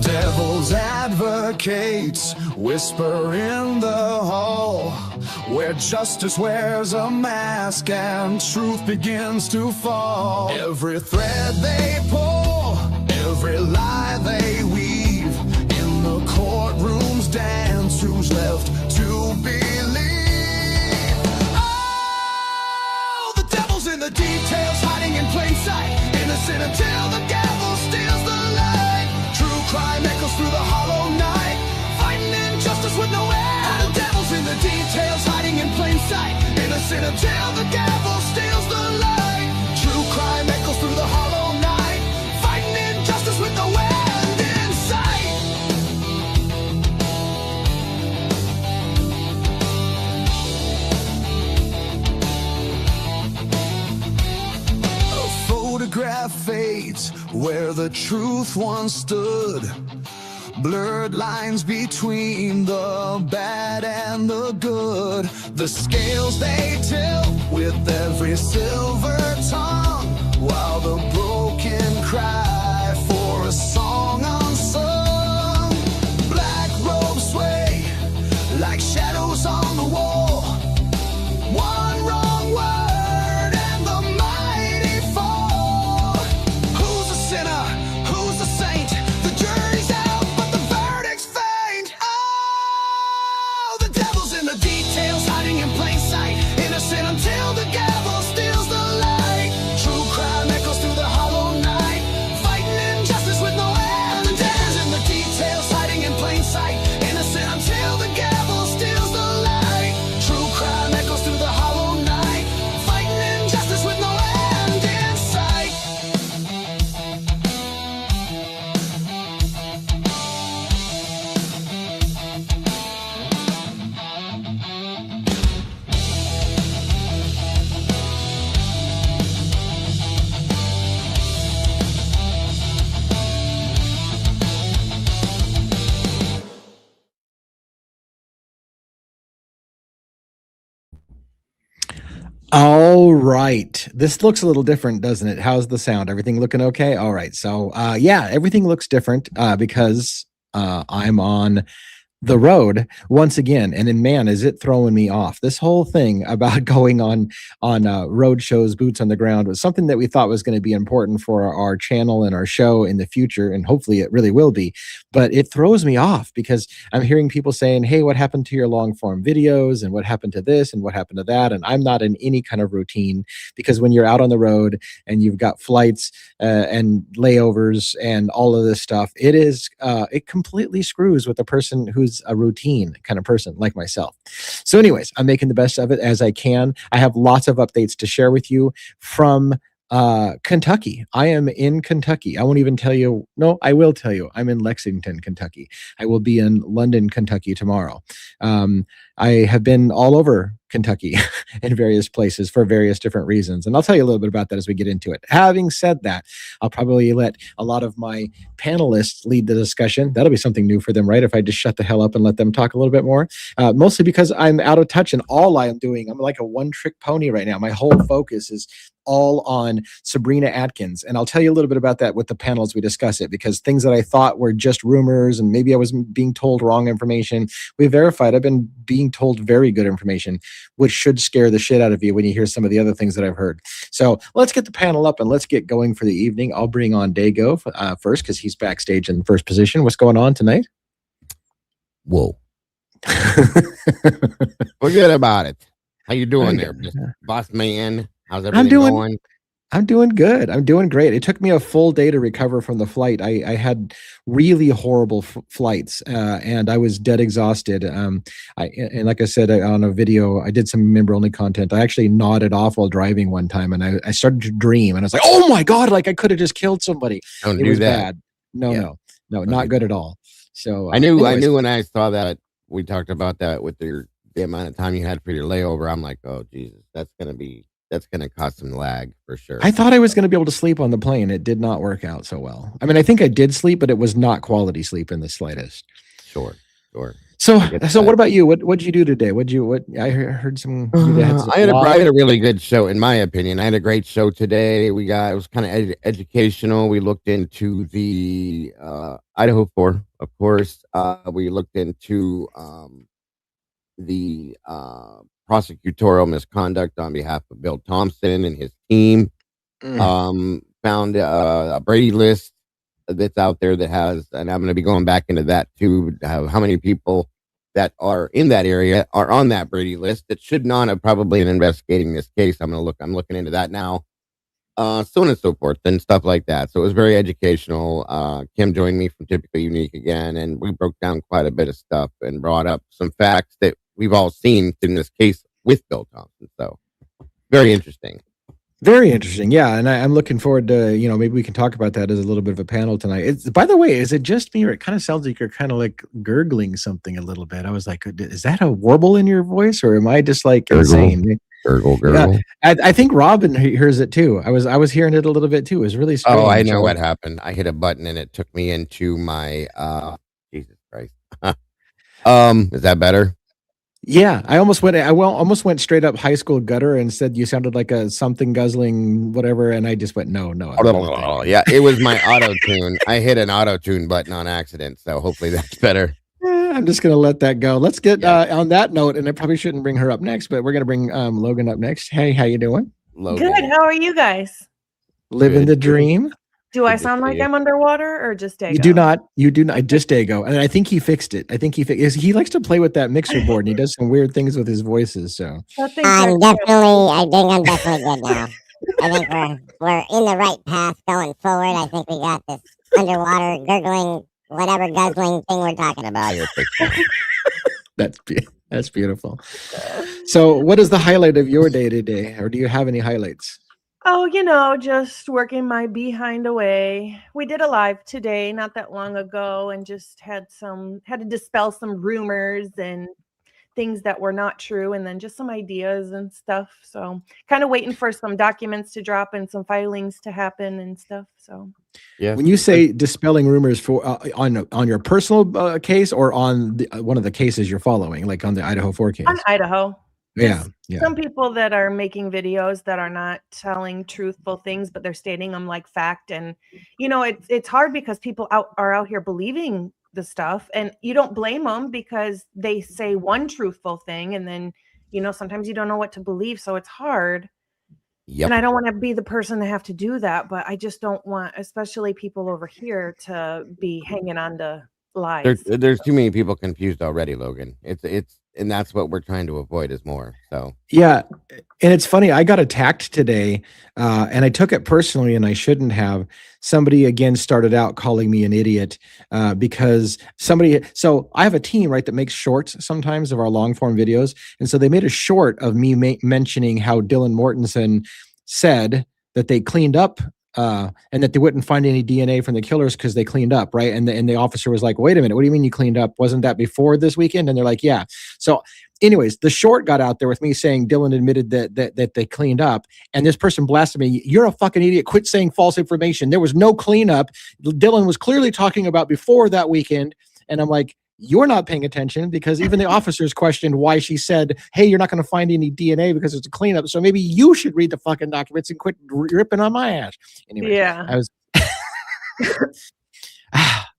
Devil's advocates whisper in the hall, where justice wears a mask and truth begins to fall. Every thread they pull, every lie they weave, in the courtroom's dance, who's left to believe? Oh, the devil's in the details, hiding in plain sight, innocent until the gavel steals the light. True crime echoes through the hollow night, fighting injustice with no end. The devil's in the details, hiding in plain sight, innocent until the gavel steals the light. True crime echoes through the hollow night, fighting injustice with no end in sight. A photograph fades where the truth once stood. Blurred lines between the bad and the good. The scales they tilt with every silver tongue, while the broken cry for a song unsung. Black robes sway like shadows on the wall. One wrong word and the mighty fall. Who's a sinner? Who's a saint? The jury's out, but the verdict's faint. Oh, the devil's in the details, hiding in plain sight, innocent until the gavel steals the light. True crime echoes through the hollow night, fighting injustice with no end. The devil's in the details, hiding in plain sight, innocent until the gavel steals the light. True crime echoes through the hollow night, fighting injustice with no end in sight. All right. This looks a little different, doesn't it? How's the sound? Everything looking okay? All right. So, yeah, everything looks different because I'm on the road once again, and then man, is it throwing me off. This whole thing about going on road shows, boots on the ground, was something that we thought was going to be important for our channel and our show in the future, and hopefully it really will be. But it throws me off because I'm hearing people saying, hey, what happened to your long form videos, and what happened to this, and what happened to that? And I'm not in any kind of routine, because when you're out on the road and you've got flights and layovers and all of this stuff, it completely screws with a person who's a routine kind of person like myself. So anyways, I'm making the best of it as I can. I have lots of updates to share with you from Kentucky. I am in Kentucky. I won't even tell you. No, I will tell you. I'm in Lexington, Kentucky. I will be in London, Kentucky tomorrow. I have been all over Kentucky in various places for various different reasons. And I'll tell you a little bit about that as we get into it. Having said that, I'll probably let a lot of my panelists lead the discussion. That'll be something new for them, right? If I just shut the hell up and let them talk a little bit more. Mostly because I'm out of touch, and all I'm doing, I'm like a one-trick pony right now. My whole focus is all on Sabrina Atkins. And I'll tell you a little bit about that with the panel as we discuss it, because things that I thought were just rumors and maybe I was being told wrong information, we verified I've been being told very good information, which should scare the shit out of you when you hear some of the other things that I've heard. So let's get the panel up and let's get going for the evening. I'll bring on Dago first, because he's backstage in first position. What's going on tonight? Whoa. Forget about it. How you doing there, boss man? How's everything going? I'm doing good. I'm doing great. It took me a full day to recover from the flight. I had really horrible flights, and I was dead exhausted. And like I said on a video, I did some member-only content. I actually nodded off while driving one time, and I started to dream, and I was like, "Oh my god! Like I could have just killed somebody." Don't it do was that. bad. No, not good at all. So I knew when I saw that we talked about that with the amount of time you had for your layover. I'm like, oh Jesus, that's gonna cause some lag for sure. I thought I was going to be able to sleep on the plane. It did not work out so well. I mean, I think I did sleep, but it was not quality sleep in the slightest. Sure. So Get so that. what about you? What'd you do today? What I heard some you had some I had blog. a really good show, in my opinion. I had a great show today. It was kind of educational. We looked into the Idaho 4, of course. We looked into the prosecutorial misconduct on behalf of Bill Thompson and his team. Found a Brady list that's out there that has, and I'm going to be going back into that too, how many people that are in that area are on that Brady list that should not have probably been investigating this case. I'm looking into that now, so on and so forth and stuff like that. So it was very educational. Kim joined me from Typically Unique again, and we broke down quite a bit of stuff and brought up some facts that we've all seen in this case with Bill Thompson. So very interesting. Very interesting. Yeah. And I'm looking forward to, maybe we can talk about that as a little bit of a panel tonight. By the way, is it just me or it kind of sounds like you're kind of like gurgling something a little bit? I was like, is that a warble in your voice or am I just like insane? Gurgle. Yeah, I think Robin hears it too. I was hearing it a little bit too. It was really strange. Oh, I know what happened. I hit a button and it took me into my, Jesus Christ. Is that better? Yeah, I almost went straight up high school gutter and said you sounded like a something guzzling whatever, and I just went no. Yeah, it was my auto tune. I hit an auto tune button on accident, so hopefully that's better. I'm just gonna let that go. Let's get on that note, and I probably shouldn't bring her up next, but we're gonna bring Logan up next. Hey, how you doing? Logan. Good. How are you guys? Living the dream. Do I sound like I'm underwater or just Dago? You do not. Just Dago, and I think he fixed it. He likes to play with that mixer board, and he does some weird things with his voices. So I think I'm definitely good now. I think we're in the right path going forward. I think we got this underwater gurgling, whatever guzzling thing we're talking about. That's beautiful. So, what is the highlight of your day today, or do you have any highlights? Oh, just working my behind away. We did a live today, not that long ago, and just had to dispel some rumors and things that were not true, and then just some ideas and stuff. So kind of waiting for some documents to drop and some filings to happen and stuff. So yeah. When you say dispelling rumors for on your personal case or on one of the cases you're following, like on the Idaho 4 case? On Idaho. Yeah. Some people that are making videos that are not telling truthful things, but they're stating them like fact. And, it's hard because people are out here believing the stuff, and you don't blame them because they say one truthful thing. And then, sometimes you don't know what to believe. So it's hard. Yep. And I don't want to be the person to have to do that, but I just don't want, especially people over here, to be hanging on to lies. There's too many people confused already, Logan. And that's what we're trying to avoid is more. So yeah, and it's funny. I got attacked today, and I took it personally, and I shouldn't have. Somebody again started out calling me an idiot because somebody. So I have a team, right, that makes shorts sometimes of our long form videos, and so they made a short of me mentioning how Dylan Mortensen said that they cleaned up. And that they wouldn't find any DNA from the killers because they cleaned up, right? And the officer was like, "Wait a minute, what do you mean you cleaned up? Wasn't that before this weekend?" And they're like, "Yeah." So, anyways, the short got out there with me saying Dylan admitted that they cleaned up, and this person blasted me. "You're a fucking idiot! Quit saying false information. There was no cleanup. Dylan was clearly talking about before that weekend." And I'm like, "You're not paying attention because even the officers questioned why she said, 'Hey, you're not going to find any DNA because it's a cleanup.' So maybe you should read the fucking documents and quit ripping on my ass." Anyway, yeah. I was.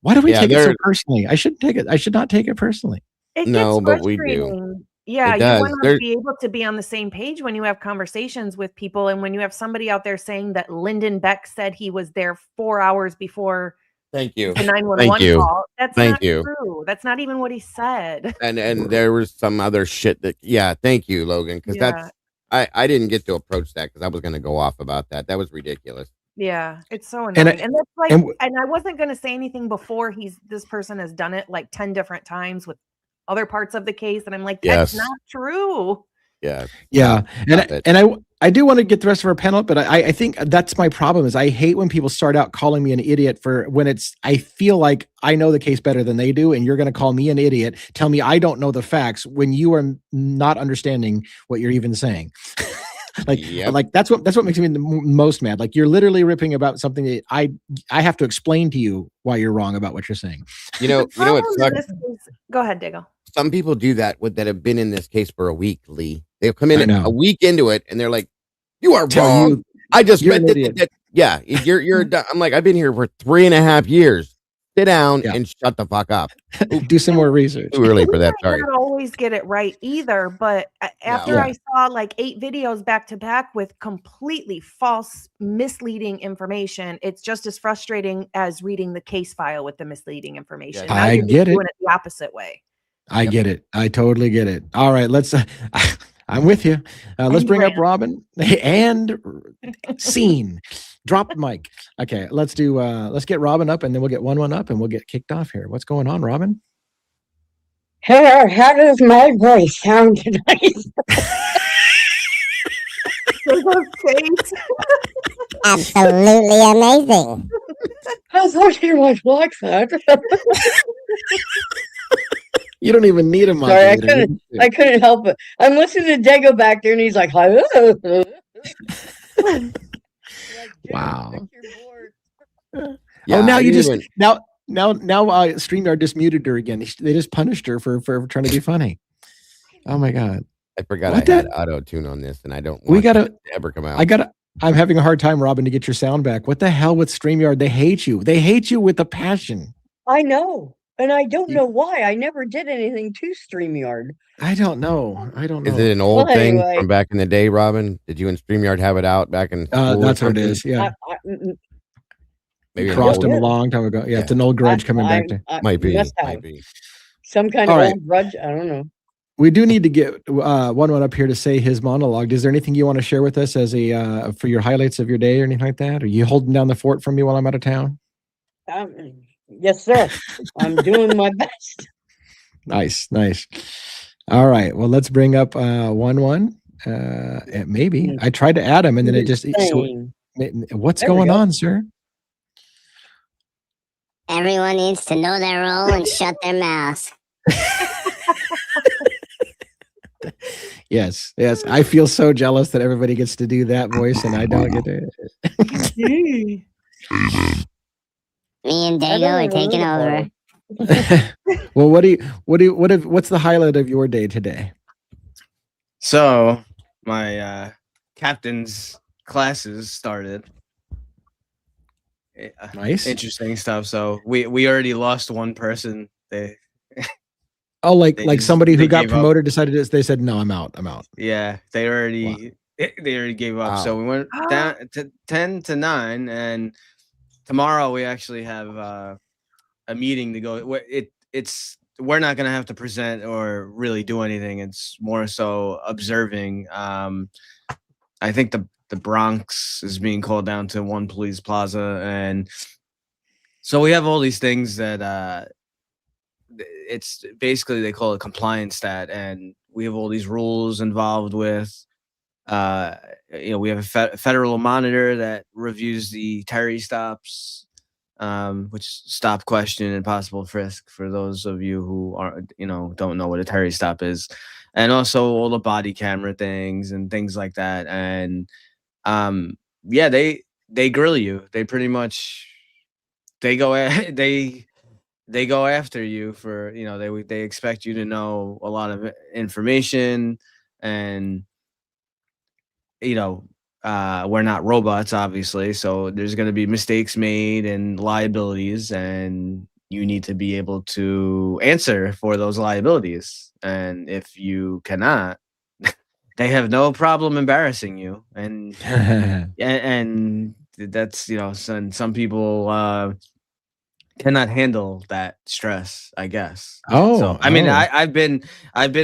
Why do we take it so personally? I should not take it personally. No, but we do. Yeah, you want to be able to be on the same page when you have conversations with people, and when you have somebody out there saying that Lyndon Beck said he was there 4 hours before. Thank you. The 911 call. That's not true. That's not even what he said. And there was some other shit that. Yeah, thank you, Logan, because I didn't get to approach that because I was going to go off about that. That was ridiculous. Yeah, it's so annoying. And that's like, and I wasn't going to say anything before this person has done it like 10 different times with other parts of the case, and I'm like, that's not true. Yeah. And I do want to get the rest of our panel, but I think that's my problem is I hate when people start out calling me an idiot for when I feel like I know the case better than they do. And you're going to call me an idiot, tell me I don't know the facts when you are not understanding what you're even saying. Like that's what makes me the most mad. Like you're literally ripping about something that I have to explain to you why you're wrong about what you're saying. You know what sucks? Go ahead, Dago. some people do that that have been in this case for a week, Lee. They'll come I in know. a week into it and they're like, "You are Tell wrong. you, I just you're read an that." idiot. Yeah, you're. I'm like, I've been here for 3.5 years. Sit down Yeah. and shut the fuck up. Do some more research. Too early for We that. might Sorry. not always get it right either, but after Yeah. I saw like 8 videos back to back with completely false, misleading information, it's just as frustrating as reading the case file with the misleading information. Yeah. Now I you're get just it. doing it the opposite way. I get it. I totally get it. All right, let's. I'm with you. Let's And bring up Grant. Robin and scene. Drop the mic. Okay, let's do. Let's get Robin up, and then we'll get one up, and we'll get kicked off here. What's going on, Robin? Hello, how does my voice sound tonight? Absolutely amazing. I thought you was like that. You don't even need a mic. Sorry, I couldn't help it. I'm listening to Dago back there, and he's like, "Hello." Wow. Yeah, Oh, now I you didn't just now StreamYard just muted her again. They just punished her for trying to be funny. Oh my god. I forgot What I had that- auto tune on this, and I don't. We want gotta- it to ever come out. I'm having a hard time, Robin, to get your sound back. What the hell with StreamYard? They hate you. They hate you with a passion. I know, and I don't know why. I never did anything to StreamYard. I don't know. Is it an old Well, thing anyway. from back in the day, Robin? Did you and StreamYard have it out back in? school or That's what it something? is. Yeah. Maybe an Crossed old- them Yeah. a long time ago. Yeah, Yeah. it's an old grudge coming back to. Might be. Must have. Might be. Some kind All of right. old grudge. I don't know. We do need to get one up here to say his monologue. Is there anything you want to share with us as a for your highlights of your day or anything like that? Are you holding down the fort for me while I'm out of town? Yes, sir. I'm doing my best. Nice. All right. Well, let's bring up one. Maybe I tried to add him and then it just. Insane. What's There we going go. on, sir? Everyone needs to know their role and shut their mouths. Yes. I feel so jealous that everybody gets to do that voice and I don't get to. Me and Dago are taking over. Well, what's the highlight of your day today? So my captain's classes started. Nice. Interesting stuff. So we already lost one person. They Oh, like They somebody who they got gave up. promoted decided they said no, I'm out. yeah, they already gave up. So we went down to 10 to 9, and tomorrow we actually have a meeting to go. It's we're not gonna have to present or really do anything. It's more so observing. I think the Bronx is being called down to one police plaza, and so we have all these things that it's basically they call it compliance stat, and we have all these rules involved with we have a federal monitor that reviews the Terry stops, which stop, question, and possible frisk for those of you who don't know what a Terry stop is, and also all the body camera things and things like that. And they grill you. They pretty much they go after you for they expect you to know a lot of information, and we're not robots, obviously, so there's going to be mistakes made and liabilities, and you need to be able to answer for those liabilities. And if you cannot, they have no problem embarrassing you. And and that's some people cannot handle that stress, I guess. So I mean, I've been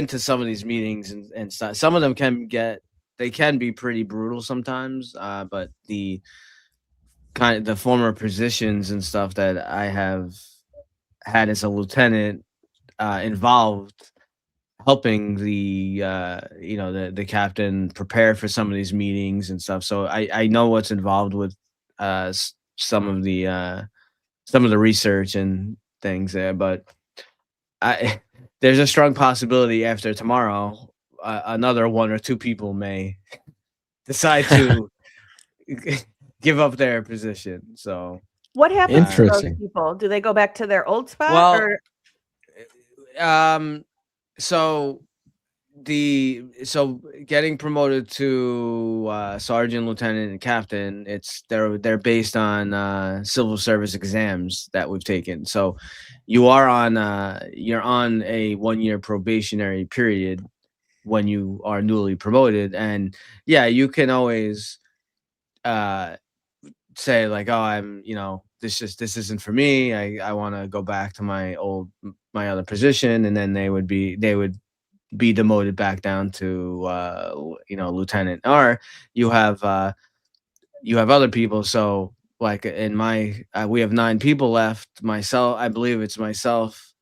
to some of these meetings and stuff. Some of them can be pretty brutal sometimes, but the former positions and stuff that I have had as a lieutenant involved helping the captain prepare for some of these meetings and stuff. So I know what's involved with some of the research and things there, but there's a strong possibility after tomorrow another 1 or 2 people may decide to give up their position. So What happens to those Interesting. people? Do they go back to their old spot? Well, or So getting promoted to sergeant, lieutenant, and captain, they're based on civil service exams that we've taken. So you're on a 1-year probationary period when you are newly promoted, and yeah, you can always say like, oh, I'm, this isn't for me. I want to go back to my other position, and then they would be demoted back down to lieutenant. Or you have other people. So like in my we have 9 people left. I believe it's myself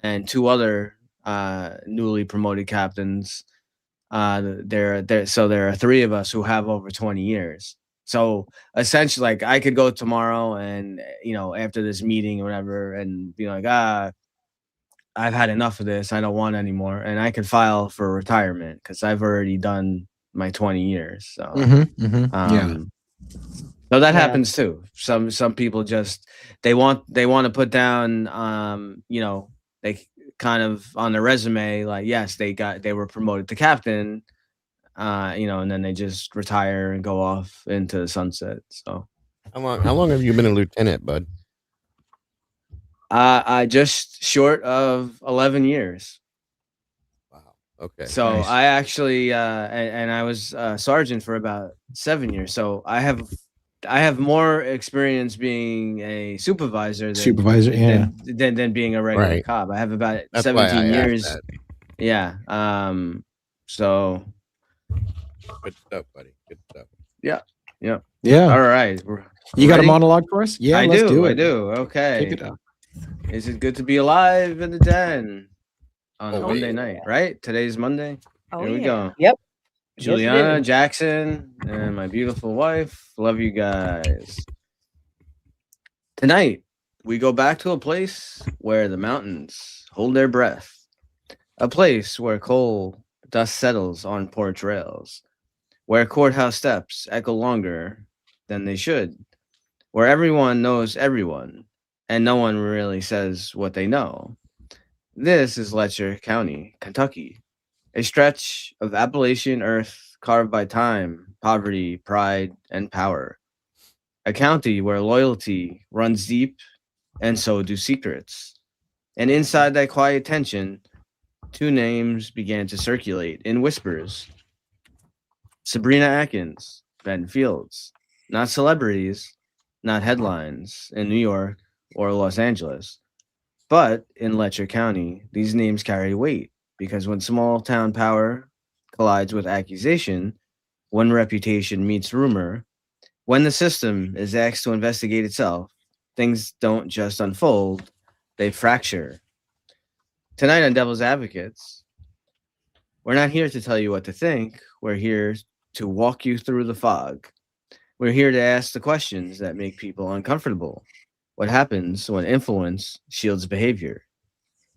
and 2 other newly promoted captains. There are 3 of us who have over 20 years. So essentially, like, I could go tomorrow and after this meeting or whatever, and be like, I've had enough of this. I don't want anymore, and I could file for retirement because I've already done my 20 years. So, Yeah. so that Yeah. happens too. Some people just they want to put down, they kind of on their resume, like, yes, they were promoted to captain, and then they just retire and go off into the sunset. So, How long have you been a lieutenant, bud? I just short of 11 years. Wow. Okay. So Nice. I actually and I was sergeant for about 7 years. So I have more experience being a supervisor than being a regular Right. cop. I have about That's why I 17 asked years. that. Yeah. So Good stuff, buddy. Good stuff. yeah. Yeah. All right. You got a Ready? monologue for us? Yeah, let's do it. I do. Okay. Kick it up. Is it good to be alive in the den on a Oh, Monday yeah. night? Right? Today's Monday. Oh, Here we yeah. go. Yep. Yes, it Juliana, is. Jackson, and my beautiful wife. Love you guys. Tonight, we go back to a place where the mountains hold their breath. A place where coal dust settles on porch rails. Where courthouse steps echo longer than they should. Where everyone knows everyone, and no one really says what they know. This is Letcher County, Kentucky. A stretch of Appalachian earth carved by time, poverty, pride, and power. A county where loyalty runs deep, and so do secrets. And inside that quiet tension, 2 names began to circulate in whispers. Sabrina Atkins, Ben Fields. Not celebrities, not headlines in New York or Los Angeles. But in Letcher County, these names carry weight. Because when small town power collides with accusation, when reputation meets rumor, when the system is asked to investigate itself, things don't just unfold, they fracture. Tonight on Devil's Advocates, we're not here to tell you what to think, we're here to walk you through the fog. We're here to ask the questions that make people uncomfortable. What happens when influence shields behavior?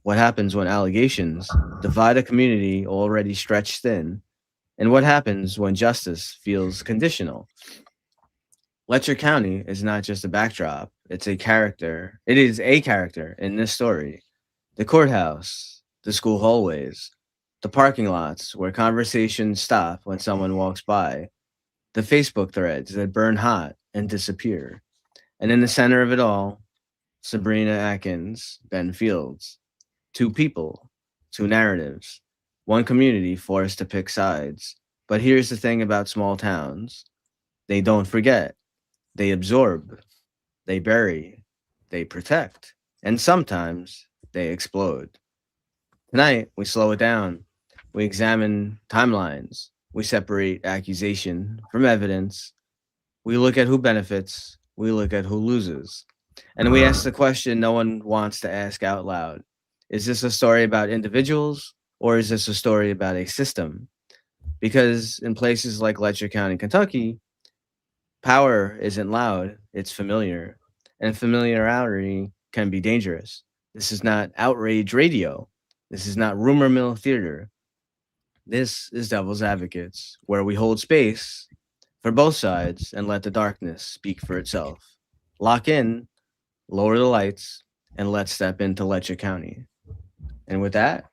What happens when allegations divide a community already stretched thin? And what happens when justice feels conditional? Letcher County is not just a backdrop, it's a character. It is a character in this story. The courthouse, the school hallways, the parking lots where conversations stop when someone walks by, the Facebook threads that burn hot and disappear. And in the center of it all, Sabrina Atkins, Ben Fields. 2 people, 2 narratives, 1 community forced to pick sides. But here's the thing about small towns. They don't forget. They absorb. They bury. They protect. And sometimes they explode. Tonight, we slow it down. We examine timelines. We separate accusation from evidence. We look at who benefits. We look at who loses. And we ask the question no one wants to ask out loud. Is this a story about individuals, or is this a story about a system? Because in places like Letcher County, Kentucky, power isn't loud, it's familiar. And familiarity can be dangerous. This is not outrage radio. This is not rumor mill theater. This is Devil's Advocates, where we hold space for both sides and let the darkness speak for itself. Lock in, lower the lights, and let's step into Letcher County. And with that,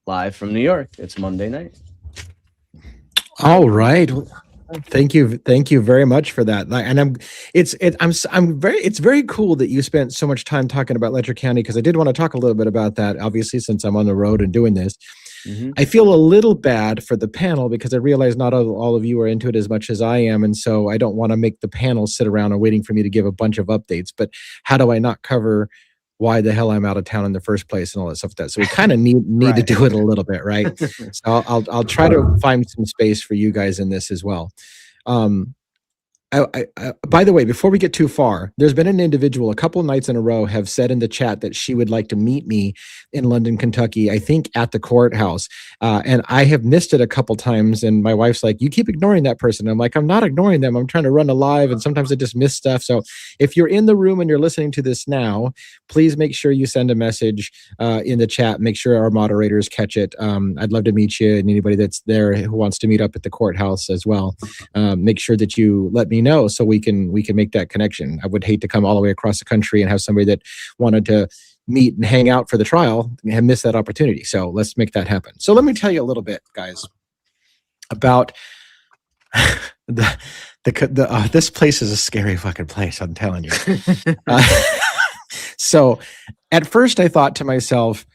live from New York. It's Monday night. All right. Thank you very much for that. And it's very cool that you spent so much time talking about Letcher County, because I did want to talk a little bit about that, obviously, since I'm on the road and doing this. I feel a little bad for the panel because I realize not all of you are into it as much as I am, and so I don't want to make the panel sit around and waiting for me to give a bunch of updates. But how do I not cover why the hell I'm out of town in the first place and all that stuff like that? So we kind of need to do it a little bit, right? So I'll try to find some space for you guys in this as well. By the way, before we get too far, there's been an individual a couple of nights in a row have said in the chat that she would like to meet me in London, Kentucky, I think at the courthouse. And I have missed it a couple times. And my wife's like, you keep ignoring that person. I'm like, I'm not ignoring them. I'm trying to run a live, and sometimes I just miss stuff. So if you're in the room and you're listening to this now, please make sure you send a message in the chat. Make sure our moderators catch it. I'd love to meet you, and anybody that's there who wants to meet up at the courthouse as well. Make sure that you let me know so we can make that connection. I would hate to come all the way across the country and have somebody that wanted to meet and hang out for the trial and miss that opportunity. So let's make that happen. So let me tell you a little bit, guys, about this place is a scary fucking place, I'm telling you. So at first I thought to myself,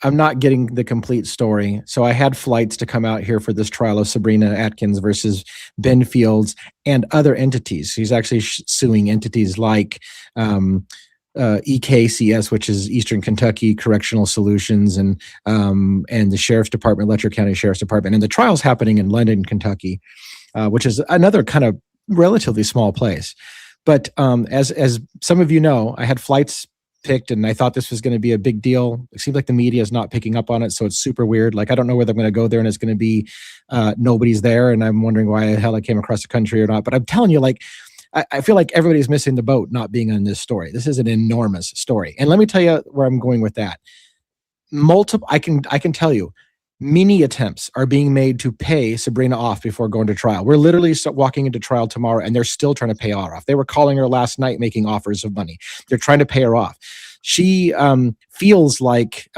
I'm not getting the complete story. So I had flights to come out here for this trial of Sabrina Atkins versus Ben Fields and other entities. He's actually suing entities like EKCS, which is Eastern Kentucky Correctional Solutions, and the Sheriff's Department, Letcher County Sheriff's Department. And the trial's happening in London, Kentucky, which is another kind of relatively small place. But as some of you know, I had flights picked, and I thought this was going to be a big deal. It seems like the media is not picking up on it, so it's super weird. Like, I don't know whether I'm going to go there and it's going to be nobody's there, and I'm wondering why the hell I came across the country or not. But I'm telling you, like, I feel like everybody's missing the boat not being on this story. This is an enormous story, and let me tell you where I'm going with that. I can tell you, many attempts are being made to pay Sabrina off before going to trial. We're literally walking into trial tomorrow, and they're still trying to pay her off. They were calling her last night, making offers of money. They're trying to pay her off. She feels like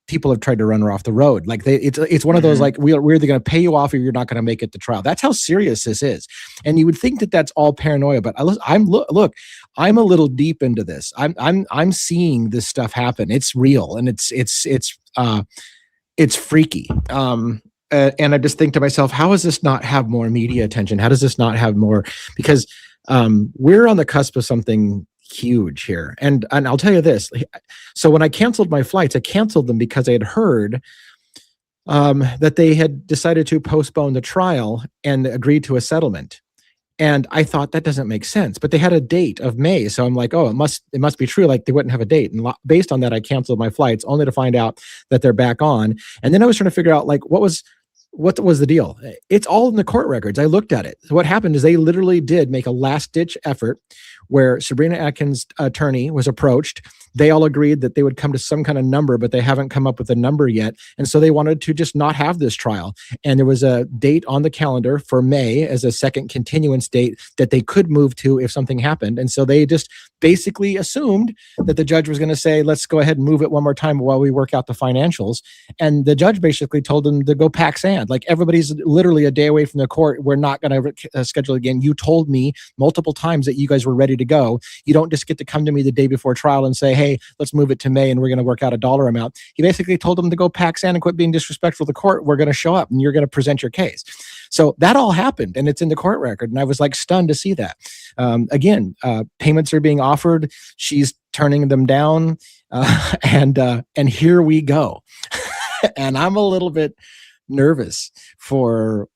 people have tried to run her off the road. Like, it's one of those, like, we're either going to pay you off or you're not going to make it to trial. That's how serious this is. And you would think that that's all paranoia, but I'm a little deep into this. I'm seeing this stuff happen. It's real, and it's freaky. And I just think to myself, how does this not have more media attention? How does this not have more? Because we're on the cusp of something huge here. And I'll tell you this. So when I canceled my flights, I canceled them because I had heard that they had decided to postpone the trial and agreed to a settlement. And I thought, that doesn't make sense. But they had a date of May. So I'm like, oh, it must be true. Like, they wouldn't have a date. And based on that, I canceled my flights, only to find out that they're back on. And then I was trying to figure out, like, what was the deal? It's all in the court records. I looked at it. So what happened is they literally did make a last-ditch effort where Sabrina Atkins' attorney was approached. They all agreed that they would come to some kind of number, but they haven't come up with a number yet. And so they wanted to just not have this trial. And there was a date on the calendar for May as a second continuance date that they could move to if something happened. And so they just basically assumed that the judge was going to say, let's go ahead and move it one more time while we work out the financials. And the judge basically told them to go pack sand. Like, everybody's literally a day away from the court. We're not going to schedule again. You told me multiple times that you guys were ready to go. You don't just get to come to me the day before trial and say, hey, let's move it to May and we're going to work out a dollar amount. He basically told them to go pack sand and quit being disrespectful to the court. We're going to show up and you're going to present your case. So that all happened, and it's in the court record. And I was like stunned to see that. Again, payments are being offered. She's turning them down. And here we go. And I'm a little bit nervous for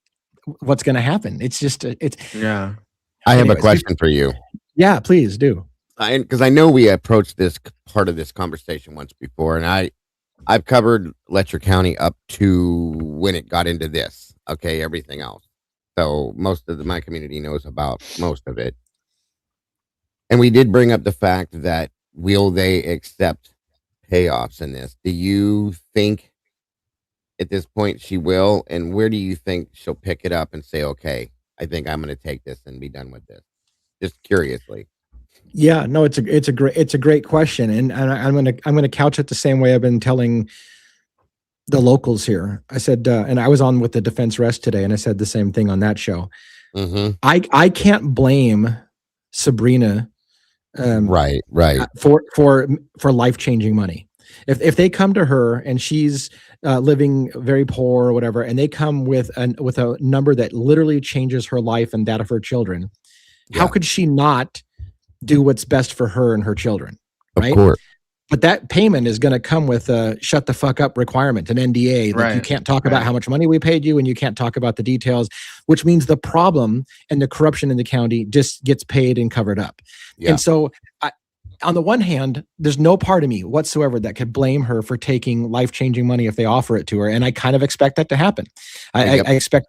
what's going to happen. It's just, yeah. I have a question for you. Yeah, please do. Because I know we approached this part of this conversation once before, and I've covered Letcher County up to when it got into this. Okay, everything else. So most of my community knows about most of it. And we did bring up the fact that will they accept payoffs in this? Do you think at this point she will? And where do you think she'll pick it up and say, okay, I think I'm going to take this and be done with this? Just curiously. Yeah, no, it's a great question, and I'm gonna couch it the same way I've been telling the locals here. I said, and I was on with the defense rest today, and I said the same thing on that show. Mm-hmm. I can't blame Sabrina Right. for life-changing money. If they come to her and she's living very poor or whatever, and they come with a number that literally changes her life and that of her children, how could she not do what's best for her and her children? Right? Of course. But that payment is going to come with a shut the fuck up requirement, an NDA. Like you can't talk about how much money we paid you, and you can't talk about the details, which means the problem and the corruption in the county just gets paid and covered up. Yeah. And so on the one hand, there's no part of me whatsoever that could blame her for taking life-changing money if they offer it to her, and I kind of expect that to happen. I expect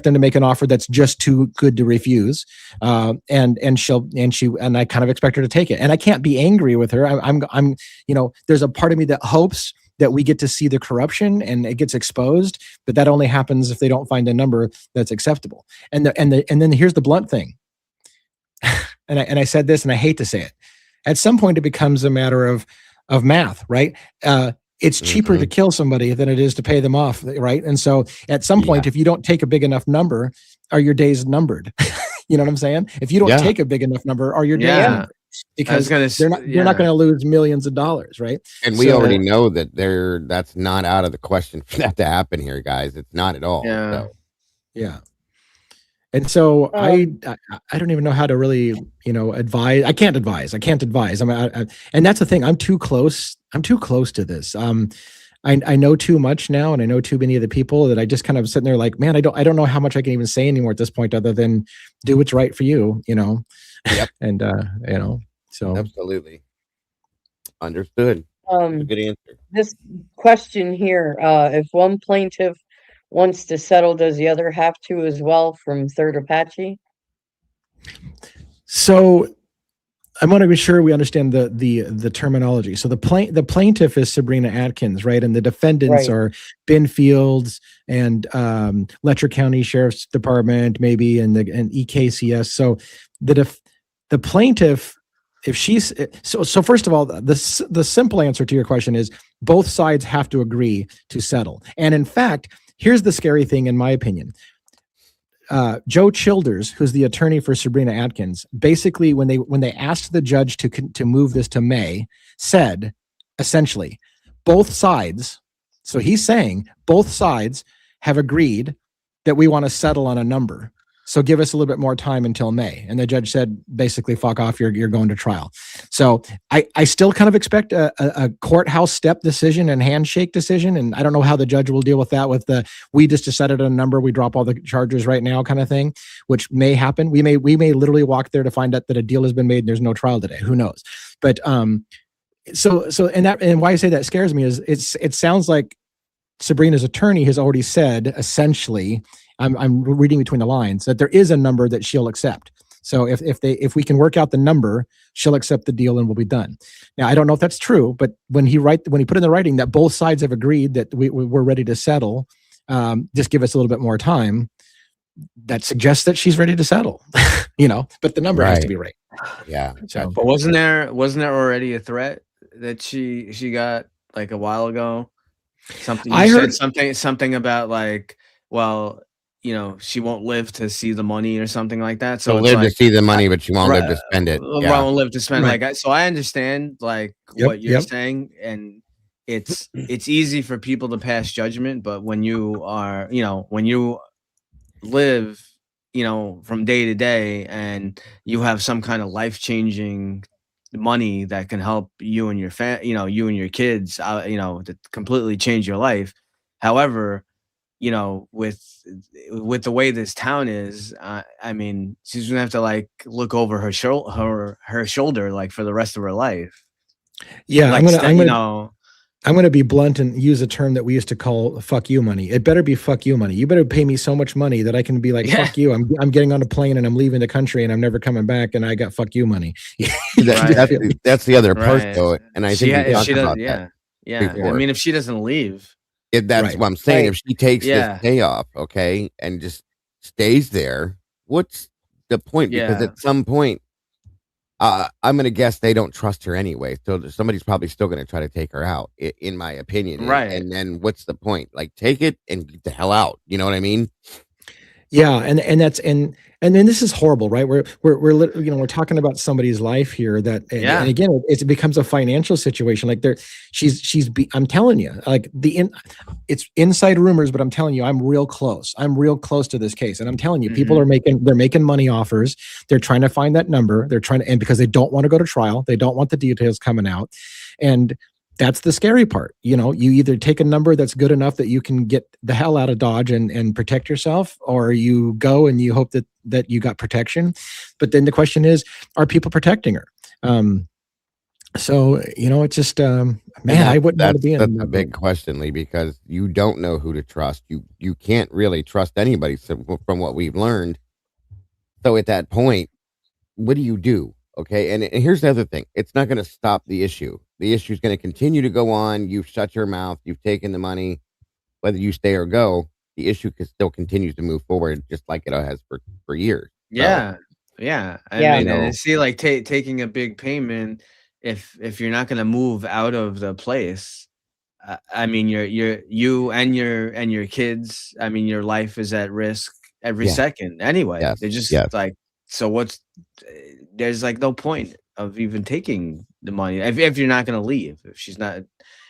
them to make an offer that's just too good to refuse, and I kind of expect her to take it. And I can't be angry with her. I'm there's a part of me that hopes that we get to see the corruption and it gets exposed, but that only happens if they don't find a number that's acceptable. And then here's the blunt thing, and I said this, and I hate to say it. At some point, it becomes a matter of math, right? It's cheaper to kill somebody than it is to pay them off, right? And so, at some point, if you don't take a big enough number, are your days numbered? You know what I'm saying? If you don't take a big enough number, are your days numbered? Because they're not going to lose millions of dollars, right? And we already know that that's not out of the question for that to happen here, guys. It's not at all. Yeah. And so I don't even know how to really, advise. I can't advise. I mean, and that's the thing. I'm too close to this. I know too much now, and I know too many of the people that I just kind of sitting there like, man, I don't know how much I can even say anymore at this point, other than do what's right for you, Yep. And so absolutely understood. Good answer. This question here: if one plaintiff wants to settle, does the other have to as well? From Third Apache. So I want to be sure we understand the terminology. So the plaintiff is Sabrina Atkins, right? And the defendants are Ben Fields and Letcher County Sheriff's Department, maybe, and EKCS. So the plaintiff, if she's so first of all, the simple answer to your question is both sides have to agree to settle. And in fact, here's the scary thing, in my opinion. Joe Childers, who's the attorney for Sabrina Atkins, basically when they asked the judge to move this to May, said essentially both sides. So he's saying both sides have agreed that we want to settle on a number. So give us a little bit more time until May. And the judge said, basically, fuck off, you're going to trial. So I still kind of expect a courthouse step decision and handshake decision. And I don't know how the judge will deal with that, with we just decided on a number, we drop all the charges right now kind of thing, which may happen. We may literally walk there to find out that a deal has been made and there's no trial today. Who knows? But and why I say that scares me is it sounds like Sabrina's attorney has already said, essentially, I'm reading between the lines, that there is a number that she'll accept. So if we can work out the number, she'll accept the deal and we'll be done. Now, I don't know if that's true, but when he put in the writing that both sides have agreed that we're ready to settle, just give us a little bit more time, that suggests that she's ready to settle, but the number has to be right. Yeah. So, but wasn't there already a threat that she got like a while ago? I heard something about like, well, she won't live to see the money or something like that. So live to see the money, but she won't live to spend it. Yeah. Won't live to spend so I understand like what you're saying, and it's easy for people to pass judgment, but when you are, when you live, from day to day, and you have some kind of life-changing money that can help you and your you and your kids, to completely change your life. However, with the way this town is, I mean, she's gonna have to like look over her shoulder like for the rest of her life. Yeah, like, I'm gonna be blunt and use a term that we used to call "fuck you money." It better be "fuck you money." You better pay me so much money that I can be like, "Fuck you." I'm getting on a plane and I'm leaving the country and I'm never coming back, and I got "fuck you money." That's the other part, though, and I think she does. Yeah. I mean, if she doesn't leave. That's what I'm saying. If she takes this day off, okay, and just stays there, what's the point? Because at some point, I'm gonna guess they don't trust her anyway. So somebody's probably still gonna try to take her out, in my opinion. Right. And then what's the point? Like, take it and get the hell out. You know what I mean? Yeah, and that's and then this is horrible, right? We're talking about somebody's life here that and again it becomes a financial situation. Like I'm telling you, like it's inside rumors, but I'm telling you, I'm real close. I'm real close to this case, and I'm telling you, people are making money offers. They're trying to find that number. They're trying to, and because they don't want to go to trial, they don't want the details coming out, and that's the scary part. You either take a number that's good enough that you can get the hell out of Dodge and protect yourself, or you go and you hope that you got protection. But then the question is, are people protecting her? So, it's just, man, I wouldn't want to be in that's a big question, Lee, because you don't know who to trust. You can't really trust anybody from what we've learned. So at that point, what do you do? Okay. And here's the other thing. It's not going to stop the issue. The issue is going to continue to go on. You've shut your mouth. You've taken the money, whether you stay or go, the issue still continues to move forward just like it has for years. Yeah. So, yeah. I mean, and see, like taking a big payment, if you're not going to move out of the place, I mean, you and your kids, I mean, your life is at risk every second anyway. Yes, They're just like, so there's like no point of even taking the money if you're not going to leave. If she's not,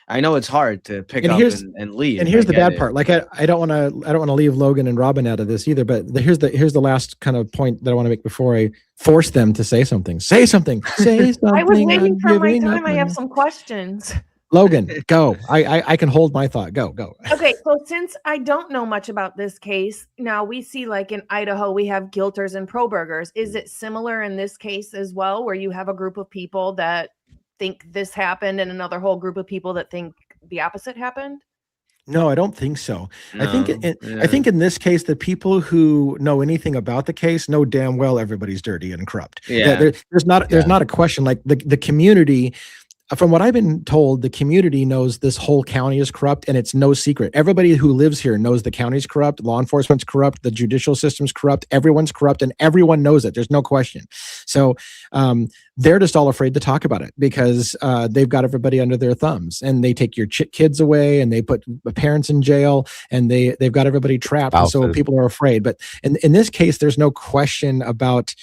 I know it's hard to pick up and leave. And here's the bad part. Like I don't want to leave Logan and Robin out of this either. But here's the last kind of point that I want to make before I force them to say something. Say something. Say something. I was waiting for my time. I have some questions. Logan, go. I can hold my thought. Go. Okay, so since I don't know much about this case, now we see like in Idaho, we have guilters and pro-burgers. Is it similar in this case as well, where you have a group of people that think this happened and another whole group of people that think the opposite happened? No, I don't think so. No, I think in this case, the people who know anything about the case know damn well everybody's dirty and corrupt. Yeah. There's not a question. Like the community, from what I've been told, the community knows this whole county is corrupt, and it's no secret. Everybody who lives here knows the county's corrupt, law enforcement's corrupt, the judicial system's corrupt, everyone's corrupt, and everyone knows it. There's no question. So they're just all afraid to talk about it because they've got everybody under their thumbs, and they take your kids away, and they put parents in jail, and they've got everybody trapped. And so people are afraid. But in this case, there's no question about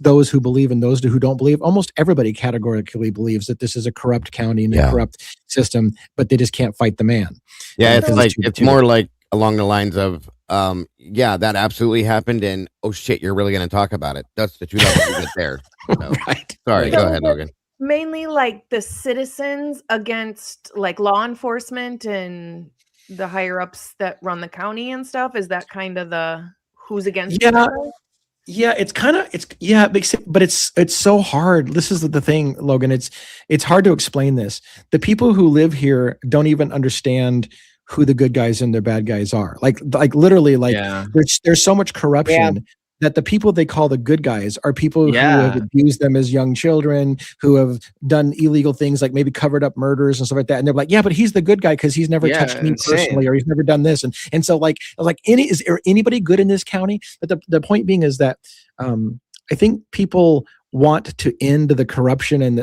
those who believe and those who don't believe. Almost everybody categorically believes that this is a corrupt county and a corrupt system, but they just can't fight the man. Yeah, it's more like along the lines of, that absolutely happened, and oh shit, you're really going to talk about it. That's the two levels you there. So, right. Sorry, go ahead, Logan. Mainly like the citizens against like law enforcement and the higher ups that run the county and stuff. Is that kind of the who's against? Yeah, but it's so hard. This is the thing, Logan. It's hard to explain this. The people who live here don't even understand who the good guys and the bad guys are. Like literally, there's so much corruption that the people they call the good guys are people who have abused them as young children, who have done illegal things like maybe covered up murders and stuff like that. And they're like, yeah, but he's the good guy because he's never touched me personally, or he's never done this. And so is there anybody good in this county? But the point being is that I think people want to end the corruption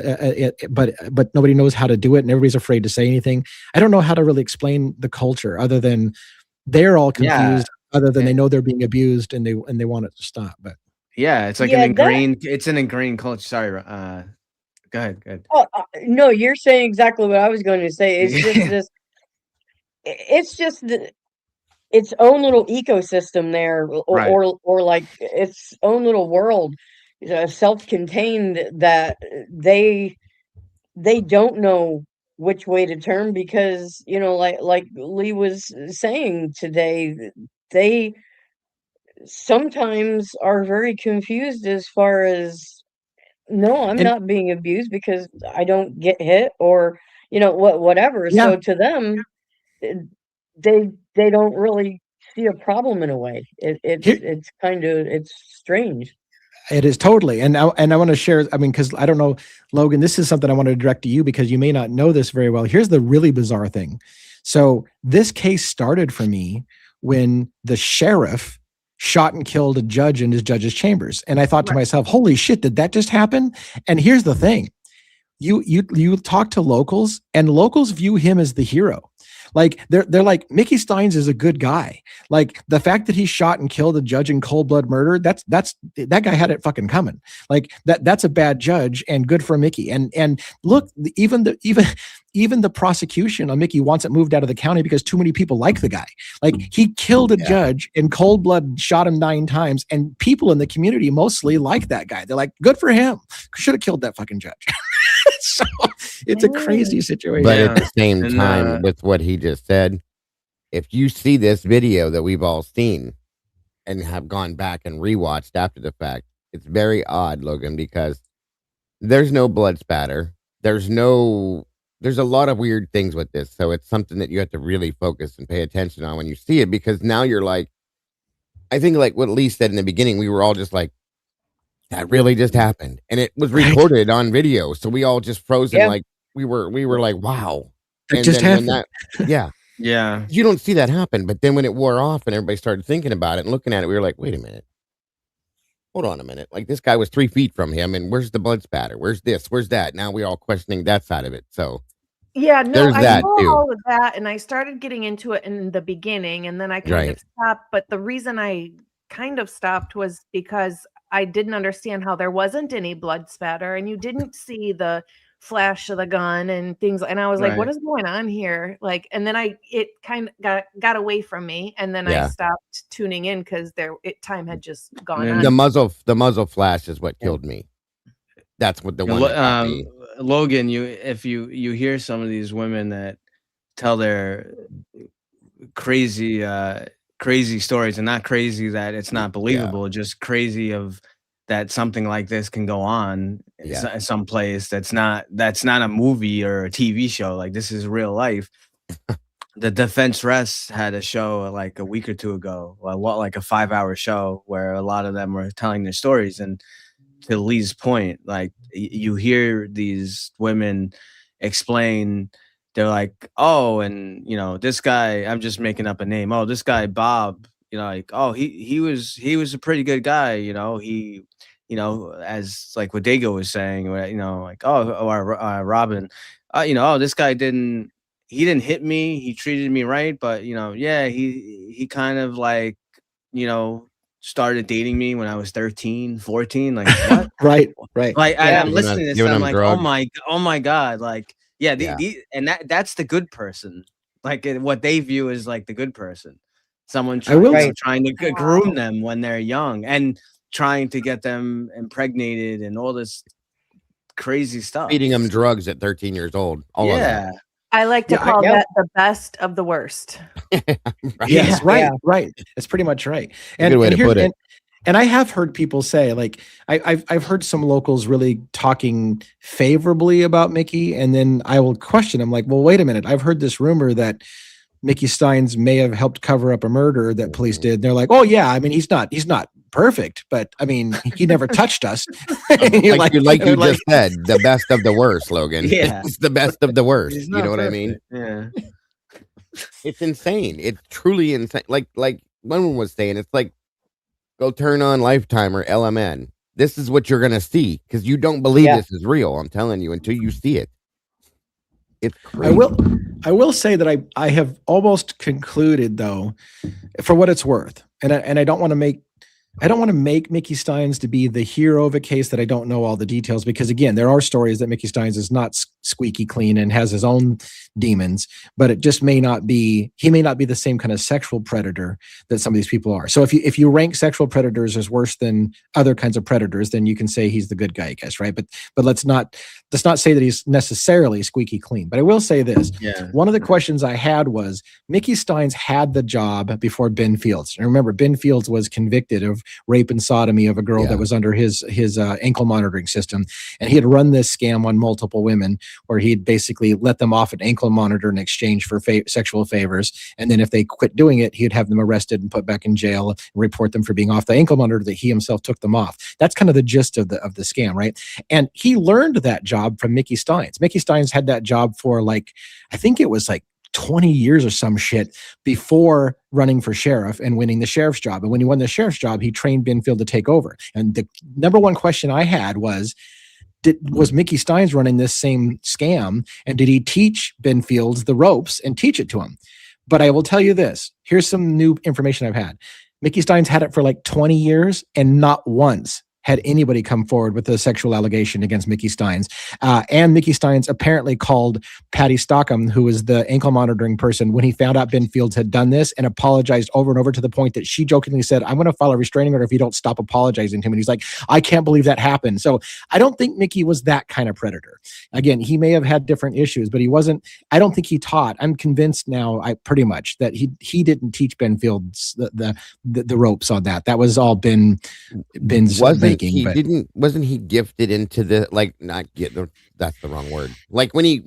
but nobody knows how to do it, and everybody's afraid to say anything. I don't know how to really explain the culture other than they're all confused. Other than they know they're being abused and they want it to stop. But it's like an ingrained culture. Sorry, go ahead. Oh, no, you're saying exactly what I was going to say. It's just this. It's just its own little ecosystem there, or like its own little world, self-contained, that they don't know which way to turn because like Lee was saying today. They sometimes are very confused as far as, no, I'm not being abused because I don't get hit or, whatever. Yeah. So to them, they don't really see a problem in a way. It's strange. It is totally. And I want to share, because I don't know, Logan, this is something I want to direct to you because you may not know this very well. Here's the really bizarre thing. So this case started for me when the sheriff shot and killed a judge in his judge's chambers. And I thought to Right. myself, holy shit, did that just happen? And here's the thing. You talk to locals, and locals view him as the hero. Like they're like, Mickey Stines is a good guy. Like the fact that he shot and killed a judge in cold blood murder, that guy had it fucking coming. Like that's a bad judge, and good for Mickey. And look, even the prosecution on Mickey wants it moved out of the county because too many people like the guy. Like he killed a judge in cold blood, shot him 9 times, and people in the community mostly like that guy. They're like, good for him. Should have killed that fucking judge. So it's a crazy situation. But at the same time, with what he just said, if you see this video that we've all seen and have gone back and rewatched after the fact, it's very odd, Logan, because there's no blood spatter. There's a lot of weird things with this. So it's something that you have to really focus and pay attention on when you see it, because now you're like, I think like what Lee said in the beginning, we were all just like, that really just happened, and it was recorded on video, so we all just frozen. Like we were like, wow, it just happened. Yeah, you don't see that happen. But then when it wore off and everybody started thinking about it and looking at it, we were like, wait a minute, hold on a minute. Like this guy was 3 feet from him, and where's the blood spatter? Where's this? Where's that? Now we're all questioning that side of it. So yeah, no, there's I that know too. all of that, and I started getting into it in the beginning, and then I kind of stopped. But the reason I kind of stopped was because I didn't understand how there wasn't any blood spatter, and you didn't see the flash of the gun and things. And I was like, what is going on here? Like, and then it kind of got away from me, and then I stopped tuning in because time had just gone on. The muzzle flash is what killed me. That's what the one that me. Logan, if you hear some of these women that tell their crazy stories, and not crazy that it's not believable, just crazy of that something like this can go on someplace that's not a movie or a TV show. Like this is real life. The Defense Rests had a show like a week or two ago, like a 5-hour show where a lot of them were telling their stories. And to Lee's point, like you hear these women explain, they're like, oh, and this guy, I'm just making up a name. Oh, this guy Bob, like, oh, he was a pretty good guy, he, as like what Dago was saying, like, oh, Robin, oh, this guy didn't hit me, he treated me right, but he kind of like, started dating me when I was 13, 14, like what? right. Like I'm listening to this, and I'm like, oh my God, like, and that's the good person. Like what they view as like the good person. Someone trying to groom them when they're young and trying to get them impregnated and all this crazy stuff. Feeding them drugs at 13 years old. All of that. I like to call that the best of the worst. Yes, right. That's pretty much right. And good way to put it. And I have heard people say, like, I've heard some locals really talking favorably about Mickey, and then I will question them, like, well, wait a minute, I've heard this rumor that Mickey Stines may have helped cover up a murder that police did. And they're like, oh yeah, I mean, he's not perfect, but I mean, he never touched us. like you just said, the best of the worst, Logan. Yeah, it's the best of the worst. You know what I mean? Yeah, it's insane. It's truly insane. Like one was saying, it's like, go turn on Lifetime or LMN. This is what you're gonna see because you don't believe this is real. I'm telling you, until you see it. It's crazy. I will say that I have almost concluded, though, for what it's worth, and I don't want to make Mickey Stines to be the hero of a case that I don't know all the details, because again, there are stories that Mickey Stines is not squeaky clean and has his own demons, but it just he may not be the same kind of sexual predator that some of these people are. So if you rank sexual predators as worse than other kinds of predators, then you can say he's the good guy, I guess, right? But let's not say that he's necessarily squeaky clean. But I will say this. Yeah. One of the questions I had was, Mickey Stines had the job before Ben Fields. And remember, Ben Fields was convicted of rape and sodomy of a girl that was under his ankle monitoring system. And he had run this scam on multiple women where he'd basically let them off an ankle monitor in exchange for sexual favors. And then if they quit doing it, he'd have them arrested and put back in jail and report them for being off the ankle monitor that he himself took them off. That's kind of the gist of the scam, right? And he learned that job from Mickey Stines. Mickey Stines had that job for I think it was 20 years or some shit before running for sheriff and winning the sheriff's job. And when he won the sheriff's job, he trained Benfield to take over. And the number one question I had was Mickey Stines running this same scam? And did he teach Benfield the ropes and teach it to him? But I will tell you this. Here's some new information I've had. Mickey Stines had it for like 20 years and not once had anybody come forward with a sexual allegation against Mickey Stines. And Mickey Stines apparently called Patty Stockham, who was the ankle monitoring person, when he found out Ben Fields had done this, and apologized over and over, to the point that she jokingly said, I'm going to file a restraining order if you don't stop apologizing to him. And he's like, I can't believe that happened. So I don't think Mickey was that kind of predator. Again, he may have had different issues, but he wasn't, I don't think he taught. I'm convinced now, pretty much, that he didn't teach Ben Fields the ropes on that. That was all Ben's wasn't he gifted into the, like, not get the, that's the wrong word, like when he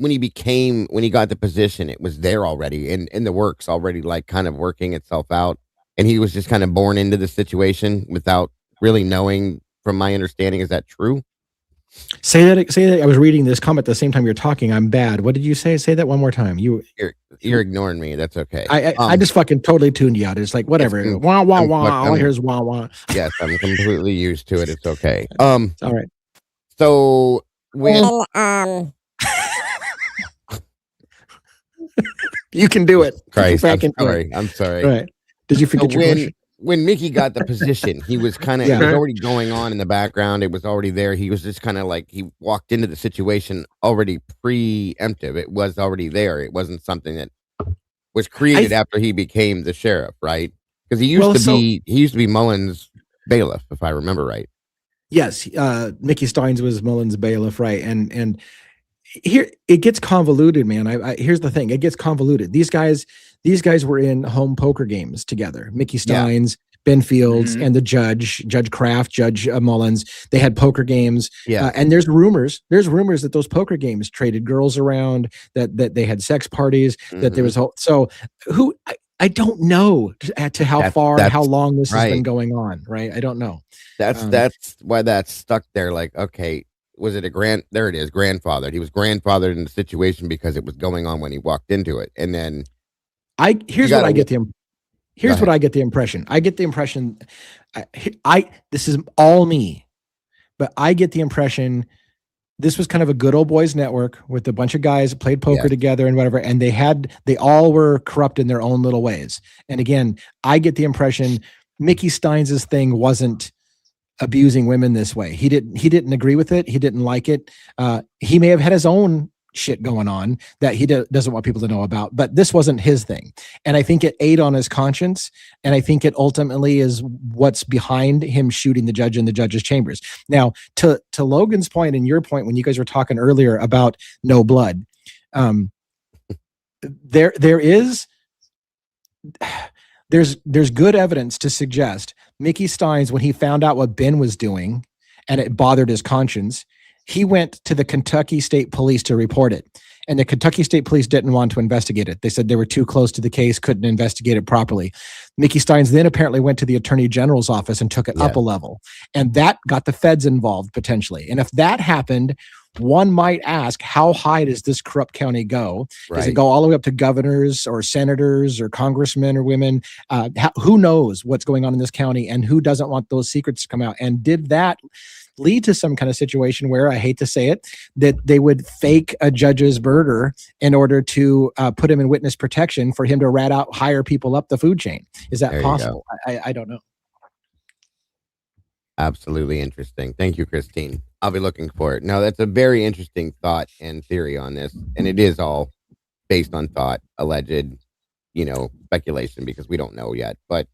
got the position, it was there already in the works already, like kind of working itself out, and he was just kind of born into the situation without really knowing. From my understanding, is that true? Say that. I was reading this comment at the same time you're talking. I'm bad. What did you say? Say that one more time. You're ignoring me. That's okay. I just fucking totally tuned you out. It's like, whatever. Wah, wah, wah. All I hear is wah, wah. Yes, I'm completely used to it. It's okay. All right. So when you can do it. Christ, I'm sorry. All right. Did you forget your question? When Mickey got the position, he was kind of, it was already going on in the background. It was already there. He was just kind of like, he walked into the situation already preemptive. It was already there. It wasn't something that was created after he became the sheriff, right? Because he used to be Mullins' bailiff, if I remember right. Yes, Mickey Stines was Mullins' bailiff, right? And here it gets convoluted, man. Here's the thing: it gets convoluted. These guys were in home poker games together. Mickey Stines, Ben Fields, and the Judge Kraft, Judge Mullins. They had poker games. And there's rumors that those poker games traded girls around, that they had sex parties, that there was I don't know to how far, how long this has been going on, right? I don't know. That's why that's stuck there. Like, okay, was it there it is, grandfathered. He was grandfathered in the situation because it was going on when he walked into it. And then here's what I get the impression. I get the impression, this is all me, but I get the impression this was kind of a good old boys network with a bunch of guys that played poker together and whatever. And they all were corrupt in their own little ways. And again, I get the impression Mickey Stines' thing wasn't abusing women this way. He didn't agree with it. He didn't like it. He may have had his own shit going on that he doesn't want people to know about, but this wasn't his thing. And I think it ate on his conscience. And I think it ultimately is what's behind him shooting the judge in the judge's chambers. Now, to Logan's point and your point, when you guys were talking earlier about no blood, there's good evidence to suggest Mickey Stines, when he found out what Ben was doing and it bothered his conscience, he went to the Kentucky State Police to report it. And the Kentucky State Police didn't want to investigate it. They said they were too close to the case, couldn't investigate it properly. Mickey Stines then apparently went to the Attorney General's office and took it up a level. And that got the feds involved potentially. And if that happened, one might ask, how high does this corrupt county go? Does it go all the way up to governors or senators or congressmen or women? Who knows what's going on in this county, and who doesn't want those secrets to come out? And did that lead to some kind of situation where, I hate to say it, that they would fake a judge's murder in order to put him in witness protection for him to rat out, hire people up the food chain? Is that possible? I don't know. Absolutely interesting. Thank you, Christine. I'll be looking for it. No, that's a very interesting thought and theory on this. And it is all based on thought, alleged, speculation, because we don't know yet. But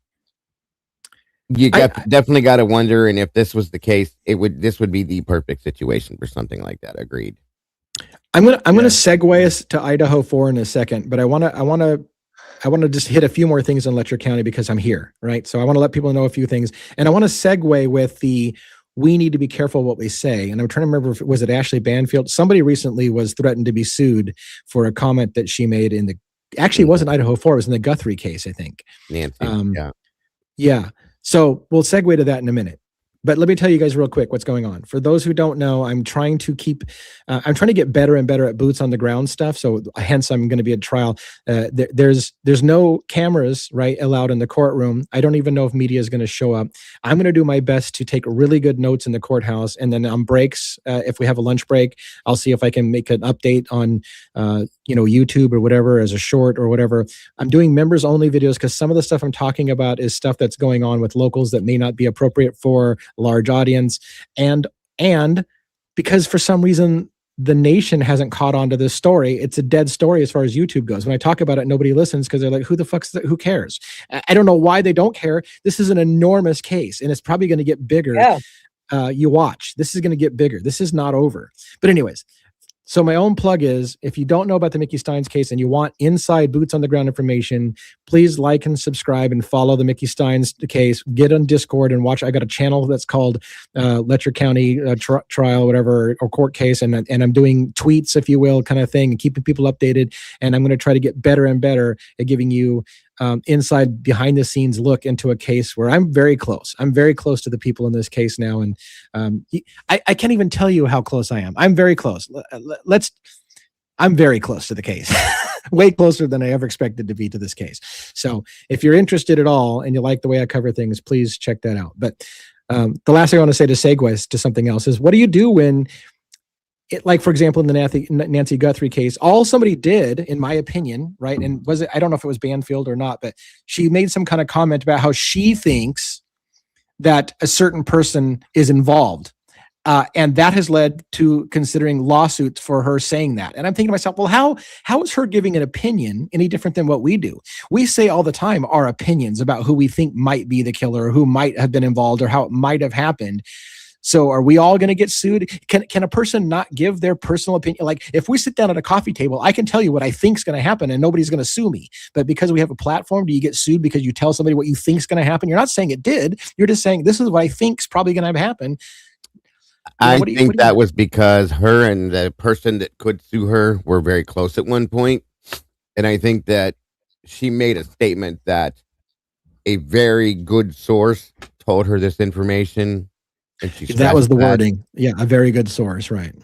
you definitely got to wonder. And if this was the case, this would be the perfect situation for something like that. Agreed. I'm gonna segue us to Idaho 4 in a second, but I want to just hit a few more things on Letcher County because I'm here, right? So I want to let people know a few things, and I want to segue with we need to be careful what we say. And I'm trying to remember was it Ashley Banfield? Somebody recently was threatened to be sued for a comment that she made it wasn't Idaho 4, it was in the Guthrie case, I think. Nancy, yeah. So we'll segue to that in a minute. But let me tell you guys real quick what's going on. For those who don't know, I'm trying to get better and better at boots on the ground stuff. So hence I'm going to be at trial. There's no cameras, right, allowed in the courtroom. I don't even know if media is going to show up. I'm going to do my best to take really good notes in the courthouse. And then on breaks, if we have a lunch break, I'll see if I can make an update on, YouTube or whatever as a short or whatever. I'm doing members only videos because some of the stuff I'm talking about is stuff that's going on with locals that may not be appropriate for large audience, and because for some reason the nation hasn't caught on to this story. It's a dead story as far as YouTube goes. When I talk about it, nobody listens because they're like, who the fuck's that? Who cares? I don't know why they don't care. This is an enormous case and it's probably going to get bigger. Yeah. You watch, this is going to get bigger. This is not over. But anyways, so my own plug is, if you don't know about the Mickey Stines case and you want inside boots on the ground information, please like and subscribe and follow the Mickey Stines case. Get on Discord and watch. I got a channel that's called Letcher County trial, whatever, or court case. And I'm doing tweets, if you will, kind of thing, and keeping people updated. And I'm going to try to get better and better at giving you inside behind the scenes look into a case where I'm very close. I'm very close to the people in this case now. And I can't even tell you how close I am. I'm very close. I'm very close to the case, way closer than I ever expected to be to this case. So if you're interested at all and you like the way I cover things, please check that out. But the last thing I want to say to segue to something else is, what do you do when, like, for example, in the Nancy Guthrie case, all somebody did, in my opinion, right? And I don't know if it was Banfield or not, but she made some kind of comment about how she thinks that a certain person is involved. And that has led to considering lawsuits for her saying that. And I'm thinking to myself, well, how is her giving an opinion any different than what we do? We say all the time our opinions about who we think might be the killer, or who might have been involved, or how it might have happened. So are we all going to get sued? Can a person not give their personal opinion? Like, if we sit down at a coffee table, I can tell you what I think is going to happen and nobody's going to sue me. But because we have a platform, do you get sued because you tell somebody what you think is going to happen? You're not saying it did. You're just saying, this is what I think is probably going to happen. I think that was because her and the person that could sue her were very close at one point. And I think that she made a statement that a very good source told her this information. And that was the wording. Yeah, a very good source, right?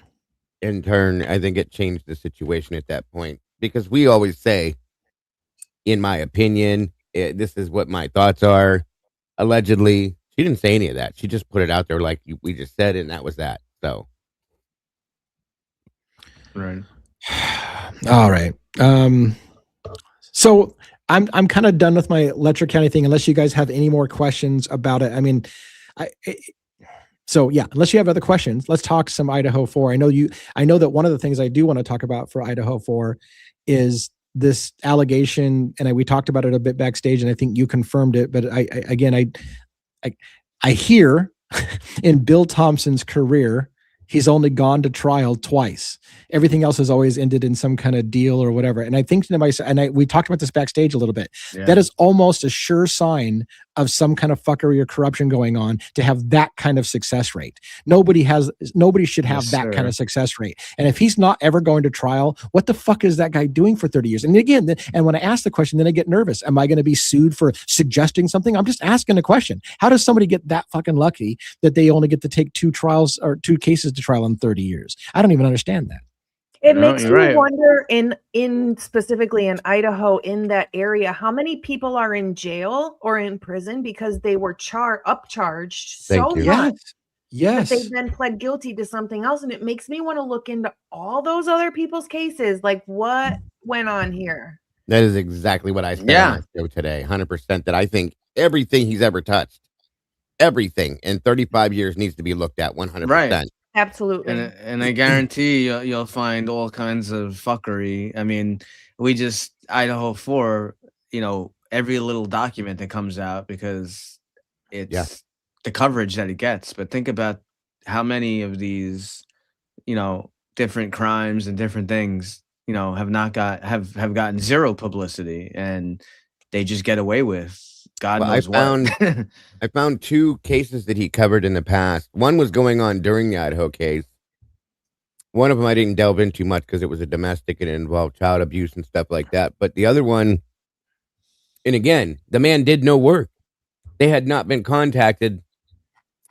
In turn, I think it changed the situation at that point, because we always say, in my opinion, this is what my thoughts are. Allegedly, she didn't say any of that. She just put it out there like we just said, and that was that. So, right. All right. So I'm kind of done with my Letcher County thing, unless you guys have any more questions about it. I mean, so yeah, unless you have other questions, let's talk some Idaho 4. I know that one of the things I do want to talk about for Idaho 4 is this allegation, and we talked about it a bit backstage, and I think you confirmed it. But I hear in Bill Thompson's career, he's only gone to trial twice. Everything else has always ended in some kind of deal or whatever. And I think to myself, we talked about this backstage a little bit. Yeah. That is almost a sure sign of some kind of fuckery or corruption going on, to have that kind of success rate. Nobody should have that kind of success rate. And if he's not ever going to trial, what the fuck is that guy doing for 30 years? And again, and when I ask the question, then I get nervous. Am I going to be sued for suggesting something? I'm just asking a question. How does somebody get that fucking lucky that they only get to take 2 trials or 2 cases to trial in 30 years? I don't even understand that. It makes me wonder, in specifically in Idaho, in that area, how many people are in jail or in prison because they were upcharged so much. Yes. That they then pled guilty to something else. And it makes me want to look into all those other people's cases. Like, what went on here? That is exactly what I said on my show today. 100%, that I think everything he's ever touched, everything in 35 years needs to be looked at 100%. Right. Absolutely. And I guarantee you'll find all kinds of fuckery. I mean, Idaho 4, every little document that comes out, because it's the coverage that it gets. But think about how many of these, different crimes and different things, have gotten zero publicity, and they just get away with God knows what. I found 2 cases that he covered in the past. One was going on during the Idaho case. One of them I didn't delve into much because it was a domestic and it involved child abuse and stuff like that. But the other one, and again, the man did no work. They had not been contacted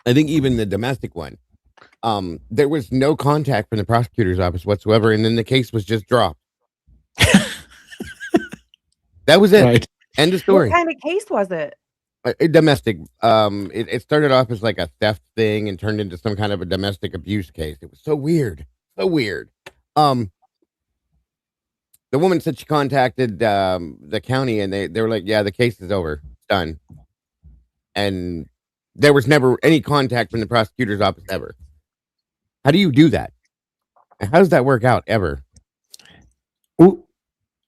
I think even the domestic one, there was no contact from the prosecutor's office whatsoever, and then the case was just dropped. That was it. Right. End of What story. kind of case was it? Domestic. It started off as like a theft thing and turned into some kind of a domestic abuse case. It was so weird. So weird. The woman said she contacted the county, and they were like, yeah, the case is over. It's done. And there was never any contact from the prosecutor's office ever. How do you do that? How does that work out ever? Ooh,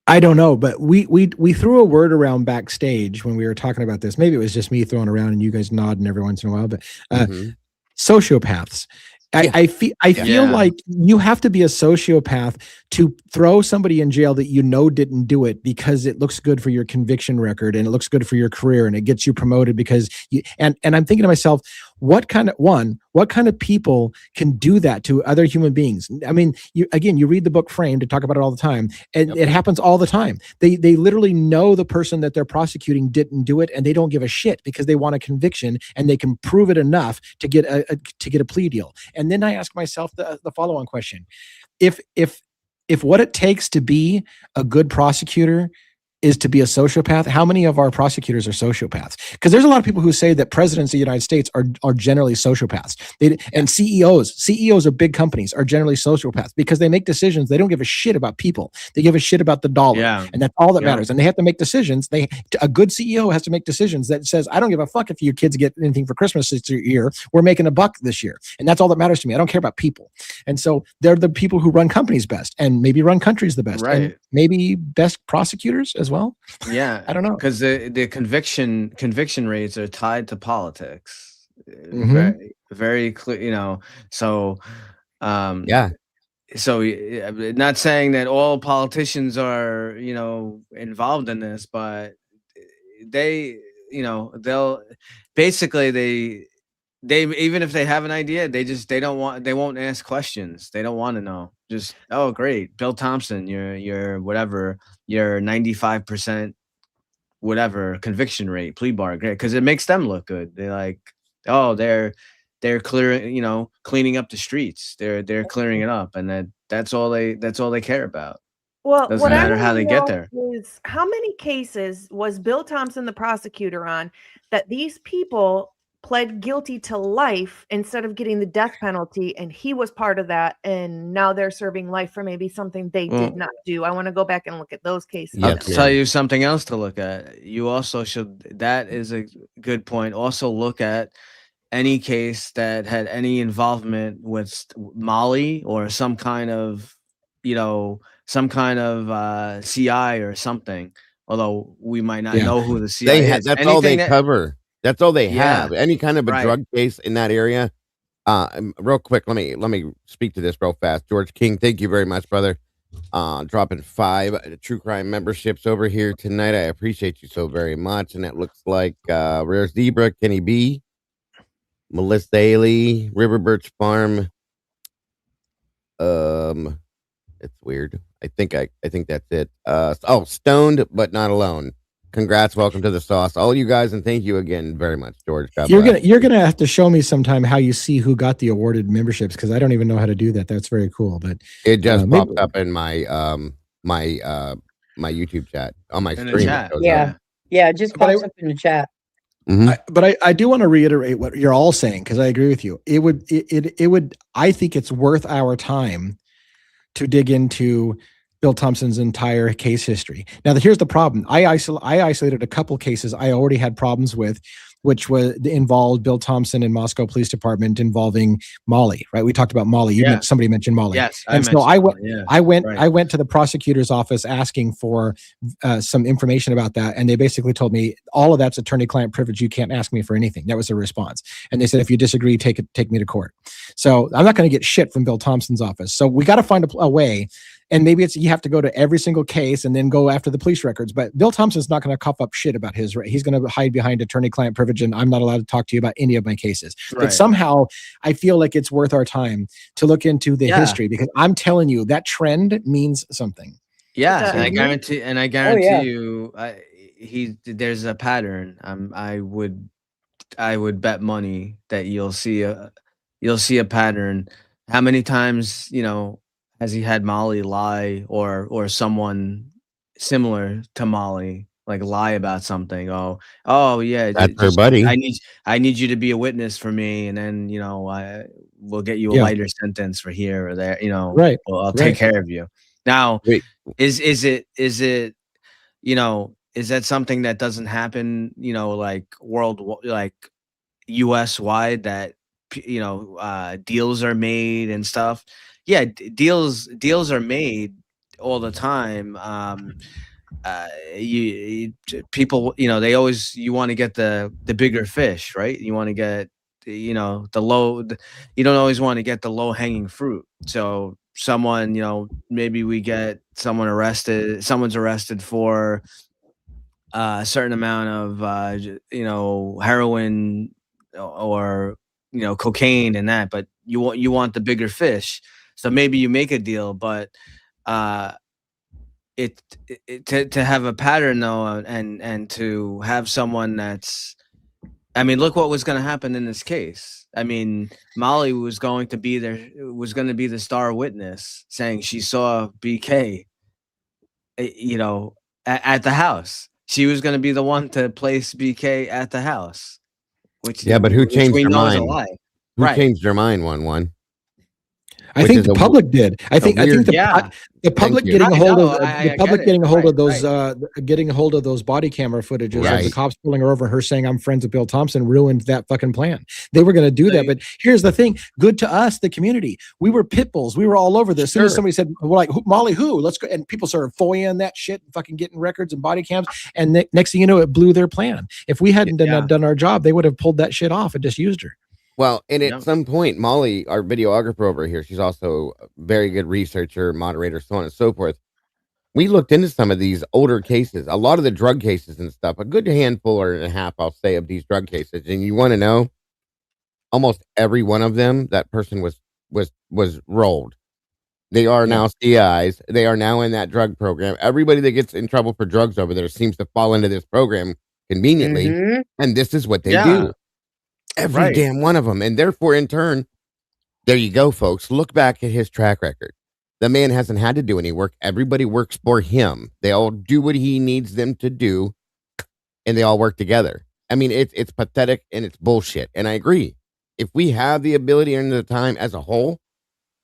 I don't know, but we threw a word around backstage when we were talking about this. Maybe it was just me throwing around and you guys nodding every once in a while, but sociopaths. I feel like you have to be a sociopath to throw somebody in jail that you know didn't do it because it looks good for your conviction record and it looks good for your career and it gets you promoted because you and I'm thinking to myself, what kind of people can do that to other human beings? I mean, you read the book Framed to talk about it all the time, and it happens all the time. They literally know the person that they're prosecuting didn't do it, and they don't give a shit because they want a conviction and they can prove it enough to get a plea deal. And then I ask myself the follow-on question: if what it takes to be a good prosecutor is to be a sociopath, how many of our prosecutors are sociopaths? Because there's a lot of people who say that presidents of the United States are generally sociopaths. And CEOs of big companies are generally sociopaths because they make decisions. They don't give a shit about people. They give a shit about the dollar. Yeah. And that's all that matters. And they have to make decisions. A good CEO has to make decisions that says, I don't give a fuck if your kids get anything for Christmas this year. We're making a buck this year. And that's all that matters to me. I don't care about people. And so they're the people who run companies best and maybe run countries the best. Right. And maybe best prosecutors as well. Yeah, I don't know, because the conviction rates are tied to politics. Mhm. Very clear, you know. So, Yeah. so not saying that all politicians are, you know, involved in this, but they, you know, they'll basically they even if they have an idea, they won't ask questions. They don't want to know. Just, oh great, Bill Thompson, you're whatever, you're 95% whatever conviction rate, plea bar, great, because it makes them look good. They're like, oh, they're clearing, you know, cleaning up the streets. They're clearing it up, and that's all they care about. Well, Doesn't what I matter how wanna they get know there. is how many cases was Bill Thompson the prosecutor on that these people pled guilty to life instead of getting the death penalty, and he was part of that, and now they're serving life for maybe something they Well, did not do. I wanna go back and look at those cases I'll Yes, now. tell ma'am. you something else to look at. You also should. That is a good point. Also look at any case that had any involvement with Molly or some kind of, you know, CI or something. Although we might not Yeah. know who the CI is. That's all Anything they that, cover. That's all they yeah, have. Any kind of a right. drug case in that area. Real quick, let me speak to this real fast. George King, thank you very much, brother. Dropping 5 true crime memberships over here tonight. I appreciate you so very much. And it looks like Rare Zebra, Kenny B, Melissa Daly, River Birch Farm. It's weird. I think that's it. Stoned but not alone. Congrats, welcome to the sauce, all you guys, and thank you again very much, George. God bless. You're gonna have to show me sometime how you see who got the awarded memberships because I don't even know how to do that. That's very cool. But It just maybe- popped up in my my YouTube chat on my In the screen. chat. Yeah. Yeah, it just But pops up in the chat. But I do want to reiterate what you're all saying because I agree with you. It would I think it's worth our time to dig into Bill Thompson's entire case history. Now, here's the problem. I isolated a couple cases I already had problems with, which involved Bill Thompson and Moscow Police Department involving Molly. Right? We talked about Molly. Somebody mentioned Molly. Yes, and so I went. Yeah, I went. right. I went to the prosecutor's office asking for some information about that, and they basically told me all of that's attorney-client privilege. You can't ask me for anything. That was the response. And they said, if you disagree, take me to court. So I'm not going to get shit from Bill Thompson's office. So we got to find a way. And maybe you have to go to every single case and then go after the police records. But Bill Thompson's not going to cough up shit about his. He's going to hide behind attorney-client privilege, and I'm not allowed to talk to you about any of my cases. Right. But somehow, I feel like it's worth our time to look into the history because I'm telling you that trend means something. Yeah, and I guarantee yeah. you, there's a pattern. I would would bet money that you'll see a pattern. How many times, has he had Molly lie or someone similar to Molly like lie about something? Oh yeah, That's her just buddy. I need you to be a witness for me, and then I will get you a Yeah. lighter sentence for here or there. Right. Well, I'll Right. take care of you. Now, Wait. is it is that something that doesn't happen, like like US wide, that deals are made and stuff? Yeah, deals are made all the time. People, they always, you want to get the bigger fish, right? You want to get you don't always want to get the low hanging fruit. So someone, maybe we get someone's arrested for a certain amount of heroin or cocaine and that, but you want the bigger fish. So maybe you make a deal, but to have a pattern though, and to have someone that's, I mean, look what was going to happen in this case. I mean, Molly was going to be the star witness, saying she saw BK at the house. She was going to be the one to place BK at the house, which But who changed we her know is a mind? lie. Who Right. changed her mind? One. I Which think is the a public did. I think weird- the public you. getting a Right, hold no, of I the get public it. getting a hold Right, of those getting a hold of those body camera footages of the Right. cops pulling her over and her saying I'm friends with Bill Thompson ruined that fucking plan. They were going to do that, but here's the thing: good to us, the community. We were pit bulls. We were all over this. As soon as Sure. somebody said, "Well, like Molly, who? Let's go," and people started FOIAing that shit and fucking getting records and body cams. And next thing you know, it blew their plan. If we hadn't done our job, they would have pulled that shit off and just used her. Well, and Yeah. at some point, Molly, our videographer over here, she's also a very good researcher, moderator, so on and so forth. We looked into some of these older cases, a lot of the drug cases and stuff, a good handful or and a half, I'll say, of these drug cases. And you want to know, almost every one of them, that person was rolled. They are now CIs. They are now in that drug program. Everybody that gets in trouble for drugs over there seems to fall into this program conveniently. Mhm. And this is what they Yeah. do. Every Right. damn one of them. And therefore, in turn, there you go, folks. Look back at his track record. The man hasn't had to do any work. Everybody works for him. They all do what he needs them to do, and they all work together. I mean, it's pathetic and it's bullshit. And I agree. If we have the ability and the time as a whole,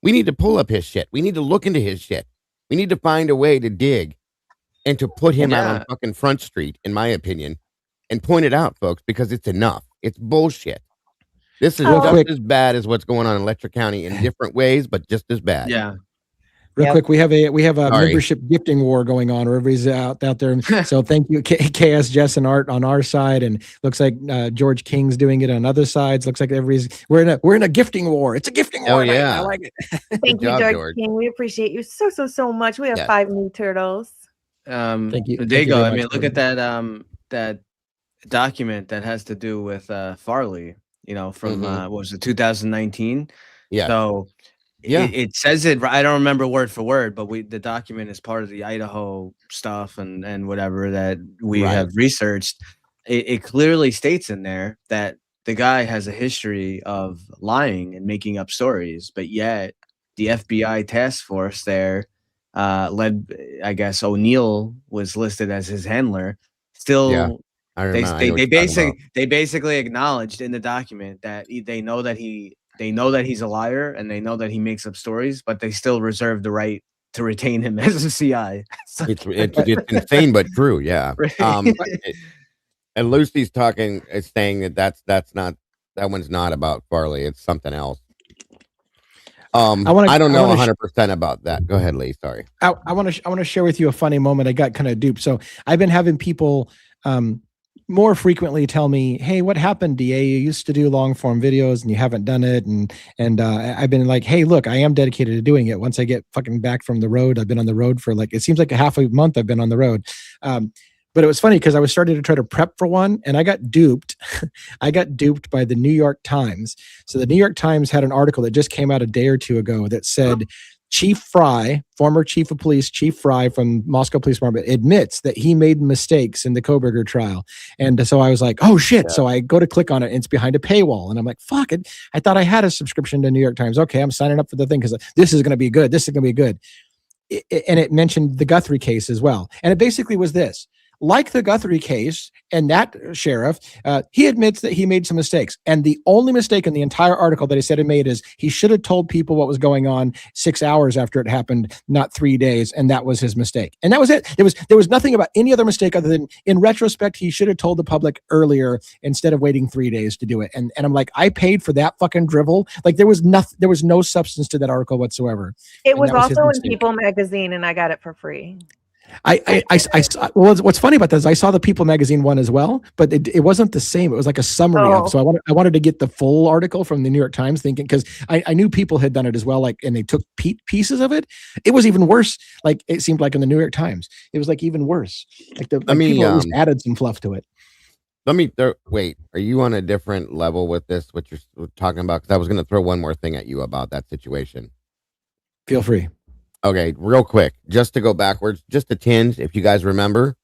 we need to pull up his shit. We need to look into his shit. We need to find a way to dig and to put him out on fucking Front Street, in my opinion, and point it out, folks, because it's enough. It's bullshit. This is just as bad as what's going on in Letcher County in different ways, but just as bad. Yeah. Real quick, we have a Sorry. membership gifting war going on. Everybody's out there. So thank you, KS, Jess, and Art on our side, and looks like George King's doing it on other sides. Looks like we're in a gifting war. It's a gifting war. Oh, yeah. I like it. Thank you, job, George George. King. We appreciate you so much. We have Yeah. 5 new turtles. Thank you. There Thank you go. very I much, mean, look at that document that has to do with Farley. From what was it, 2019? Yeah. So Yeah. it says it. I don't remember word for word, but the document is part of the Idaho stuff and whatever that we Right. have researched. It clearly states in there that the guy has a history of lying and making up stories, but yet the FBI task force there, led, I guess O'Neill was listed as his handler. Still, Yeah. I remember. I know what you're talking about. they basically acknowledged in the document that they know that he's a liar and they know that he makes up stories, but they still reserve the right to retain him as a CI. It's insane, but true. Yeah. And Lucy's saying that's not, that one's not about Farley. It's something else. I don't know 100% about that. Go ahead, Lee. Sorry. I want to share with you a funny moment. I got kind of duped. So I've been having people more frequently tell me, "Hey, what happened, DA? You used to do long form videos and you haven't done it." And I've been like, "Hey, look, I am dedicated to doing it. Once I get fucking back from the road, I've been on the road for it seems like a half a month. I've been on the road." But it was funny because I was starting to try to prep for one, and I got duped. I got duped by the New York Times. So the New York Times had an article that just came out a day or two ago that said Chief Fry, former chief of police, Chief Fry from Moscow Police Department, admits that he made mistakes in the Koberger trial. And so I was like, oh shit. So I go to click on it and it's behind a paywall. And I'm like, fuck it. I thought I had a subscription to New York Times. Okay, I'm signing up for the thing because this is going to be good. This is going to be good. And it mentioned the Guthrie case as well. And it basically was this. Like the Guthrie case and that sheriff, he admits that he made some mistakes. And the only mistake in the entire article that he said he made is he should have told people what was going on 6 hours after it happened, not 3 days. And that was his mistake. And that was it. There was nothing about any other mistake other than, in retrospect, he should have told the public earlier instead of waiting 3 days to do it. And I'm like, I paid for that fucking drivel. Like there was no substance to that article whatsoever. It was also in People magazine and I got it for free. Well, what's funny about that is I saw the People magazine one as well, but it wasn't the same. It was like a summary of. So I wanted to get the full article from the New York Times, thinking because I knew People had done it as well, like, and they took pieces of it. It was even worse. Like it seemed like in the New York Times, it was like even worse. Like people at least added some fluff to it. Wait, are you on a different level with this? What you're talking about? Because I was going to throw one more thing at you about that situation. Feel free. Okay, real quick, just to go backwards, just a tinge, if you guys remember,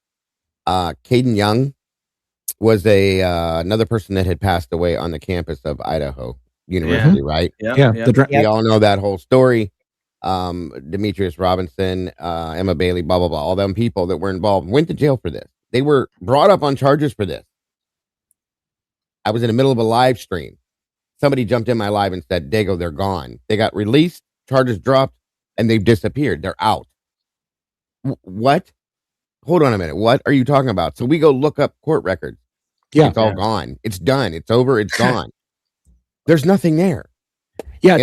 Caden Young was another person that had passed away on the campus of Idaho University, right? Yeah. We all know that whole story. Demetrius Robinson, Emma Bailey, blah, blah, blah, all them people that were involved went to jail for this. They were brought up on charges for this. I was in the middle of a live stream. Somebody jumped in my live and said, Dago, they're gone. They got released, charges dropped, and they've disappeared. They're out. What? Hold on a minute. What are you talking about? So we go look up court records. Yeah. It's all gone. It's done. It's over. It's gone. There's nothing there. Yeah.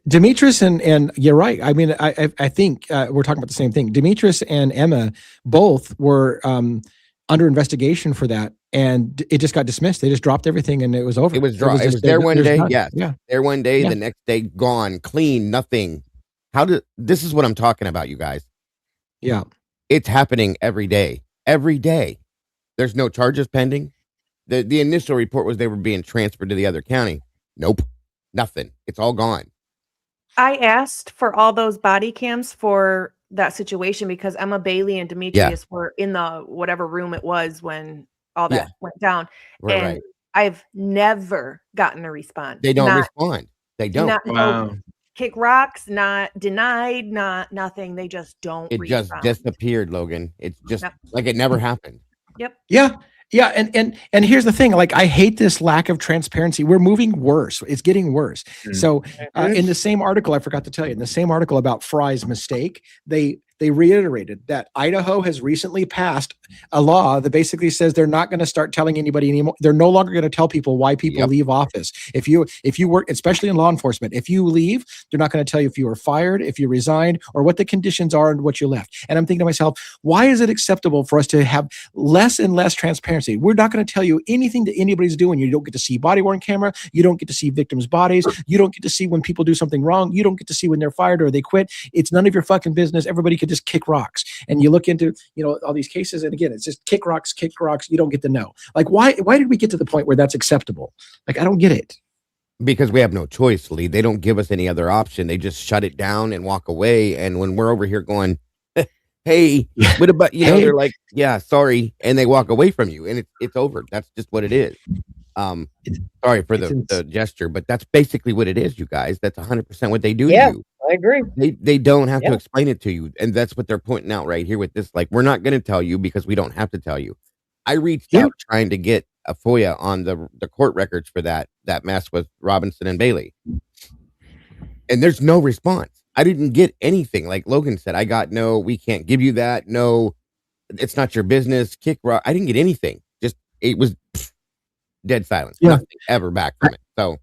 Demetrius and you're right. I mean, I think we're talking about the same thing. Demetrius and Emma both were under investigation for that. And it just got dismissed. They just dropped everything and it was over. It was there one day. Yeah. There one day. The next day, gone, clean, nothing. This is what I'm talking about, you guys. Yeah. It's happening every day. Every day. There's no charges pending. The initial report was they were being transferred to the other county. Nope. Nothing. It's all gone. I asked for all those body cams for that situation because Emma Bailey and Demetrius were in the whatever room it was when all that went down. Right. I've never gotten a response. They don't respond. They don't. No, kick rocks, not denied, not nothing. They just don't respond. Just disappeared, Logan. It's just like it never happened. Yep. Yeah. Yeah. And here's the thing, like, I hate this lack of transparency. We're moving worse. It's getting worse. So in the same article, I forgot to tell you, in the same article about Fry's mistake, they reiterated that Idaho has recently passed a law that basically says they're not going to start telling anybody anymore. They're no longer going to tell people why people leave office. If you work, especially in law enforcement, if you leave, they're not going to tell you if you were fired, if you resigned, or what the conditions are and what you left. And I'm thinking to myself, why is it acceptable for us to have less and less transparency? We're not going to tell you anything that anybody's doing. You don't get to see body-worn camera. You don't get to see victims' bodies. You don't get to see when people do something wrong. You don't get to see when they're fired or they quit. It's none of your fucking business. Everybody could just kick rocks. And you look into, all these cases, and again, it's just kick rocks. You don't get to know. Like, why did we get to the point where that's acceptable? Like, I don't get it. Because we have no choice, Lee. They don't give us any other option. They just shut it down and walk away. And when we're over here going, hey, what about, they're like, yeah, sorry. And they walk away from you and it's over. That's just what it is. Sorry for the gesture, but that's basically what it is, you guys. That's 100% what they do to you. I agree. They don't have to explain it to you. And that's what they're pointing out right here with this. Like, we're not going to tell you because we don't have to tell you. I reached out trying to get a FOIA on the court records for that mess with Robinson and Bailey. And there's no response. I didn't get anything. Like Logan said, I got no, we can't give you that. No, it's not your business. Kick rock. I didn't get anything. Just, it was dead silence. Nothing ever back from it. So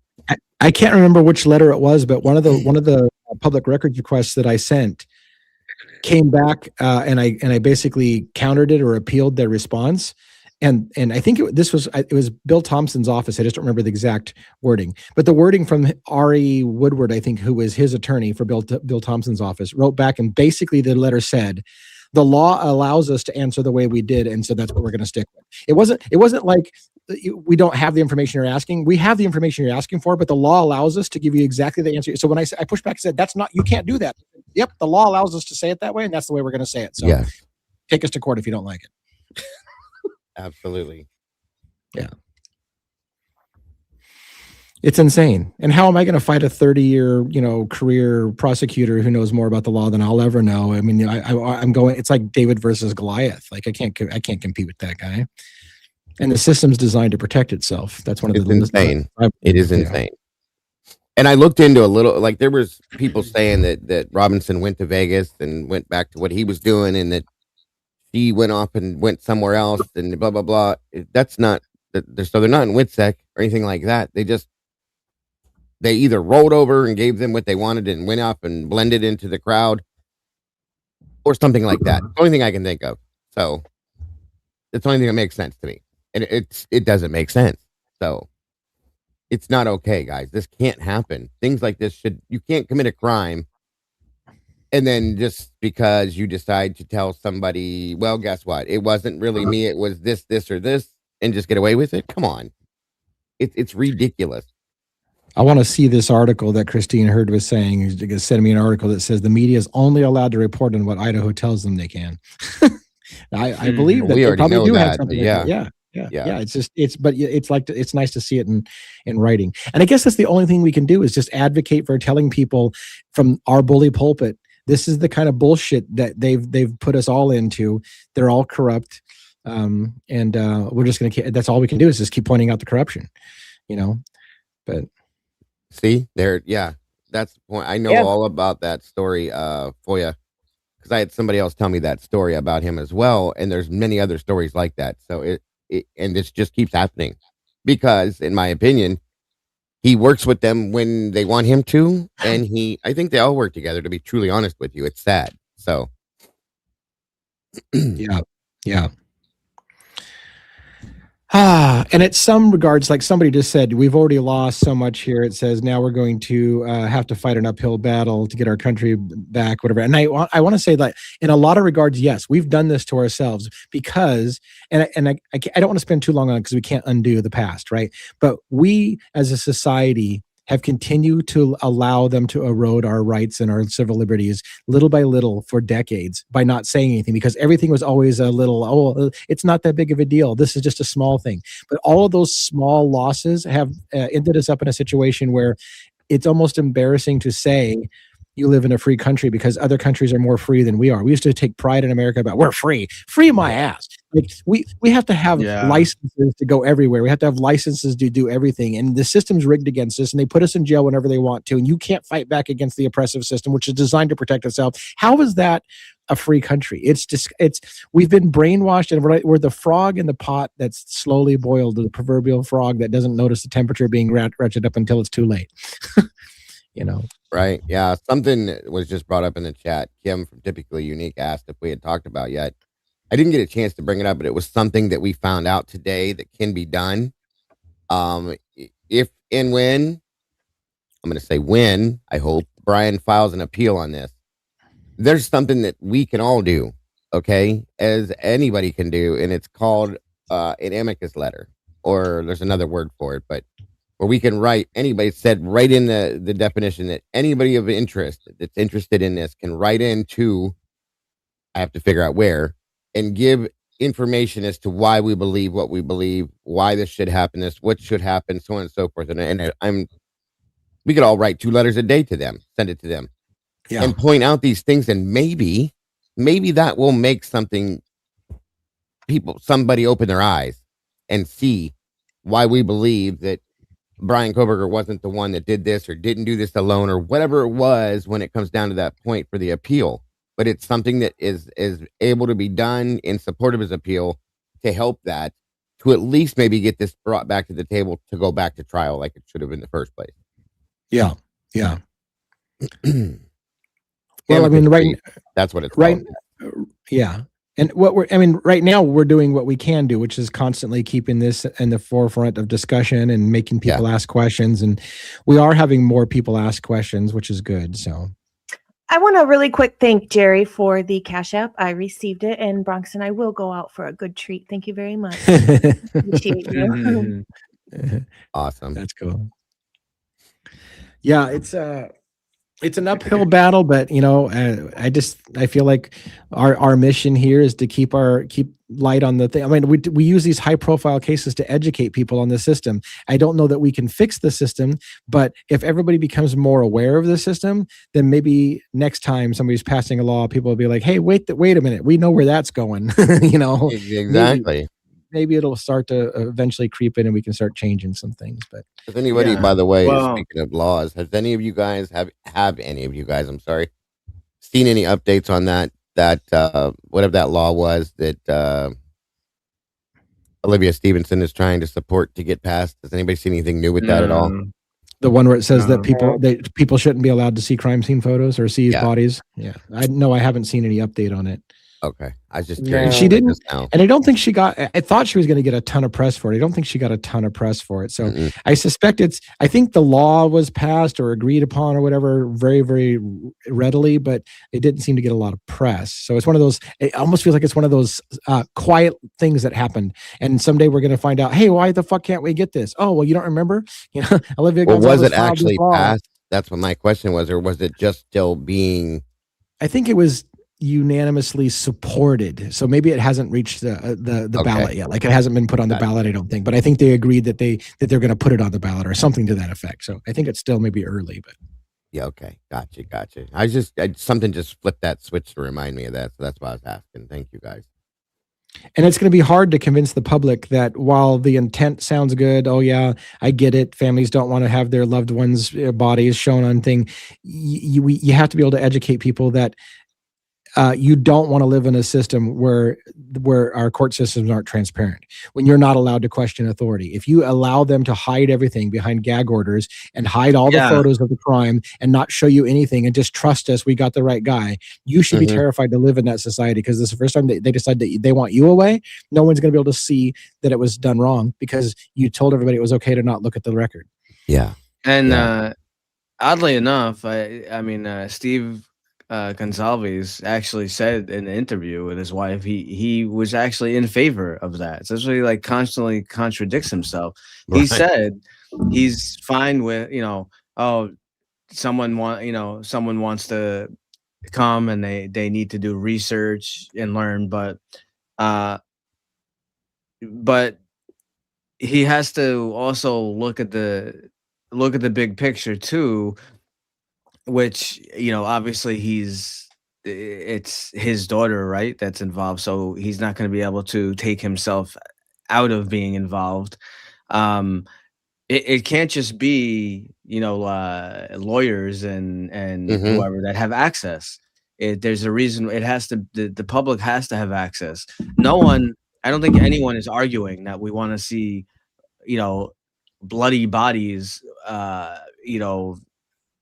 I can't remember which letter it was, but one of the public records requests that I sent came back, and I basically countered it or appealed their response. And I think it was Bill Thompson's office. I just don't remember the exact wording, but the wording from Ari Woodward, I think, who was his attorney for Bill Thompson's office, wrote back, and basically the letter said, the law allows us to answer the way we did, and so that's what we're going to stick with. It wasn't like we don't have the information you're asking. We have the information you're asking for, but the law allows us to give you exactly the answer. So when I pushed back and said, that's not, you can't do that. yep, the law allows us to say it that way, and that's the way we're going to say it. So Yes, take us to court if you don't like it. absolutely. Yeah. It's insane. And how am I going to fight a 30-year, career prosecutor who knows more about the law than I'll ever know? I mean, I'm going. It's like David versus Goliath. Like I can't compete with that guy. And the system's designed to protect itself. That's one of It's the insane. It is insane. And I looked into a little. Like there was people saying that Robinson went to Vegas and went back to what he was doing, and that he went off and went somewhere else, and blah blah blah. That's not. So they're not in WITSEC or anything like that. They either rolled over and gave them what they wanted and went up and blended into the crowd or something like that. It's the only thing I can think of. So it's the only thing that makes sense to me. And it doesn't make sense. So it's not okay, guys. This can't happen. Things like this you can't commit a crime. And then just because you decide to tell somebody, well, guess what? It wasn't really me. It was this, or this, and just get away with it. Come on. It's ridiculous. I want to see this article that Christine Hurd was saying. He's sending me an article that says the media is only allowed to report on what Idaho tells them they can. I believe that we they probably do have that, something. yeah. It's nice to see it in writing. And I guess that's the only thing we can do is just advocate for telling people from our bully pulpit, this is the kind of bullshit that they've put us all into. They're all corrupt. And we're just going to, that's all we can do is just keep pointing out the corruption, but. See there, yeah, that's the point. I know all about that story for you because I had somebody else tell me that story about him as well, and there's many other stories like that. So and this just keeps happening because, in my opinion, he works with them when they want him to, and I think they all work together. To be truly honest with you, it's sad. So, yeah. And at some regards, like somebody just said, we've already lost so much here. It says now we're going to have to fight an uphill battle to get our country back, whatever. And I want to say that in a lot of regards, yes, we've done this to ourselves because, and I don't want to spend too long on it because we can't undo the past, right? But we as a society have continued to allow them to erode our rights and our civil liberties little by little for decades by not saying anything because everything was always a little, it's not that big of a deal. This is just a small thing. But all of those small losses have ended us up in a situation where it's almost embarrassing to say you live in a free country because other countries are more free than we are. We used to take pride in America about we're free my ass. Like we have to have licenses to go everywhere. We have to have licenses to do everything. And the system's rigged against us and they put us in jail whenever they want to. And you can't fight back against the oppressive system, which is designed to protect itself. How is that a free country? We've been brainwashed and we're the frog in the pot that's slowly boiled, the proverbial frog that doesn't notice the temperature being ratcheted up until it's too late. Right. Yeah. Something was just brought up in the chat. Kim from Typically Unique asked if we had talked about yet. I didn't get a chance to bring it up, but it was something that we found out today that can be done. If and when, I'm going to say when, I hope, Brian files an appeal on this, there's something that we can all do, okay, as anybody can do, and it's called an amicus letter, or there's another word for it, but where we can write, anybody said right in the definition that anybody of interest that's interested in this can write into, I have to figure out where, and give information as to why we believe what we believe, why this should happen, what should happen, so on and so forth. And we could all write 2 letters a day to them, send it to them, and point out these things, and maybe that will make somebody open their eyes and see why we believe that Brian Koberger wasn't the one that did this or didn't do this alone or whatever it was when it comes down to that point for the appeal. But it's something that is able to be done in support of his appeal to help that, to at least maybe get this brought back to the table to go back to trial like it should have in the first place. Yeah. Well, I mean, that's what it's called. Yeah. And right now we're doing what we can do, which is constantly keeping this in the forefront of discussion and making people ask questions. And we are having more people ask questions, which is good. So I want to really quick thank Jerry for the Cash App. I received it, and Bronx and I will go out for a good treat. Thank you very much. Appreciate you. Awesome. That's cool. Yeah, it's It's an uphill battle, but I feel like our mission here is to keep light on the thing. I mean, we use these high profile cases to educate people on the system. I don't know that we can fix the system, but if everybody becomes more aware of the system, then maybe next time somebody's passing a law, people will be like, "Hey, wait a minute, we know where that's going." Exactly. Maybe it'll start to eventually creep in, and we can start changing some things. But Has anybody, Yeah. by the way, Well- speaking of laws, has any of you guys have any of you guys, I'm sorry, seen any updates on that whatever that law was that Olivia Stevenson is trying to support to get passed? Has anybody seen anything new with that at all? the one where it says that No. people shouldn't be allowed to see crime scene photos or see Yeah. bodies. Yeah, I haven't seen any update on it. Okay, I was just No. curious. She didn't- just now. And I don't think she got, I thought she was going to get a ton of press for it. I don't think she got a ton of press for it. So Mm-mm. I suspect I think the law was passed or agreed upon or whatever very, very readily, but it didn't seem to get a lot of press. So it's one of those, it almost feels like it's one of those quiet things that happened. And someday we're going to find out, hey, why the fuck can't we get this? Oh, well, you don't remember? Olivia Well, was Gonzalez it filed this actually law. passed? That's what my question was, or was it just still being? I think it was unanimously supported. So maybe it hasn't reached the Okay. ballot yet. Like it hasn't been put on the Got it. ballot, I don't think. But I think they agreed that they're going to put it on the ballot or something to that effect. So I think it's still maybe early, but Yeah, okay, gotcha. Something just flipped that switch to remind me of that, so that's why I was asking. Thank you, guys. and it's going to be hard to convince the public that while the intent sounds good, oh yeah, I get it. Families don't want to have their loved ones' bodies shown on thing. You have to be able to educate people that you don't want to live in a system where our court systems aren't transparent, when you're not allowed to question authority. If you allow them to hide everything behind gag orders and hide all the Yeah. photos of the crime and not show you anything and just trust us, we got the right guy, you should be Mhm. terrified to live in that society, because this is the first time they decide that they want you away. No one's going to be able to see that it was done wrong because you told everybody it was okay to not look at the record. Yeah, And Yeah. oddly enough, I mean, Steve Gonzalez actually said in an interview with his wife, he was actually in favor of that. So it's really like constantly contradicts himself. He Right. said he's fine with, someone wants to come and they need to do research and learn, but he has to also look at the big picture too, which obviously it's his daughter, right, that's involved, so he's not going to be able to take himself out of being involved. It can't just be lawyers and Mhm. whoever that have access. There's a reason it has to, the public has to have access. I don't think anyone is arguing that we want to see bloody bodies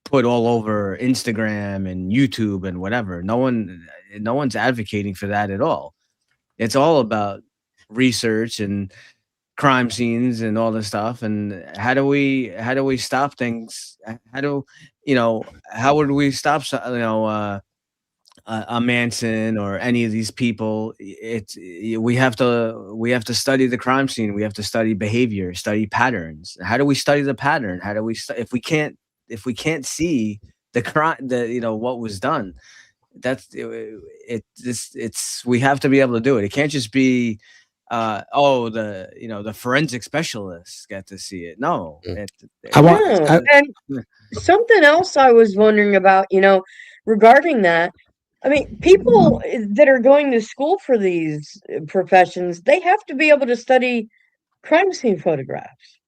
put all over Instagram and YouTube and whatever. No one's advocating for that at all. It's all about research and crime scenes and all this stuff. And how do we stop things? How would we stop a Manson or any of these people? We have to study the crime scene. We have to study behavior, study patterns. How do we study the pattern? How do we if we can't see the crime, what was done? That's we have to be able to do it. It can't just be the forensic specialists get to see it. No, No. And something else I was wondering about, regarding that. I mean, people that are going to school for these professions, they have to be able to study crime scene photographs.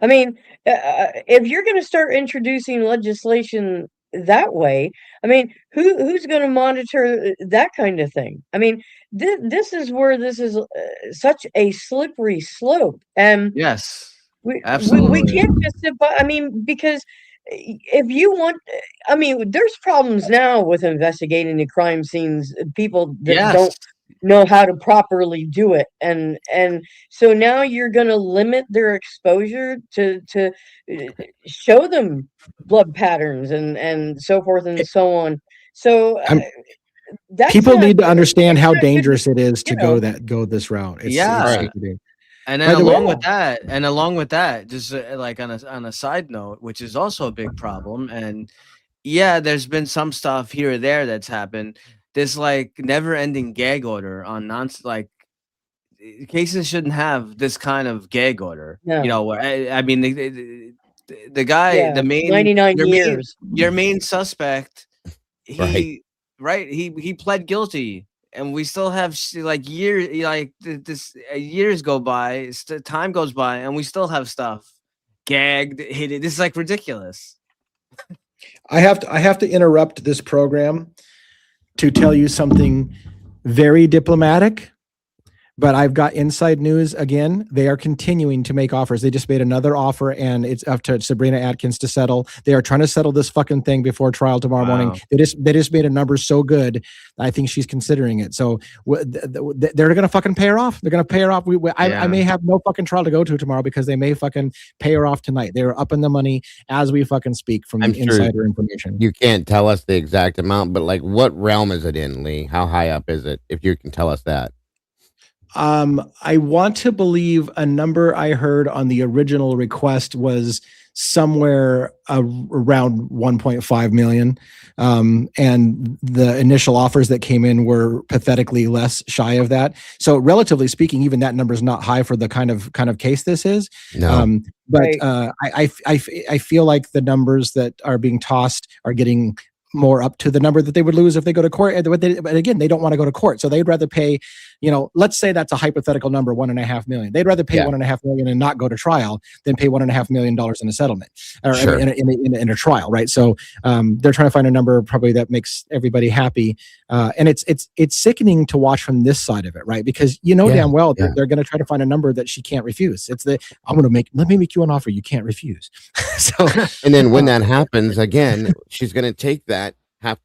I mean, if you're going to start introducing legislation that way, I mean, who's going to monitor that kind of thing? I mean, this is where this is such a slippery slope, and yes, we absolutely. can't just sit by. I mean, because if you want, I mean, there's problems now with investigating the crime scenes. People that Yes. don't know how to properly do it, and so now you're going to limit their exposure to show them blood patterns and so forth and so on. So that's People not- need to understand it's how not good, dangerous it is to you know. go this route. Yeah. it's Right. super dangerous. And By then the way- along with that, just like on a side note, which is also a big problem, and yeah, there's been some stuff here or there that's happened. This like never-ending gag order on cases shouldn't have this kind of gag order. You No. know, where I mean, the guy, Yeah, 99 years. your main suspect, Right. he pled guilty, and we still have years go by, time goes by, and we still have stuff gagged, hidden. This is like ridiculous. I have to interrupt this program to tell you something very diplomatic, but I've got inside news again. They are continuing to make offers. They just made another offer, and it's up to Sabrina Atkins to settle. They are trying to settle this fucking thing before trial tomorrow morning. They just made a number so good. I think she's considering it. So they're going to fucking pay her off. They're going to pay her off. I may have no fucking trial to go to tomorrow because they may fucking pay her off tonight. They're up in the money as we fucking speak from insider information. You can't tell us the exact amount, but like, what realm is it in, Lee? How high up is it? If you can tell us that. I want to believe a number I heard on the original request was somewhere around 1.5 million. And the initial offers that came in were pathetically less shy of that. So relatively speaking, even that number is not high for the kind of case this is. No. But Right. I feel like the numbers that are being tossed are getting more up to the number that they would lose if they go to court. But again, they don't want to go to court. So they'd rather pay, let's say that's a hypothetical number, $1.5 million. They'd rather pay $1.5 million and not go to trial than pay $1.5 million in a settlement or Sure. in a trial. Right. So they're trying to find a number probably that makes everybody happy. And it's sickening to watch from this side of it. Right. Because damn well they're going to try to find a number that she can't refuse. It's let me make you an offer you can't refuse. So, and then when that happens again, she's going to take that.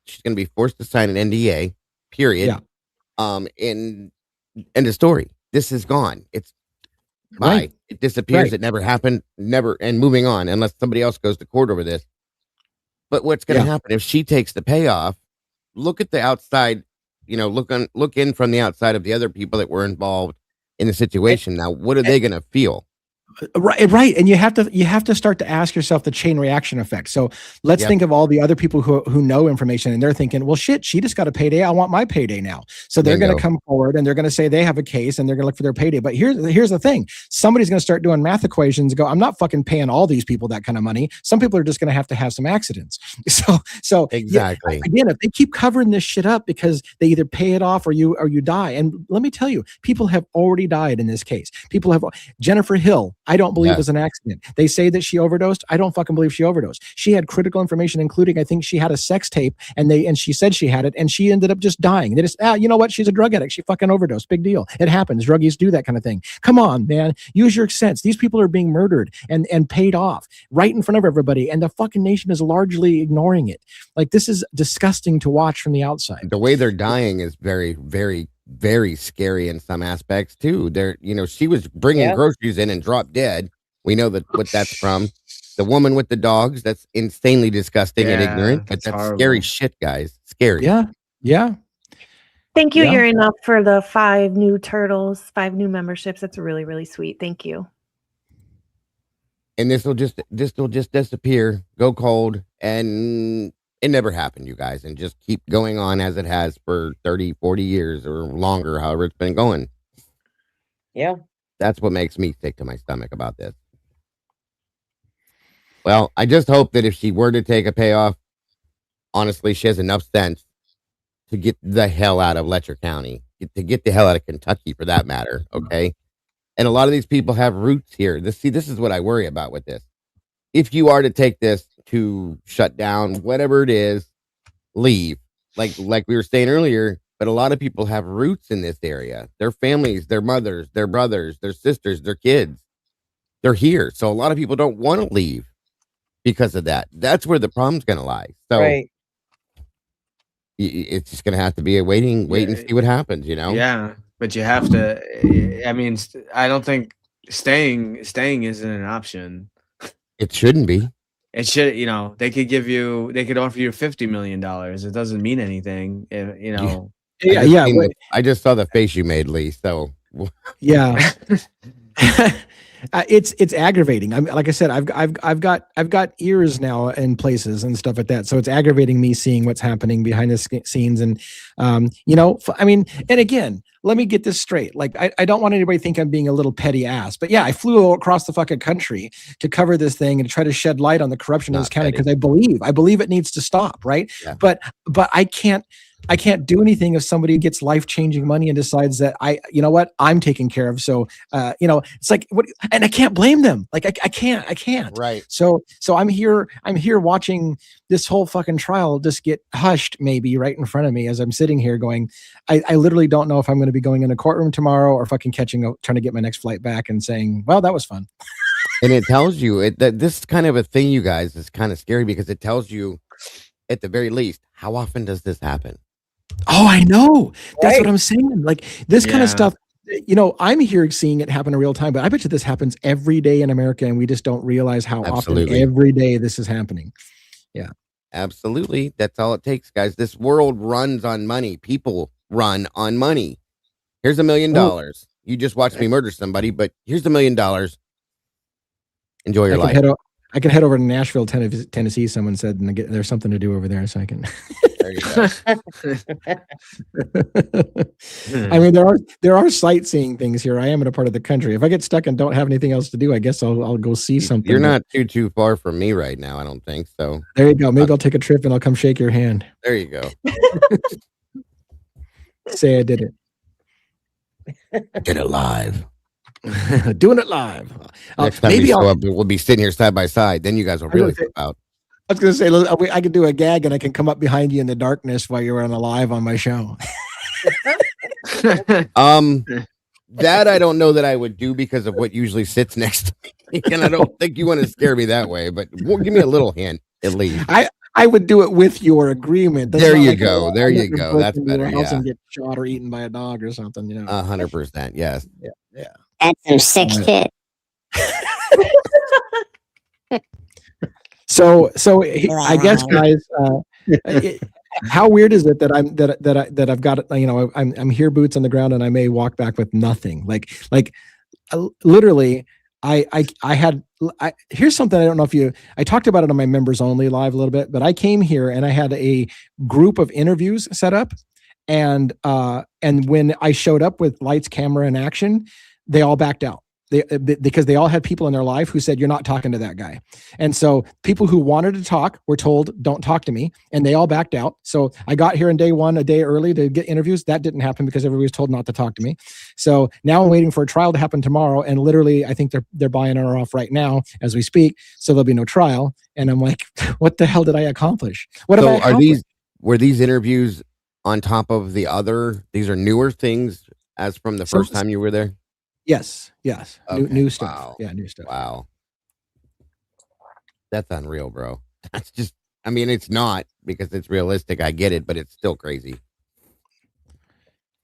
She's going to be forced to sign an NDA. Period. Yeah. In end of story. This is gone. It's bye. Right. It disappears. Right. It never happened. Never. And moving on, unless somebody else goes to court over this. But what's going to happen if she takes the payoff? Look at the outside. Look in from the outside of the other people that were involved in the situation. Now, what are they going to feel? Right. And you have to start to ask yourself the chain reaction effect. So let's think of all the other people who know information, and they're thinking, well, shit, she just got a payday. I want my payday now. So they're going to come forward and they're going to say they have a case and they're going to look for their payday. But here's the thing. Somebody's going to start doing math equations and go, I'm not fucking paying all these people that kind of money. Some people are just going to have some accidents. So exactly. Again, if they keep covering this shit up because they either pay it off or you die. And let me tell you, people have already died in this case. Jennifer Hill, I don't believe it was an accident. They say that she overdosed. I don't fucking believe she overdosed. She had critical information, including I think she had a sex tape, and she said she had it, and she ended up just dying. They just, you know what? She's a drug addict. She fucking overdosed. Big deal. It happens. Druggies do that kind of thing. Come on, man. Use your sense. These people are being murdered and paid off right in front of everybody, and the fucking nation is largely ignoring it. Like, this is disgusting to watch from the outside. The way they're dying is very, very, very scary in some aspects too. She was bringing groceries in and dropped dead. We know what that's from. The woman with the dogs, that's insanely disgusting and ignorant, but that's horrible. Scary shit, guys. Scary. Yeah. Thank you, You're Enough, for the 5 new turtles, 5 new memberships. That's really, really sweet. Thank you. And this will just disappear, go cold, and it never happened, you guys, and just keep going on as it has for 30, 40 years or longer, however it's been going. Yeah. That's what makes me sick to my stomach about this. Well, I just hope that if she were to take a payoff, honestly, she has enough sense to get the hell out of Letcher County, to get the hell out of Kentucky for that matter, okay? And a lot of these people have roots here. This is what I worry about with this. If you are to take this to shut down whatever it is, leave. Like we were saying earlier, but a lot of people have roots in this area. Their families, their mothers, their brothers, their sisters, their kids, they're here. So a lot of people don't want to leave because of that. That's where the problem's going to lie. So it's just going to have to be a wait and see what happens, Yeah, but you have to. I mean, I don't think staying isn't an option. It shouldn't be. It should, they could offer you $50 million. It doesn't mean anything, Yeah. I just saw the face you made, Lee. So yeah. It's aggravating. I'm like I said, I've got ears now in places and stuff like that. So it's aggravating me seeing what's happening behind the scenes. And I mean, and again, let me get this straight. Like I don't want anybody to think I'm being a little petty ass, but yeah, I flew across the fucking country to cover this thing and to try to shed light on the corruption in this county because I believe it needs to stop, right? Yeah. But I can't do anything if somebody gets life-changing money and decides that you know what, I'm taken care of. So, it's like, what, and I can't blame them. Like I can't. Right. So I'm here watching this whole fucking trial just get hushed maybe right in front of me as I'm sitting here going, I literally don't know if I'm going to be going in a courtroom tomorrow or fucking trying to get my next flight back and saying, well, that was fun. And it tells you that this kind of a thing, you guys, is kind of scary because it tells you at the very least, how often does this happen? Oh, I know. That's what I'm saying. Like this kind of stuff, I'm here seeing it happen in real time, but I bet you this happens every day in America and we just don't realize how often every day this is happening. Yeah. Absolutely. That's all it takes, guys. This world runs on money. People run on money. Here's $1 million. You just watched me murder somebody, but here's $1 million. Enjoy your life. I can head over to Nashville, Tennessee. Someone said, and there's something to do over there, so I can. There you go. I mean, there are sightseeing things here. I am in a part of the country. If I get stuck and don't have anything else to do, I guess I'll go see something. You're not too far from me right now, I don't think so. There you go. Maybe I'll take a trip and I'll come shake your hand. There you go. Say I did it. Did it live. Doing it live. Next time maybe we'll be sitting here side by side. Then you guys will really flip out. I was going to say, I could do a gag and I can come up behind you in the darkness while you're on a live on my show. That I don't know that I would do because of what usually sits next to me. And I don't think you want to scare me that way, but give me a little hint at least. I would do it with your agreement. There you go. There you go. That's better. Yeah. And get shot or eaten by a dog or something, 100%. Yes. Yeah. That's some sick shit. So I guess, guys, how weird is it that I've got, I'm here boots on the ground and I may walk back with nothing. Like literally, here's something I don't know if I talked about it on my members only live a little bit, but I came here and I had a group of interviews set up, and when I showed up with lights, camera, and action, they all backed out. Because they all had people in their life who said, you're not talking to that guy. And so people who wanted to talk were told, don't talk to me. And they all backed out. So I got here on day one, a day early to get interviews. That didn't happen because everybody was told not to talk to me. So now I'm waiting for a trial to happen tomorrow. And literally, I think they're buying her off right now as we speak. So there'll be no trial. And I'm like, what the hell did I accomplish? Were these interviews on top of the other, these are newer things as from the first time you were there? Yes. Okay. New stuff. Wow. Yeah, new stuff. Wow. That's unreal, bro. That's just, I mean, it's not because it's realistic. I get it, but it's still crazy.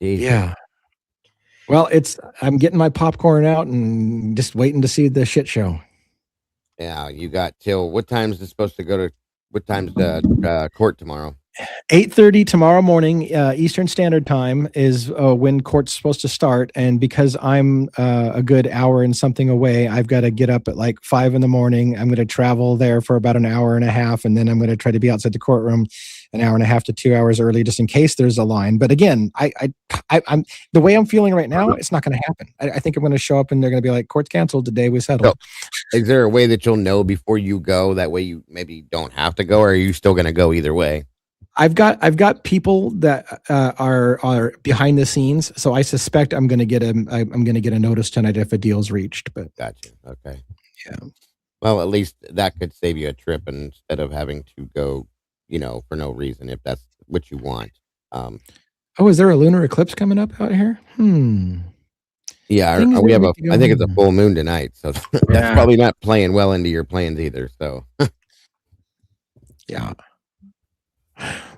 Jeez. Yeah. Well, I'm getting my popcorn out and just waiting to see the shit show. Yeah, you got till what time's it supposed to go to? What time's the court tomorrow? 8:30 tomorrow morning, Eastern Standard Time is when court's supposed to start. And because I'm a good hour and something away, I've got to get up at like 5 a.m. I'm going to travel there for about an hour and a half, and then I'm going to try to be outside the courtroom an hour and a half to 2 hours early, just in case there's a line. But again, I'm the way I'm feeling right now, it's not going to happen. I think I'm going to show up and they're going to be like, court's canceled today, we settled. So, is there a way that you'll know before you go? That way you maybe don't have to go, or are you still going to go either way? I've got people that are behind the scenes, so I suspect I'm going to get a notice tonight if a deal's reached. But gotcha. Okay. Yeah. Well, at least that could save you a trip instead of having to go, for no reason if that's what you want. Is there a lunar eclipse coming up out here? Yeah, we have I think it's a full moon tonight, so that's probably not playing well into your plans either. So. Yeah.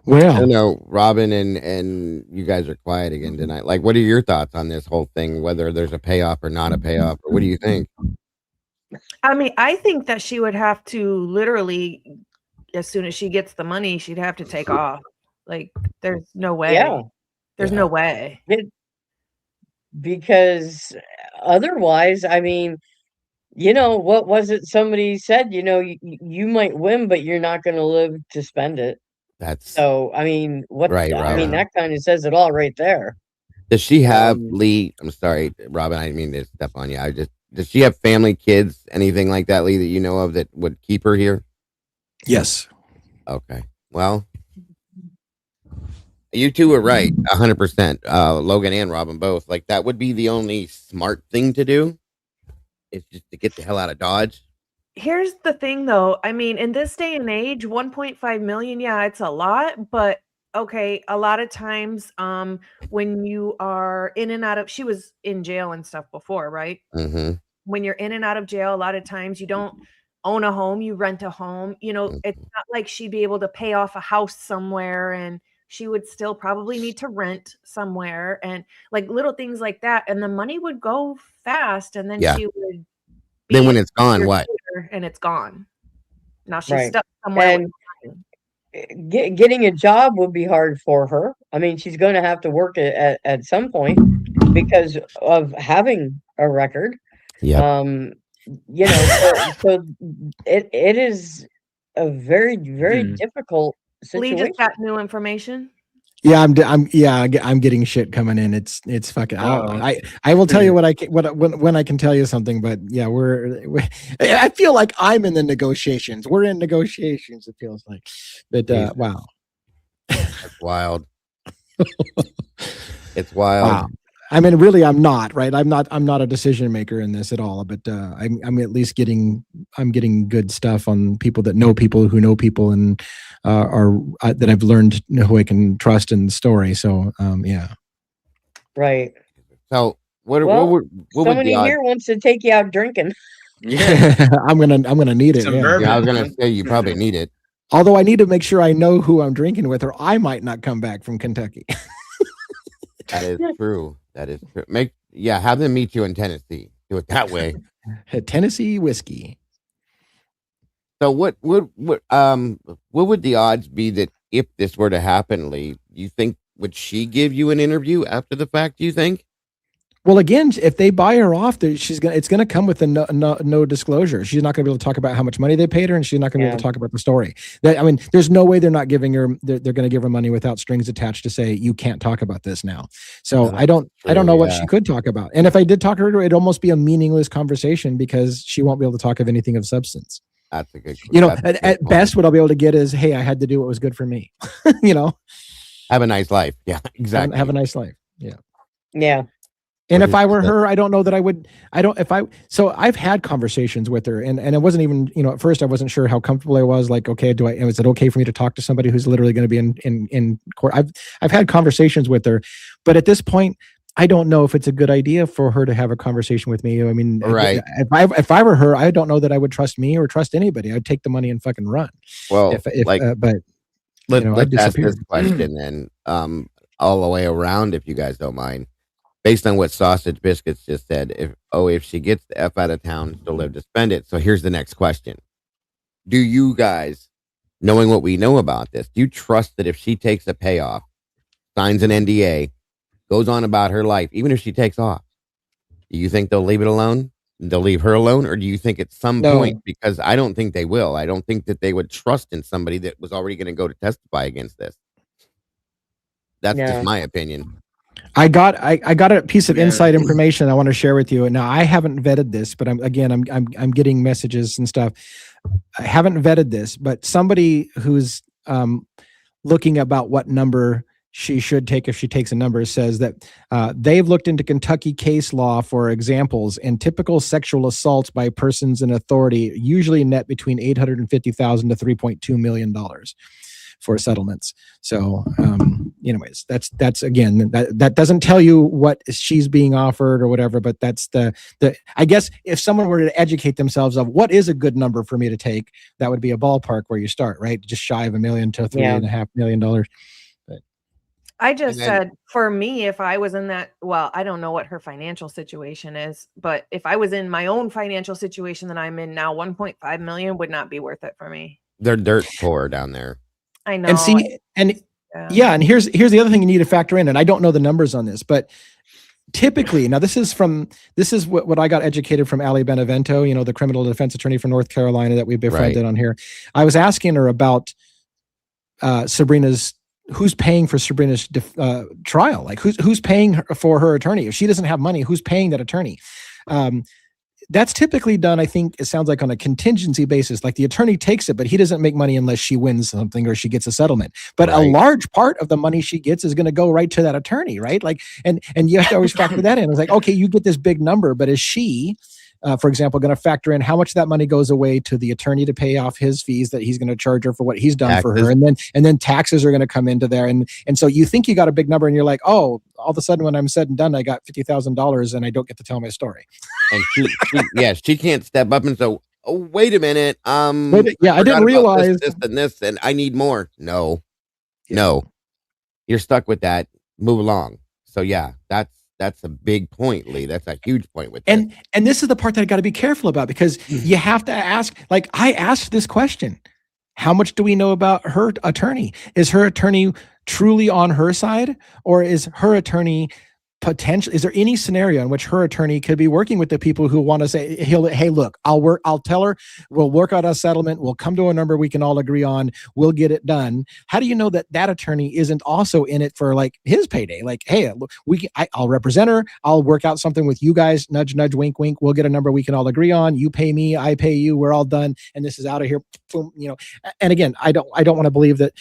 Well, I don't know, Robin and you guys are quiet again tonight. Like, what are your thoughts on this whole thing? Whether there's a payoff or not a payoff, or what do you think? I mean, I think that she would have to literally, as soon as she gets the money, she'd have to take off. Like, there's no way. Yeah. There's no way. Because otherwise, I mean, you know, what was it somebody said? You know, you might win, but you're not going to live to spend it. That's So, I mean, right, I mean, Robin. that kind of says it all right there. Does she have Lee? I'm sorry, Robin. I didn't mean to step on you. Does she have family, kids, anything like that, Lee, that you know of that would keep her here? Yes. Okay. Well, you two are right, 100%. Logan and Robin both. Like, that would be the only smart thing to do. Is just to get the hell out of Dodge. Here's the thing, though. I mean, in this day and age, 1.5 million, yeah, it's a lot, but okay, a lot of times, when you are in and out of, she was in jail and stuff before, right? Mm-hmm. When you're in and out of jail, a lot of times you don't own a home, you rent a home. You know, it's not like she'd be able to pay off a house somewhere, and she would still probably need to rent somewhere, and like little things like that. And the money would go fast, and then Yeah. she would Then when it's gone, what? And it's gone. Now she's Right. stuck somewhere. And getting a job would be hard for her. I mean, she's going to have to work at some point because of having a record. Yeah. You know, so it is a very, very difficult Lee situation. just got new information. Yeah, I'm getting shit coming in. It's fucking. I will tell you what I can, when I can tell you something. But yeah, I feel like I'm in the negotiations. We're in negotiations. It feels like, but wow, that's wild. It's wild. Wow. I mean, really, I'm not right. I'm not a decision maker in this at all. But I'm at least getting good stuff on people that know people who know people and are that I've learned who I can trust in the story. So yeah. Right. So what somebody here wants to take you out drinking. Yeah, I'm gonna need it. Yeah, I was gonna say you probably need it. Although I need to make sure I know who I'm drinking with, or I might not come back from Kentucky. That is true. That is true. Have them meet you in Tennessee. Do it that way. Tennessee whiskey. So what would the odds be that if this were to happen, Lee, you think would she give you an interview after the fact, do you think? Well, again, if they buy her off, it's gonna come with a no disclosure. She's not gonna be able to talk about how much money they paid her, and she's not gonna be able to talk about the story. There's no way they're not giving her. They're gonna give her money without strings attached to say you can't talk about this now. So I don't know what she could talk about. And if I did talk to her, it'd almost be a meaningless conversation because she won't be able to talk of anything of substance. That's a good. At best, what I'll be able to get is, hey, I had to do what was good for me. Have a nice life. Yeah, exactly. Have a nice life. Yeah. Yeah. And if I were her, I don't know that I would. So I've had conversations with her, and it wasn't even, at first I wasn't sure how comfortable I was. Like, okay, is it okay for me to talk to somebody who's literally going to be in court? I've had conversations with her, but at this point, I don't know if it's a good idea for her to have a conversation with me. I mean, right. If I were her, I don't know that I would trust me or trust anybody. I'd take the money and fucking run. Well, let's ask disappear. this question then, all the way around, if you guys don't mind. Based on what Sausage Biscuits just said, if she gets the F out of town, she'll live to spend it. So here's the next question. Do you guys, knowing what we know about this, do you trust that if she takes a payoff, signs an NDA, goes on about her life, even if she takes off, do you think they'll leave it alone? They'll leave her alone? Or do you think at some point, because I don't think they will, I don't think that they would trust in somebody that was already going to go to testify against this. That's just my opinion. I got a piece of inside information I want to share with you. Now I haven't vetted this, but I'm getting messages and stuff. I haven't vetted this, but somebody who's looking about what number she should take if she takes a number says that they've looked into Kentucky case law for examples, and typical sexual assaults by persons in authority usually net between $850,000 to $3.2 million. For settlements. So anyways, that's again, that doesn't tell you what she's being offered or whatever, but that's the I guess if someone were to educate themselves of what is a good number for me to take, that would be a ballpark where you start, right? Just shy of $1 million to $3.5 million. But I just said, for me, if I was in that, well, I don't know what her financial situation is, but if I was in my own financial situation that I'm in now, 1.5 million would not be worth it for me. They're dirt poor down there. I know. And see, and here's the other thing you need to factor in, and I don't know the numbers on this, but typically, now this is what I got educated from Ali Benevento, the criminal defense attorney from North Carolina that we befriended on here. I was asking her about who's paying for Sabrina's trial? Like who's paying for her attorney? If she doesn't have money, who's paying that attorney? That's typically done, I think it sounds like, on a contingency basis. Like the attorney takes it, but he doesn't make money unless she wins something or she gets a settlement. But a large part of the money she gets is going to go right to that attorney, right? Like, and you have to always factor that in. It's like, okay, you get this big number, but is she, for example, going to factor in how much that money goes away to the attorney to pay off his fees that he's going to charge her for what he's done for her, and then taxes are going to come into there, and so you think you got a big number, and you're like, oh, all of a sudden when I'm said and done, I got $50,000, and I don't get to tell my story. And she can't step up and say, oh, wait a minute, I didn't realize this and this, and I need more. No, you're stuck with that. Move along. So yeah, that's a big point, Lee. That's a huge point with and this is the part that I got to be careful about, because you have to ask, like I asked this question, how much do we know about her attorney? Is her attorney truly on her side, or is her attorney potentially, is there any scenario in which her attorney could be working with the people who want to say, hey, look, I'll tell her, we'll work out a settlement, we'll come to a number we can all agree on, we'll get it done. How do you know that attorney isn't also in it for like his payday? Like, hey, I'll represent her, I'll work out something with you guys, nudge, nudge, wink, wink, we'll get a number we can all agree on, you pay me, I pay you, we're all done, and this is out of here. Boom, and again, I don't want to believe that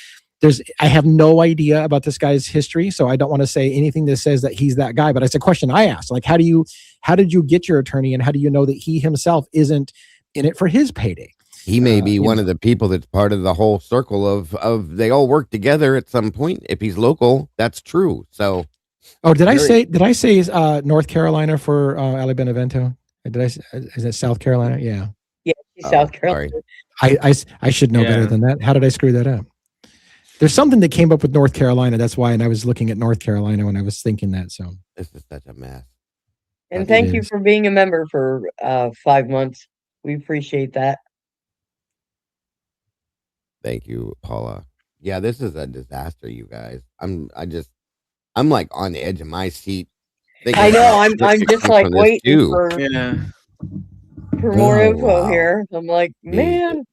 I have no idea about this guy's history, so I don't want to say anything that says that he's that guy, but it's a question I asked. Like, how did you get your attorney, and how do you know that he himself isn't in it for his payday? He may be one of the people that's part of the whole circle of they all work together at some point. If he's local, that's true. So, did I say North Carolina for Ali Benevento? Is that South Carolina? Yeah, South Carolina. I should know better than that. How did I screw that up? There's something that came up with North Carolina. That's why, and I was looking at North Carolina when I was thinking that. So this is such a mess. And thank you for being a member for 5 months. We appreciate that. Thank you, Paula. Yeah, this is a disaster, you guys. I'm like on the edge of my seat. I know. I'm just like waiting for more info here. I'm like, man.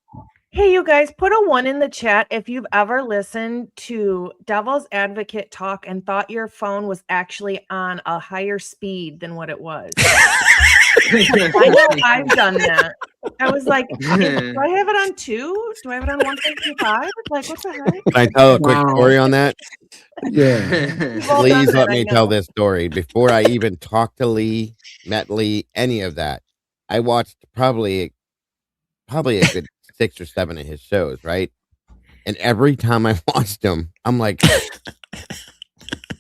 Hey, you guys, put a 1 in the chat if you've ever listened to Devil's Advocate talk and thought your phone was actually on a higher speed than what it was. I know I've done that. I was like, do I have it on 2? Do I have it on 1.25? Like, what the heck? Can I tell a quick story on that? Yeah. Please let me tell this story. Before I even talked to Lee, met Lee, any of that, I watched probably a good 6 or 7 of his shows, right? And every time I watched him, I'm like,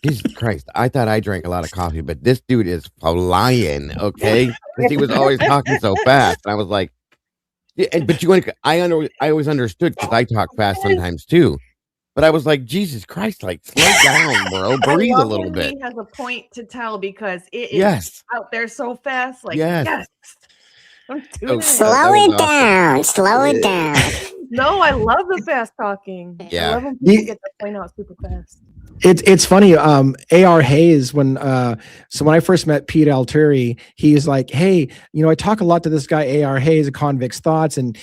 Jesus Christ, I thought I drank a lot of coffee, but this dude is flying, okay? Because he was always talking so fast. And I was like, I always understood, because I talk fast sometimes too. But I was like, Jesus Christ, like, slow down, bro. Breathe a little bit. He has a point to tell, because it is out there so fast. Like, yes. Slow it down. Slow it down. No, I love the fast talking. Yeah. I love when people get the point out super fast. It's funny. A.R. Hayes, when I first met Pete Alturi, he's like, hey, I talk a lot to this guy, A.R. Hayes, Convict's Thoughts, and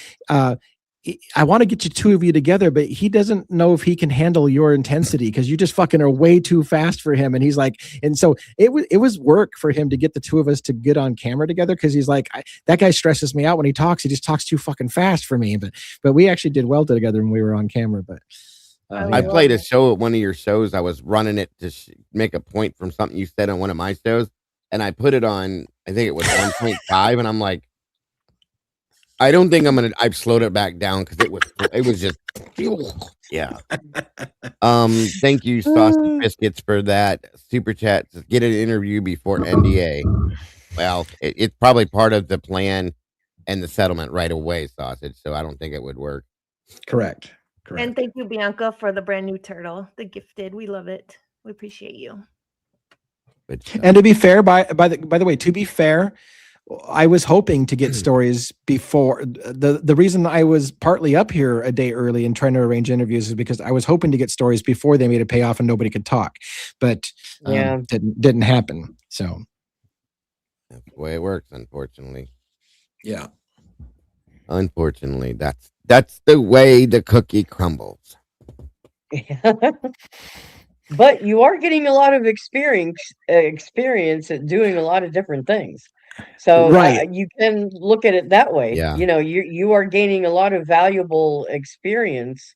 I want to get you 2 of you together, but he doesn't know if he can handle your intensity, because you just fucking are way too fast for him. And he's like, and so it was work for him to get the 2 of us to get on camera together, because he's like, that guy stresses me out when he talks. He just talks too fucking fast for me. But we actually did well together when we were on camera. But I played a show at one of your shows. I was running it to make a point from something you said on one of my shows, and I put it on, I think it was 1.5, and I'm like, I don't think I've slowed it back down, because it was just, yeah. Thank you, Sausage Biscuits, for that super chat. To get an interview before NDA. Well, it's probably part of the plan and the settlement right away, Sausage. So I don't think it would work. Correct. And thank you, Bianca, for the brand new turtle, the gifted. We love it. We appreciate you. And to be fair, by the way, to be fair, I was hoping to get stories before. The reason I was partly up here a day early and trying to arrange interviews is because I was hoping to get stories before they made a payoff and nobody could talk, but didn't happen. So that's the way it works, unfortunately. Yeah. Unfortunately, that's the way the cookie crumbles. But you are getting a lot of experience at doing a lot of different things. So Right. you can look at it that way. Yeah. You know, you are gaining a lot of valuable experience.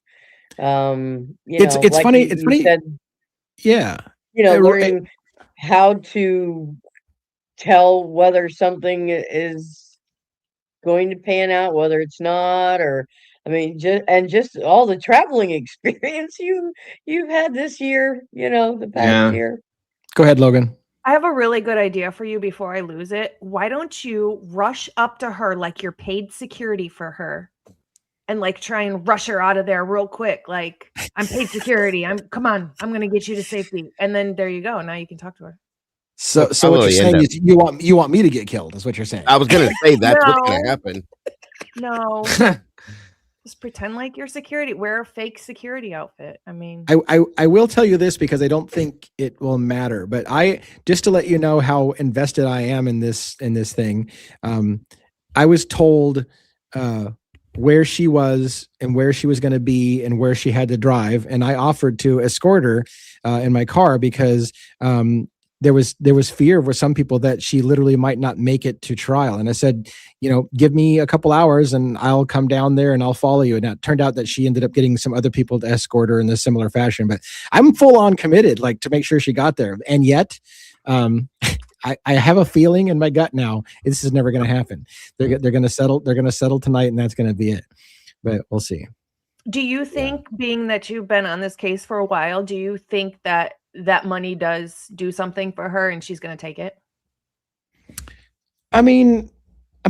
It's like funny. you, It's you funny. said, Yeah. learning how to tell whether something is going to pan out, whether it's not, or I mean, just all the traveling experience you've had this year, the past Yeah. year. Go ahead, Logan. I have a really good idea for you before I lose it. Why don't you rush up to her like you're paid security for her and like try and rush her out of there real quick? Like, I'm paid security. Come on, I'm going to get you to safety. And then there you go. Now you can talk to her. So what you're probably saying end is you want me to get killed is what you're saying. I was gonna say that's what's No. gonna happen. No. Just pretend like you're security. Wear a fake security outfit. I mean, I will tell you this because I don't think it will matter, but just to let you know how invested I am in this thing. I was told where she was and where she was going to be and where she had to drive, and I offered to escort her in my car because there was fear for some people that she literally might not make it to trial. And I said, give me a couple hours and I'll come down there and I'll follow you. And it turned out that she ended up getting some other people to escort her in a similar fashion, but I'm full on committed, like to make sure she got there. And yet, I have a feeling in my gut now, this is never going to happen. They're going to settle. They're going to settle tonight and that's going to be it, but we'll see. do you think, being that you've been on this case for a while, do you think that money does do something for her and she's going to take it? I mean,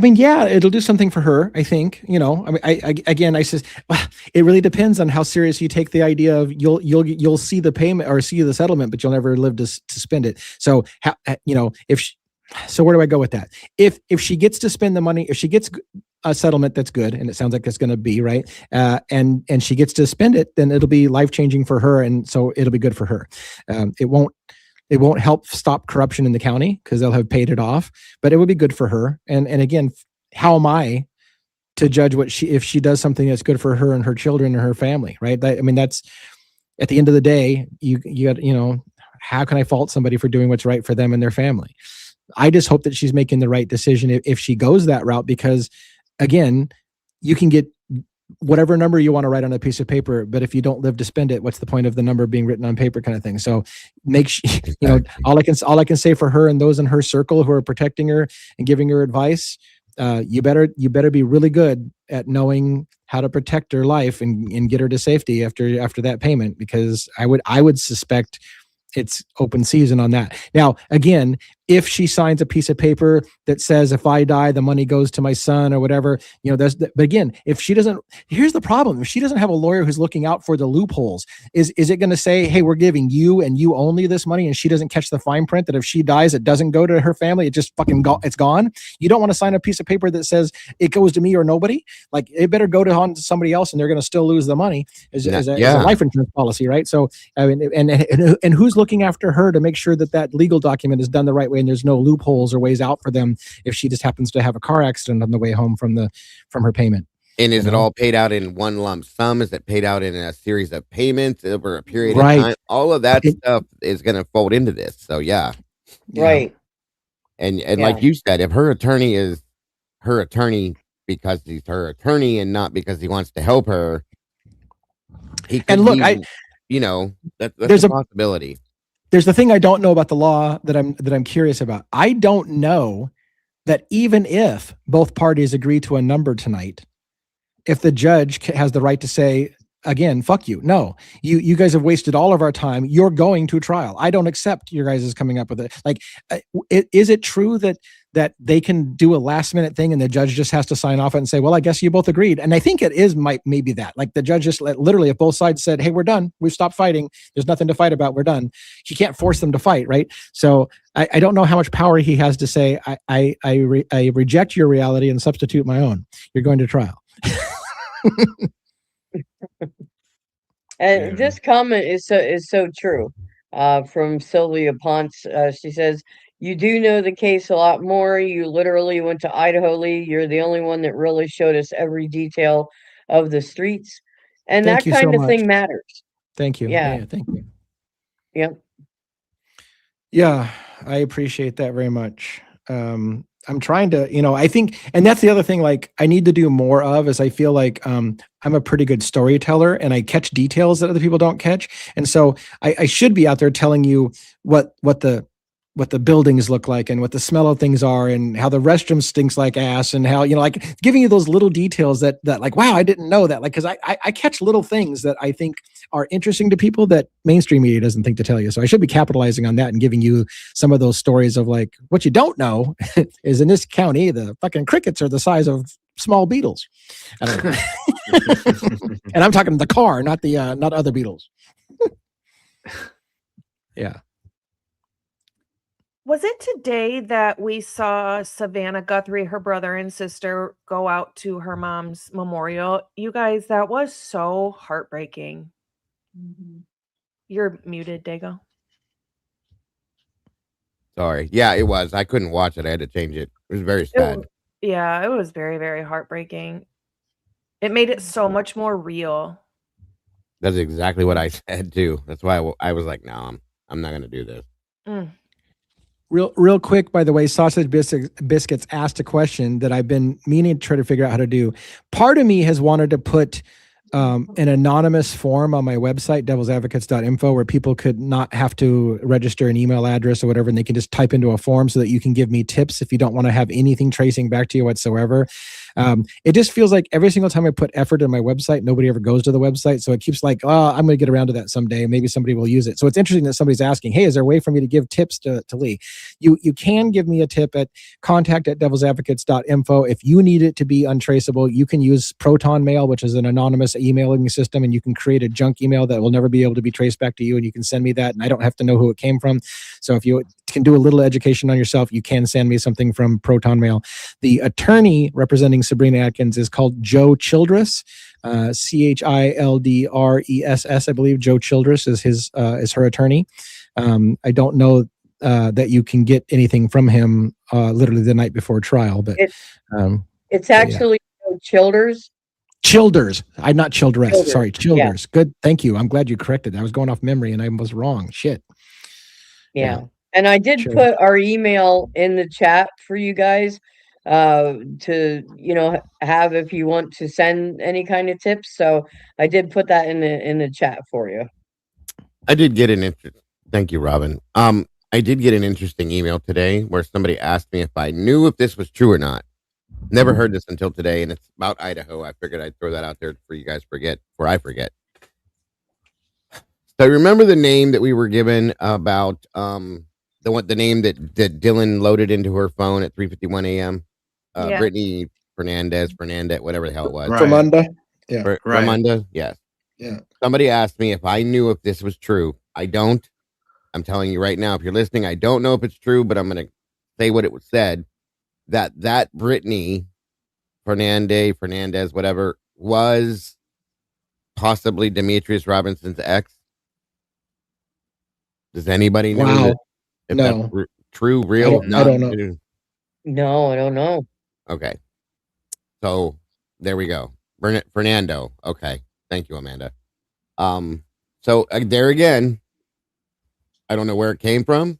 yeah, it'll do something for her. I think, I says, well, it really depends on how serious you take the idea of you'll see the payment or see the settlement, but you'll never live to spend it. So, so where do I go with that? If she gets to spend the money, if she gets a settlement that's good, and it sounds like it's going to be right, and she gets to spend it, then it'll be life-changing for her, and so it'll be good for her. It won't help stop corruption in the county because they'll have paid it off, but it would be good for her. And again, how am I to judge if she does something that's good for her and her children and her family, right? That's at the end of the day, you got, how can I fault somebody for doing what's right for them and their family? I just hope that she's making the right decision if she goes that route, because again, you can get whatever number you want to write on a piece of paper, but if you don't live to spend it, what's the point of the number being written on paper, kind of thing. So all I can say for her and those in her circle who are protecting her and giving her advice, you better be really good at knowing how to protect her life and get her to safety after that payment, because I would suspect it's open season on that. Now, again, if she signs a piece of paper that says, if I die, the money goes to my son or whatever, but again, if she doesn't, here's the problem. If she doesn't have a lawyer who's looking out for the loopholes, is it going to say, hey, we're giving you and you only this money, and she doesn't catch the fine print that if she dies, it doesn't go to her family. It just it's gone. You don't want to sign a piece of paper that says it goes to me or nobody. Like, it better go to somebody else and they're going to still lose the money as a life insurance policy, right? So, I mean, and who's looking after her to make sure that legal document is done the right way and there's no loopholes or ways out for them if she just happens to have a car accident on the way home from her payment. And is it all paid out in one lump sum? Is it paid out in a series of payments over a period of time? All of that stuff is going to fold into this. So right. And like you said, if her attorney is her attorney because he's her attorney and not because he wants to help her, he could that's a possibility. There's the thing I don't know about the law that I'm curious about. I don't know that even if both parties agree to a number tonight, if the judge has the right to say, again, fuck you. No, you guys have wasted all of our time. You're going to trial. I don't accept your guys' coming up with it. Like, is it true that that they can do a last minute thing and the judge just has to sign off it and say, well, I guess you both agreed. And I think it is maybe that, like the judge just literally, if both sides said, hey, we're done, we've stopped fighting, there's nothing to fight about, we're done, he can't force them to fight, right? So I don't know how much power he has to say, I reject your reality and substitute my own. You're going to trial. And this comment is so true. From Sylvia Ponce, she says, "You do know the case a lot more. You literally went to Idaho, Lee. You're the only one that really showed us every detail of the streets, and Thank that you kind so of thing much. matters." Thank you. Yeah. Thank you. Yep. Yeah, I appreciate that very much. I'm trying to, I think, and that's the other thing, like I need to do more of is I feel like I'm a pretty good storyteller and I catch details that other people don't catch. And so I should be out there telling you what the buildings look like and what the smell of things are and how the restroom stinks like ass and how, like giving you those little details that like, wow, I didn't know that. Like, cause I catch little things that I think are interesting to people that mainstream media doesn't think to tell you. So I should be capitalizing on that and giving you some of those stories of like, what you don't know is in this county, the fucking crickets are the size of small beetles. I don't know. And I'm talking the car, not other beetles. Yeah. Was it today that we saw Savannah Guthrie, her brother and sister, go out to her mom's memorial? You guys, that was so heartbreaking. You're muted, Dago. Sorry. Yeah, it was. I couldn't watch it. I had to change it. It was very sad. Yeah, it was very, very heartbreaking. It made it so much more real. That's exactly what I said too. That's why I was like, no, I'm not going to do this. Mm. Real quick, by the way, Sausage Biscuits asked a question that I've been meaning to try to figure out how to do. Part of me has wanted to put an anonymous form on my website, devilsadvocates.info, where people could not have to register an email address or whatever, and they can just type into a form so that you can give me tips if you don't want to have anything tracing back to you whatsoever. It just feels like every single time I put effort in my website, nobody ever goes to the website. So it keeps like, oh, I'm going to get around to that someday. Maybe somebody will use it. So it's interesting that somebody's asking, hey, is there a way for me to give tips to Lee? You can give me a tip at contact@devilsadvocates.info. If you need it to be untraceable, you can use Proton Mail, which is an anonymous emailing system, and you can create a junk email that will never be able to be traced back to you, and you can send me that, and I don't have to know who it came from. So if you can do a little education on yourself, you can send me something from Proton Mail. The attorney representing Sabrina Atkins is called Joe Childress, Childress, I believe. Joe Childress is her attorney. I don't know that you can get anything from him literally the night before trial, but it's actually Childers. Childers. I'm not Childress. Childers. Sorry, Childers. Yeah. Good. Thank you. I'm glad you corrected. I was going off memory and I was wrong. Shit. Yeah. And I did put our email in the chat for you guys to have if you want to send any kind of tips. So I did put that in the chat for you. I did get thank you, Robin. I did get an interesting email today where somebody asked me if I knew if this was true or not. Never heard this until today, and it's about Idaho. I figured I'd throw that out there for you guys before I forget. So I remember the name that we were given about the name that Dylan loaded into her phone at 3:51 a.m. Brittany Fernandez, whatever the hell it was. Right. Fernanda. Yeah. Fernanda. Yes. Yeah. Somebody asked me if I knew if this was true. I don't. I'm telling you right now, if you're listening, I don't know if it's true, but I'm going to say what it was said. That Brittany Fernandez, whatever, was possibly Demetrius Robinson's ex. Does anybody know if that's true, real? I don't know. No, I don't know. Okay. So there we go. Fernando. Okay. Thank you, Amanda. So there again, I don't know where it came from.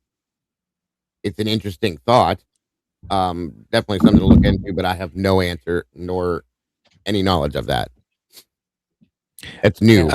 It's an interesting thought. Definitely something to look into, but I have no answer nor any knowledge of that. It's new.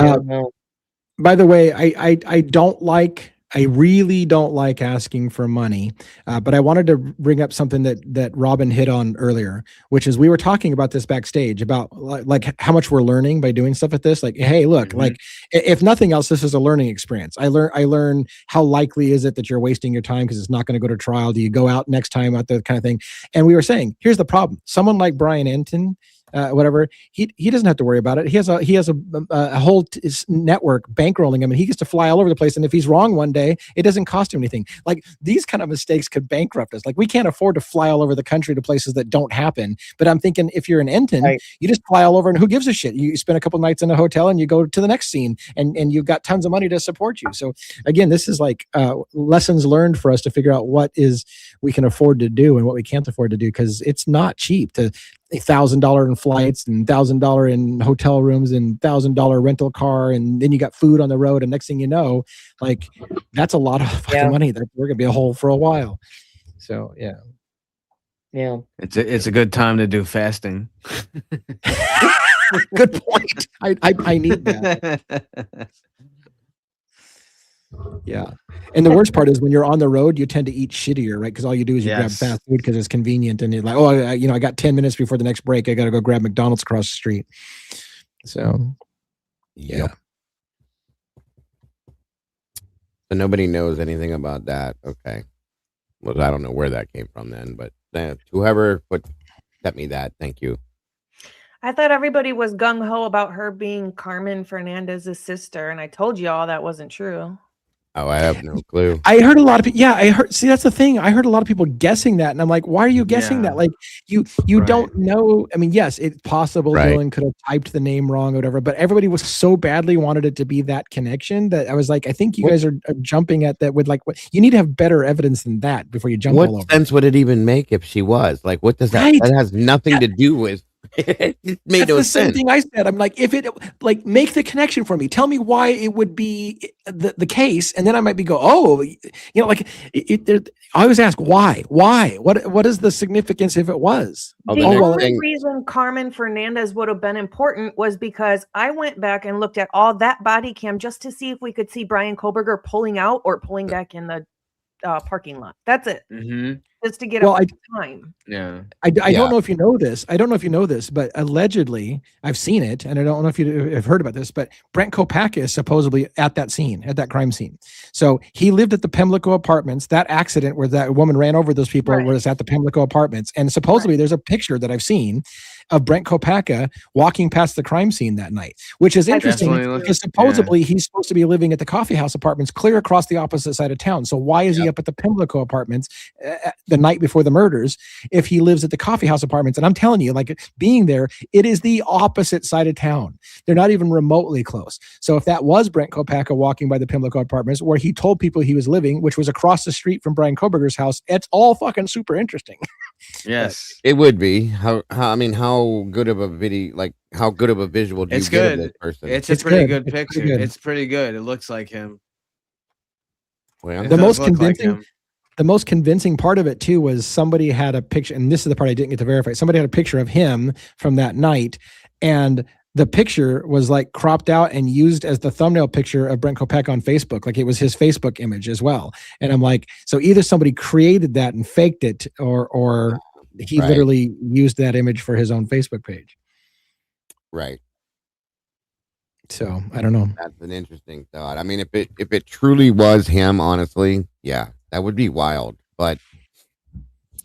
By the way, I don't like I really don't like asking for money, but I wanted to bring up something that Robin hit on earlier, which is we were talking about this backstage about like how much we're learning by doing stuff like this. Like, hey, look, like if nothing else, this is a learning experience. I learn how likely is it that you're wasting your time because it's not going to go to trial. Do you go out next time out, that kind of thing? And we were saying, here's the problem: someone like Brian Enton, whatever, he doesn't have to worry about it. He has a whole network bankrolling him, and he gets to fly all over the place. And if he's wrong one day, it doesn't cost him anything. Like these kind of mistakes could bankrupt us. Like we can't afford to fly all over the country to places that don't happen. But I'm thinking if you're an Enton, Right. you just fly all over, and who gives a shit? You spend a couple nights in a hotel and you go to the next scene, and you've got tons of money to support you. So again, this is like lessons learned for us to figure out what is we can afford to do and what we can't afford to do, because it's not cheap to $1,000 in flights and $1,000 in hotel rooms and $1,000 rental car, and then you got food on the road, and next thing you know, like that's a lot of fucking money that we're gonna be a hole for a while. So yeah. It's a good time to do fasting. Good point. I need that. Yeah. And the worst part is when you're on the road, you tend to eat shittier, right? Because all you do is you grab fast food because it's convenient, and you're like, oh, I got 10 minutes before the next break. I got to go grab McDonald's across the street. So, yeah. So nobody knows anything about that. Okay. Well, I don't know where that came from then, but whoever sent me that, thank you. I thought everybody was gung-ho about her being Carmen Fernandez's sister, and I told you all that wasn't true. Oh, I have no clue. I heard a lot of people. Yeah, I heard. See, that's the thing. I heard a lot of people guessing that, and I'm like, why are you guessing that? Like, you don't know. I mean, yes, it's possible Dylan could have typed the name wrong or whatever, but everybody was so badly wanted it to be that connection that I was like, I think you guys are jumping at that with like, what you need to have better evidence than that before you jump all over. What sense would it even make if she was? Like, what does that? That has nothing to do with. It made no sense. Same thing I said. I'm like, if it like make the connection for me, tell me why it would be the case, and then I might be like I always ask why what is the significance if it was? The only reason Carmen Fernandez would have been important was because I went back and looked at all that body cam just to see if we could see Brian Koberger pulling out or pulling back in the parking lot. That's it. Just to get time. Yeah. I don't know if you know this. I don't know if you know this, but allegedly, I've seen it, and I don't know if you have heard about this, but Brent Kopacka is supposedly at that crime scene. So he lived at the Pimlico Apartments. That accident where that woman ran over those people was at the Pimlico Apartments. And supposedly there's a picture that I've seen of Brent Kopacka walking past the crime scene that night, which is interesting because supposedly he's supposed to be living at the Coffee House Apartments clear across the opposite side of town. So why is he up at the Pimlico Apartments the night before the murders if he lives at the Coffee House Apartments? And I'm telling you, like being there, it is the opposite side of town. They're not even remotely close. So if that was Brent Kopacka walking by the Pimlico Apartments where he told people he was living, which was across the street from Brian Koberger's house, it's all fucking super interesting. Yes, it would be. How good of a video, like how good of a visual do you get of this person? It's a pretty good picture. It's pretty good. It looks like him. Well, the most convincing part of it too was somebody had a picture, and this is the part I didn't get to verify. Somebody had a picture of him from that night, and the picture was like cropped out and used as the thumbnail picture of Brent Kopacka on Facebook. Like it was his Facebook image as well. And I'm like, so either somebody created that and faked it, or he literally used that image for his own Facebook page. Right. So I don't know. That's an interesting thought. I mean, if it truly was him, honestly, yeah, that would be wild. But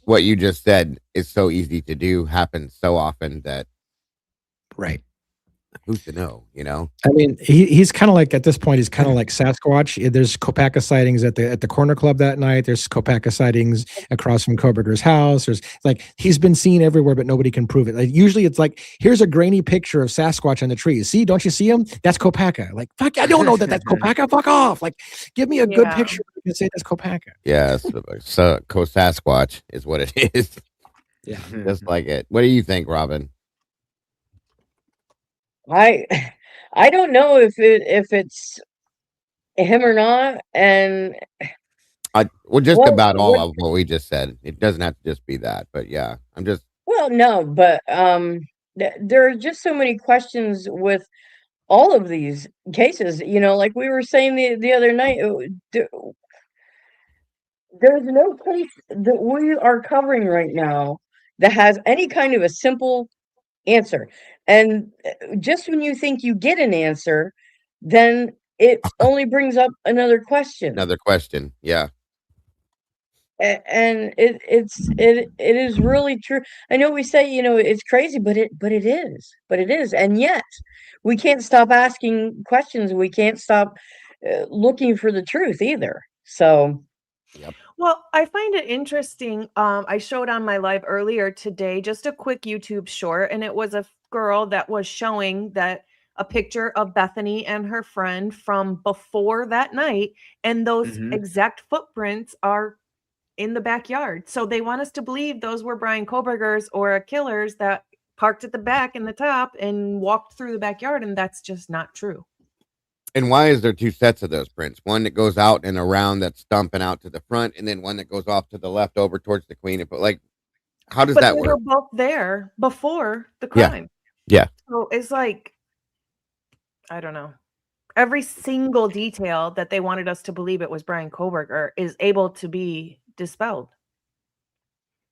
what you just said is so easy to do, happens so often that who's to know, you know? I mean, he's kind of like, at this point, he's kind of like Sasquatch. There's Kopacka sightings at the corner club that night. There's Kopacka sightings across from Koberger's house. There's like, he's been seen everywhere, but nobody can prove it. Like usually it's like, here's a grainy picture of Sasquatch on the trees. See, don't you see him? That's Kopacka. Like, fuck, I don't know that's Kopacka. Fuck off. Like, give me a good picture and say that's Kopacka. Yes, so Sasquatch is what it is. Yeah, just like it. What do you think, Robin? I don't know if it's him or not, and just about all of what we just said. It doesn't have to just be that, but yeah, I'm just no, but there are just so many questions with all of these cases, like we were saying the other night, there's no case that we are covering right now that has any kind of a simple answer. And just when you think you get an answer, then it only brings up another question. Another question. Yeah. And it is really true. I know we say, it's crazy, but it is. And yet we can't stop asking questions. We can't stop looking for the truth either. So Yep. Well, I find it interesting. I showed on my live earlier today just a quick YouTube short, and it was a girl that was showing that a picture of Bethany and her friend from before that night, and those exact footprints are in the backyard. So they want us to believe those were Brian Koberger's or killers that parked at the back in the top and walked through the backyard, and that's just not true. And why is there two sets of those prints? One that goes out and around that's stumping out to the front, and then one that goes off to the left over towards the queen. But like, how does that they work? were both there before the crime. Yeah. So it's like, I don't know. Every single detail that they wanted us to believe it was Brian Koberger is able to be dispelled.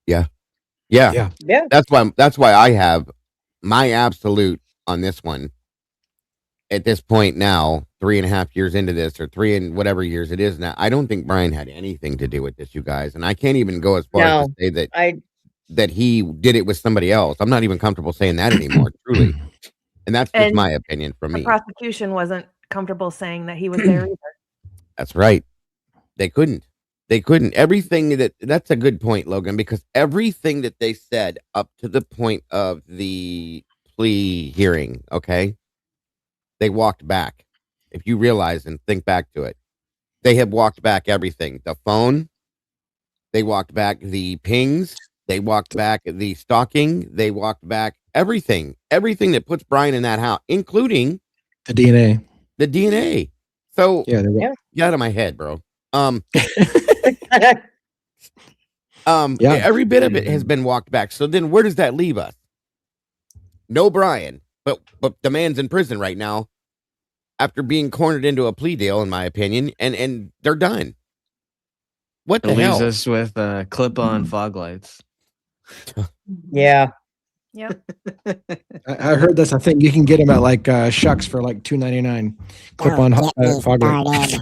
Yeah. That's why I have my absolute on this one. At this point now, 3.5 years into this, or 3 and whatever years it is now, I don't think Brian had anything to do with this, you guys. And I can't even go as far as to say that he did it with somebody else. I'm not even comfortable saying that anymore, truly. And that's just my opinion from me. The prosecution wasn't comfortable saying that he was there either. That's right. They couldn't. Everything that's a good point, Logan, because everything that they said up to the point of the plea hearing, okay, they walked back. If you realize and think back to it, they have walked back everything. The phone, they walked back the pings, they walked back the stalking, they walked back everything that puts Brian in that house, including the DNA. So get out of my head, bro. Every bit of it has been walked back. So then where does that leave us? No Brian, but the man's in prison right now after being cornered into a plea deal, in my opinion, and they're done. What the hell? Leaves us with clip-on fog lights. Yeah. Yep. I heard that's a thing. You can get them at like Shucks for like $2.99. Clip-on fog lights.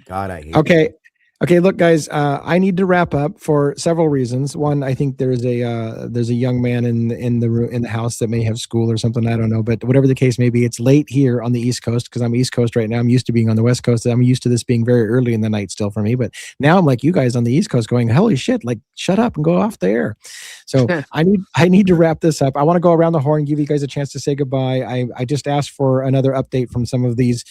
God, I hate Okay. Okay, look, guys, I need to wrap up for several reasons. One, I think there's a young man in the house that may have school or something. I don't know, but whatever the case may be, it's late here on the East Coast because I'm East Coast right now. I'm used to being on the West Coast. I'm used to this being very early in the night still for me. But now I'm like you guys on the East Coast, going, holy shit! Like, shut up and go off the air. So I need to wrap this up. I want to go around the horn, give you guys a chance to say goodbye. I just asked for another update from some of these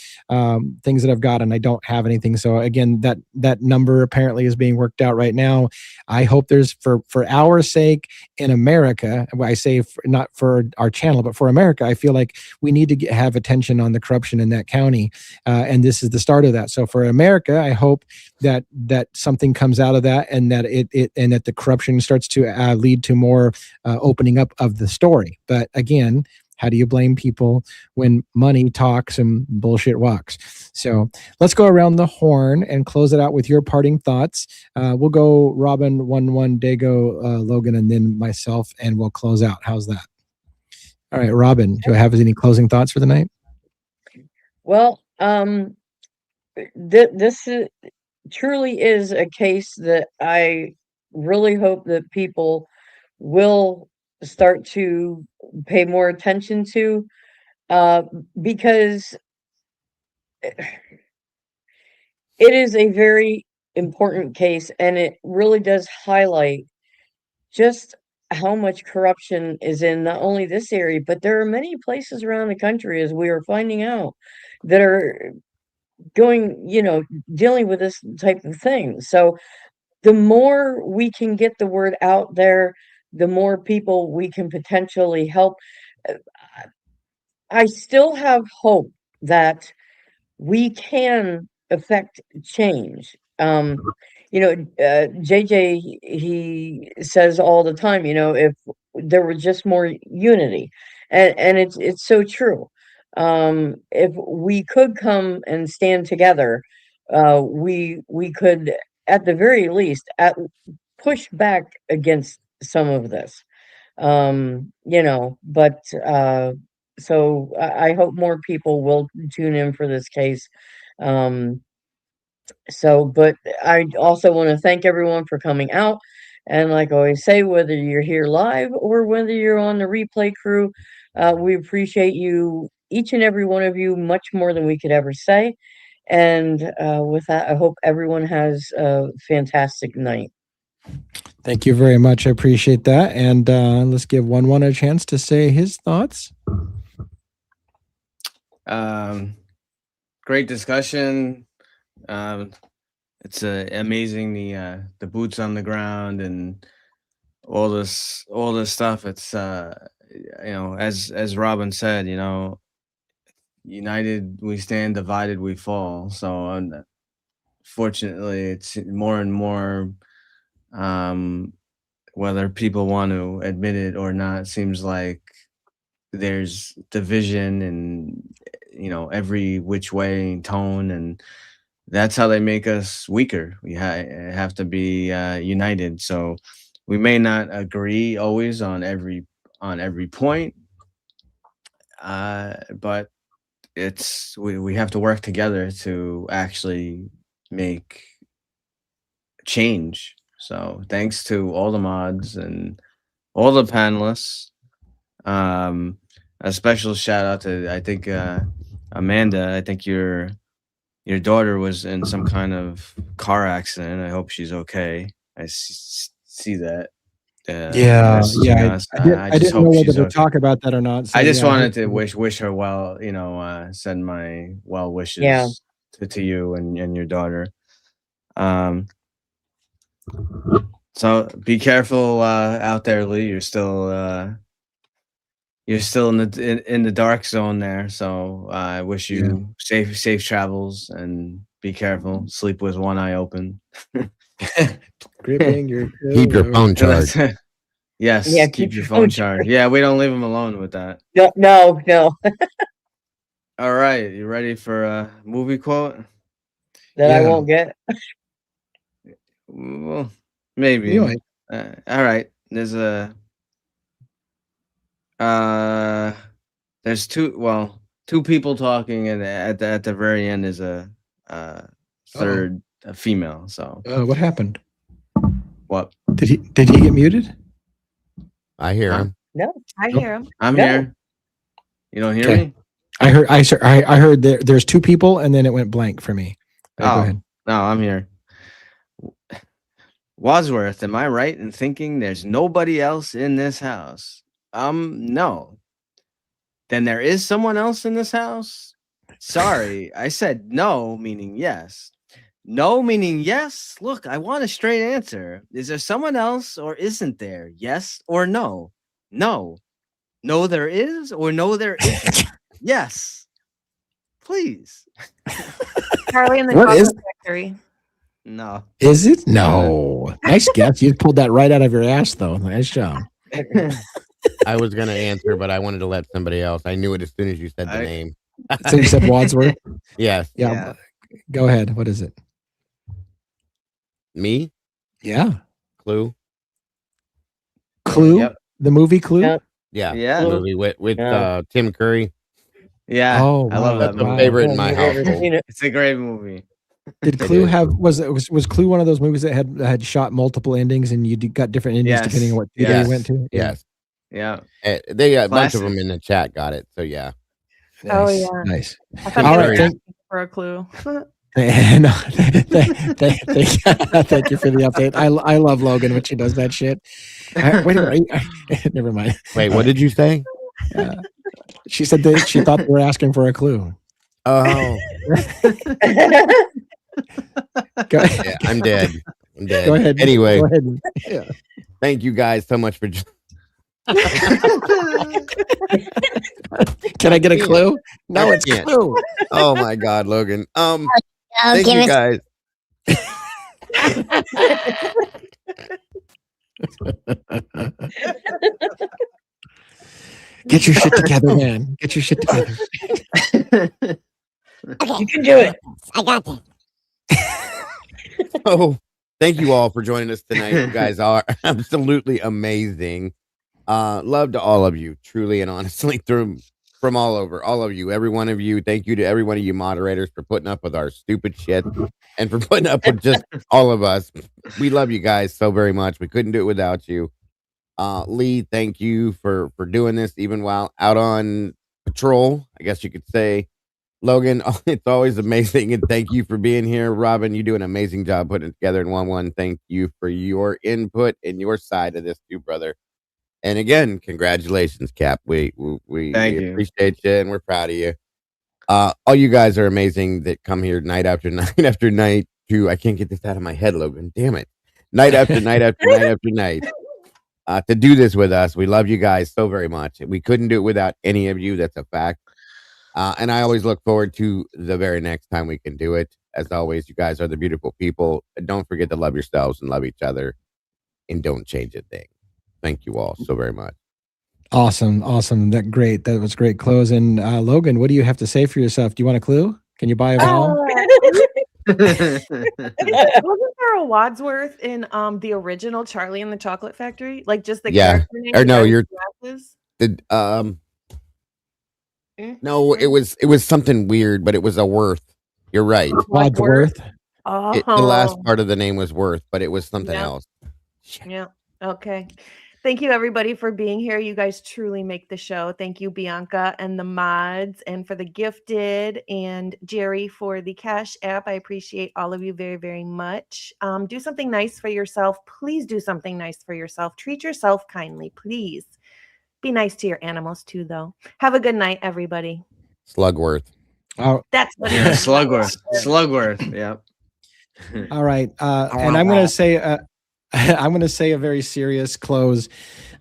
things that I've got, and I don't have anything. So again, that number apparently is being worked out right now. I hope there's for our sake in America. I say not for our channel, but for America. I feel like we need to have attention on the corruption in that county, and this is the start of that. So for America, I hope that something comes out of that, and that it and that the corruption starts to lead to more opening up of the story. But again, how do you blame people when money talks and bullshit walks? So let's go around the horn and close it out with your parting thoughts. We'll go Robin, 1-1, Dago, Logan, and then myself, and we'll close out. How's that? All right, Robin, do you have any closing thoughts for the night? Well, this truly is a case that I really hope that people will start to pay more attention to, because it is a very important case, and it really does highlight just how much corruption is in not only this area, but there are many places around the country, as we are finding out, that are going, dealing with this type of thing. So the more we can get the word out there, the more people we can potentially help. I still have hope that we can affect change. JJ, he says all the time, if there were just more unity, and it's so true. If we could come and stand together, we could at the very least push back against some of this. But so I hope more people will tune in for this case. Um, but I also want to thank everyone for coming out. And like I always say, whether you're here live or whether you're on the replay crew, we appreciate you, each and every one of you, much more than we could ever say. And with that, I hope everyone has a fantastic night. Thank you very much. I appreciate that. And let's give one a chance to say his thoughts. Great discussion. It's amazing the boots on the ground and all this stuff. It's as Robin said, united we stand, divided we fall. So fortunately, it's more and more, whether people want to admit it or not, seems like there's division and every which way tone, and that's how they make us weaker. We have to be united. So we may not agree always on every point, but we have to work together to actually make change. So thanks to all the mods and all the panelists. A special shout out to, I think, Amanda. I think your daughter was in some kind of car accident. I hope she's okay. I see that. Yeah. I just didn't know hope whether she's to okay. talk about that or not. So I just yeah, wanted to wish her well. Send my well wishes to you and your daughter. So be careful out there, Lee. You're still in the dark zone there. So I wish you safe travels and be careful. Sleep with one eye open. Gripping your Keep your phone charged. Yes, Yeah, keep your phone charged. Yeah, we don't leave them alone with that. No. All right, you ready for a movie quote? That I won't get. Well, maybe. You might. All right. There's there's two people talking, and at the very end is a third a female. So what happened? What? Did he get muted? I hear him. No, I hear him. I'm No. here. You don't hear me? I heard there's two people and then it went blank for me. Go ahead. No, I'm here. Wadsworth, am I right in thinking there's nobody else in this house? No. Then there is someone else in this house? Sorry, I said no, meaning yes. No, meaning yes? Look, I want a straight answer. Is there someone else or isn't there? Yes or no? No. No, there is or no, there isn't? Yes. Please. Charlie and the What is- Chocolate Factory. No. Is it? No. Nice guess. You pulled that right out of your ass, though. Nice job. I was going to answer, but I wanted to let somebody else. I knew it as soon as you said the name. So you said Wadsworth? Yes. Yeah. Go ahead. What is it? Me? Yeah. Clue? Clue? Yep. The movie Clue? Yep. Yeah. Yeah. The movie with Tim Curry. Yeah. Oh, I love wow. that That's a movie. favorite in my I've never household. seen it. It's a great movie. Did Clue have was Clue one of those movies that had shot multiple endings and you got different endings Yes. depending on what theater Yes. you went to? Yes. Yeah. They got a bunch of Classic. them in the chat got it. So yeah. Nice. Oh, yeah. Nice. I thought All you were right. asking for a clue. No, thank you for the update. I love Logan when she does that shit. Never mind. Wait, what did you say? She said that she thought they were asking for a clue. Oh, Go, yeah, I'm dead. I'm dead. go ahead. Anyway, Go ahead. Yeah. thank you guys so much for. Can I get a clue? No, I it's can't. Clue. Oh my God, Logan. Oh, Thank give you us guys. Get your shit together, man. Get your shit together. Okay, You can do it. I got this. Oh, thank you all for joining us tonight. You guys are absolutely amazing. Love to all of you, truly and honestly, from all over, all of you, every one of you. Thank you to every one of you moderators for putting up with our stupid shit and for putting up with just all of us. We love you guys so very much. We couldn't do it without you. Lee, thank you for doing this even while out on patrol, I guess you could say. Logan, it's always amazing, and thank you for being here. Robin, you do an amazing job putting it together in 1-1. Thank you for your input and your side of this too, brother. And again, congratulations, Cap. We Thank you. appreciate you, and we're proud of you. All you guys are amazing that come here night after night after night to, I can't get this out of my head, Logan. Damn it. Night after night after night after night. To do this with us. We love you guys so very much. We couldn't do it without any of you. That's a fact. And I always look forward to the very next time we can do it. As always, you guys are the beautiful people. And don't forget to love yourselves and love each other. And don't change a thing. Thank you all so very much. Awesome. That great. That was great close. And Logan, what do you have to say for yourself? Do you want a clue? Can you buy a vowel? Wasn't there a Wadsworth in the original Charlie and the Chocolate Factory? Like just the character name? Or no, with you're glasses? no, it was something weird, but it was a Worth. You're right. Wadsworth. Oh, The last part of the name was Worth, but it was something else. Yeah. Okay. Thank you, everybody, for being here. You guys truly make the show. Thank you, Bianca and the mods, and for the gifted, and Jerry for the Cash App. I appreciate all of you very, very much. Do something nice for yourself. Please do something nice for yourself. Treat yourself kindly, please. Be nice to your animals, too, though. Have a good night, everybody. Slugworth. Oh, That's what it Yeah, is. Slugworth. Yeah. all right. And I'm going to say, I'm going to say a very serious close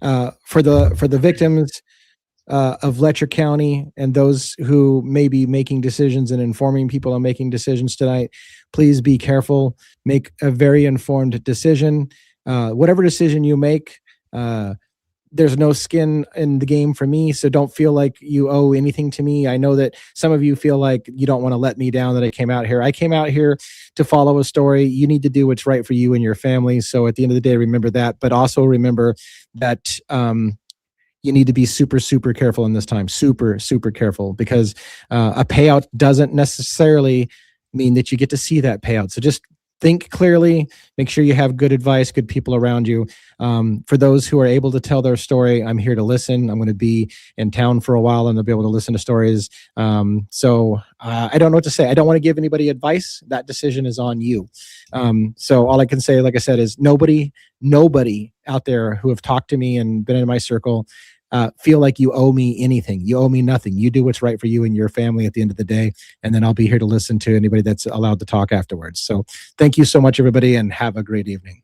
for the victims of Letcher County and those who may be making decisions and informing people on making decisions tonight. Please be careful. Make a very informed decision. Whatever decision you make, there's no skin in the game for me, so don't feel like you owe anything to me. I know that some of you feel like you don't want to let me down, that I came out here. I came out here to follow a story. You need to do what's right for you and your family. So at the end of the day, remember that, but also remember that you need to be super, super careful in this time. Super, super careful, because a payout doesn't necessarily mean that you get to see that payout. So just think clearly, make sure you have good advice, good people around you. For those who are able to tell their story, I'm here to listen. I'm going to be in town for a while and I'll be able to listen to stories. So I don't know what to say. I don't want to give anybody advice. That decision is on you. So all I can say, like I said, is nobody out there who have talked to me and been in my circle feel like you owe me anything. You owe me nothing. You do what's right for you and your family at the end of the day. And then I'll be here to listen to anybody that's allowed to talk afterwards. So thank you so much, everybody, and have a great evening.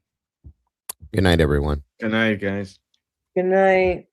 Good night, everyone. Good night, guys. Good night.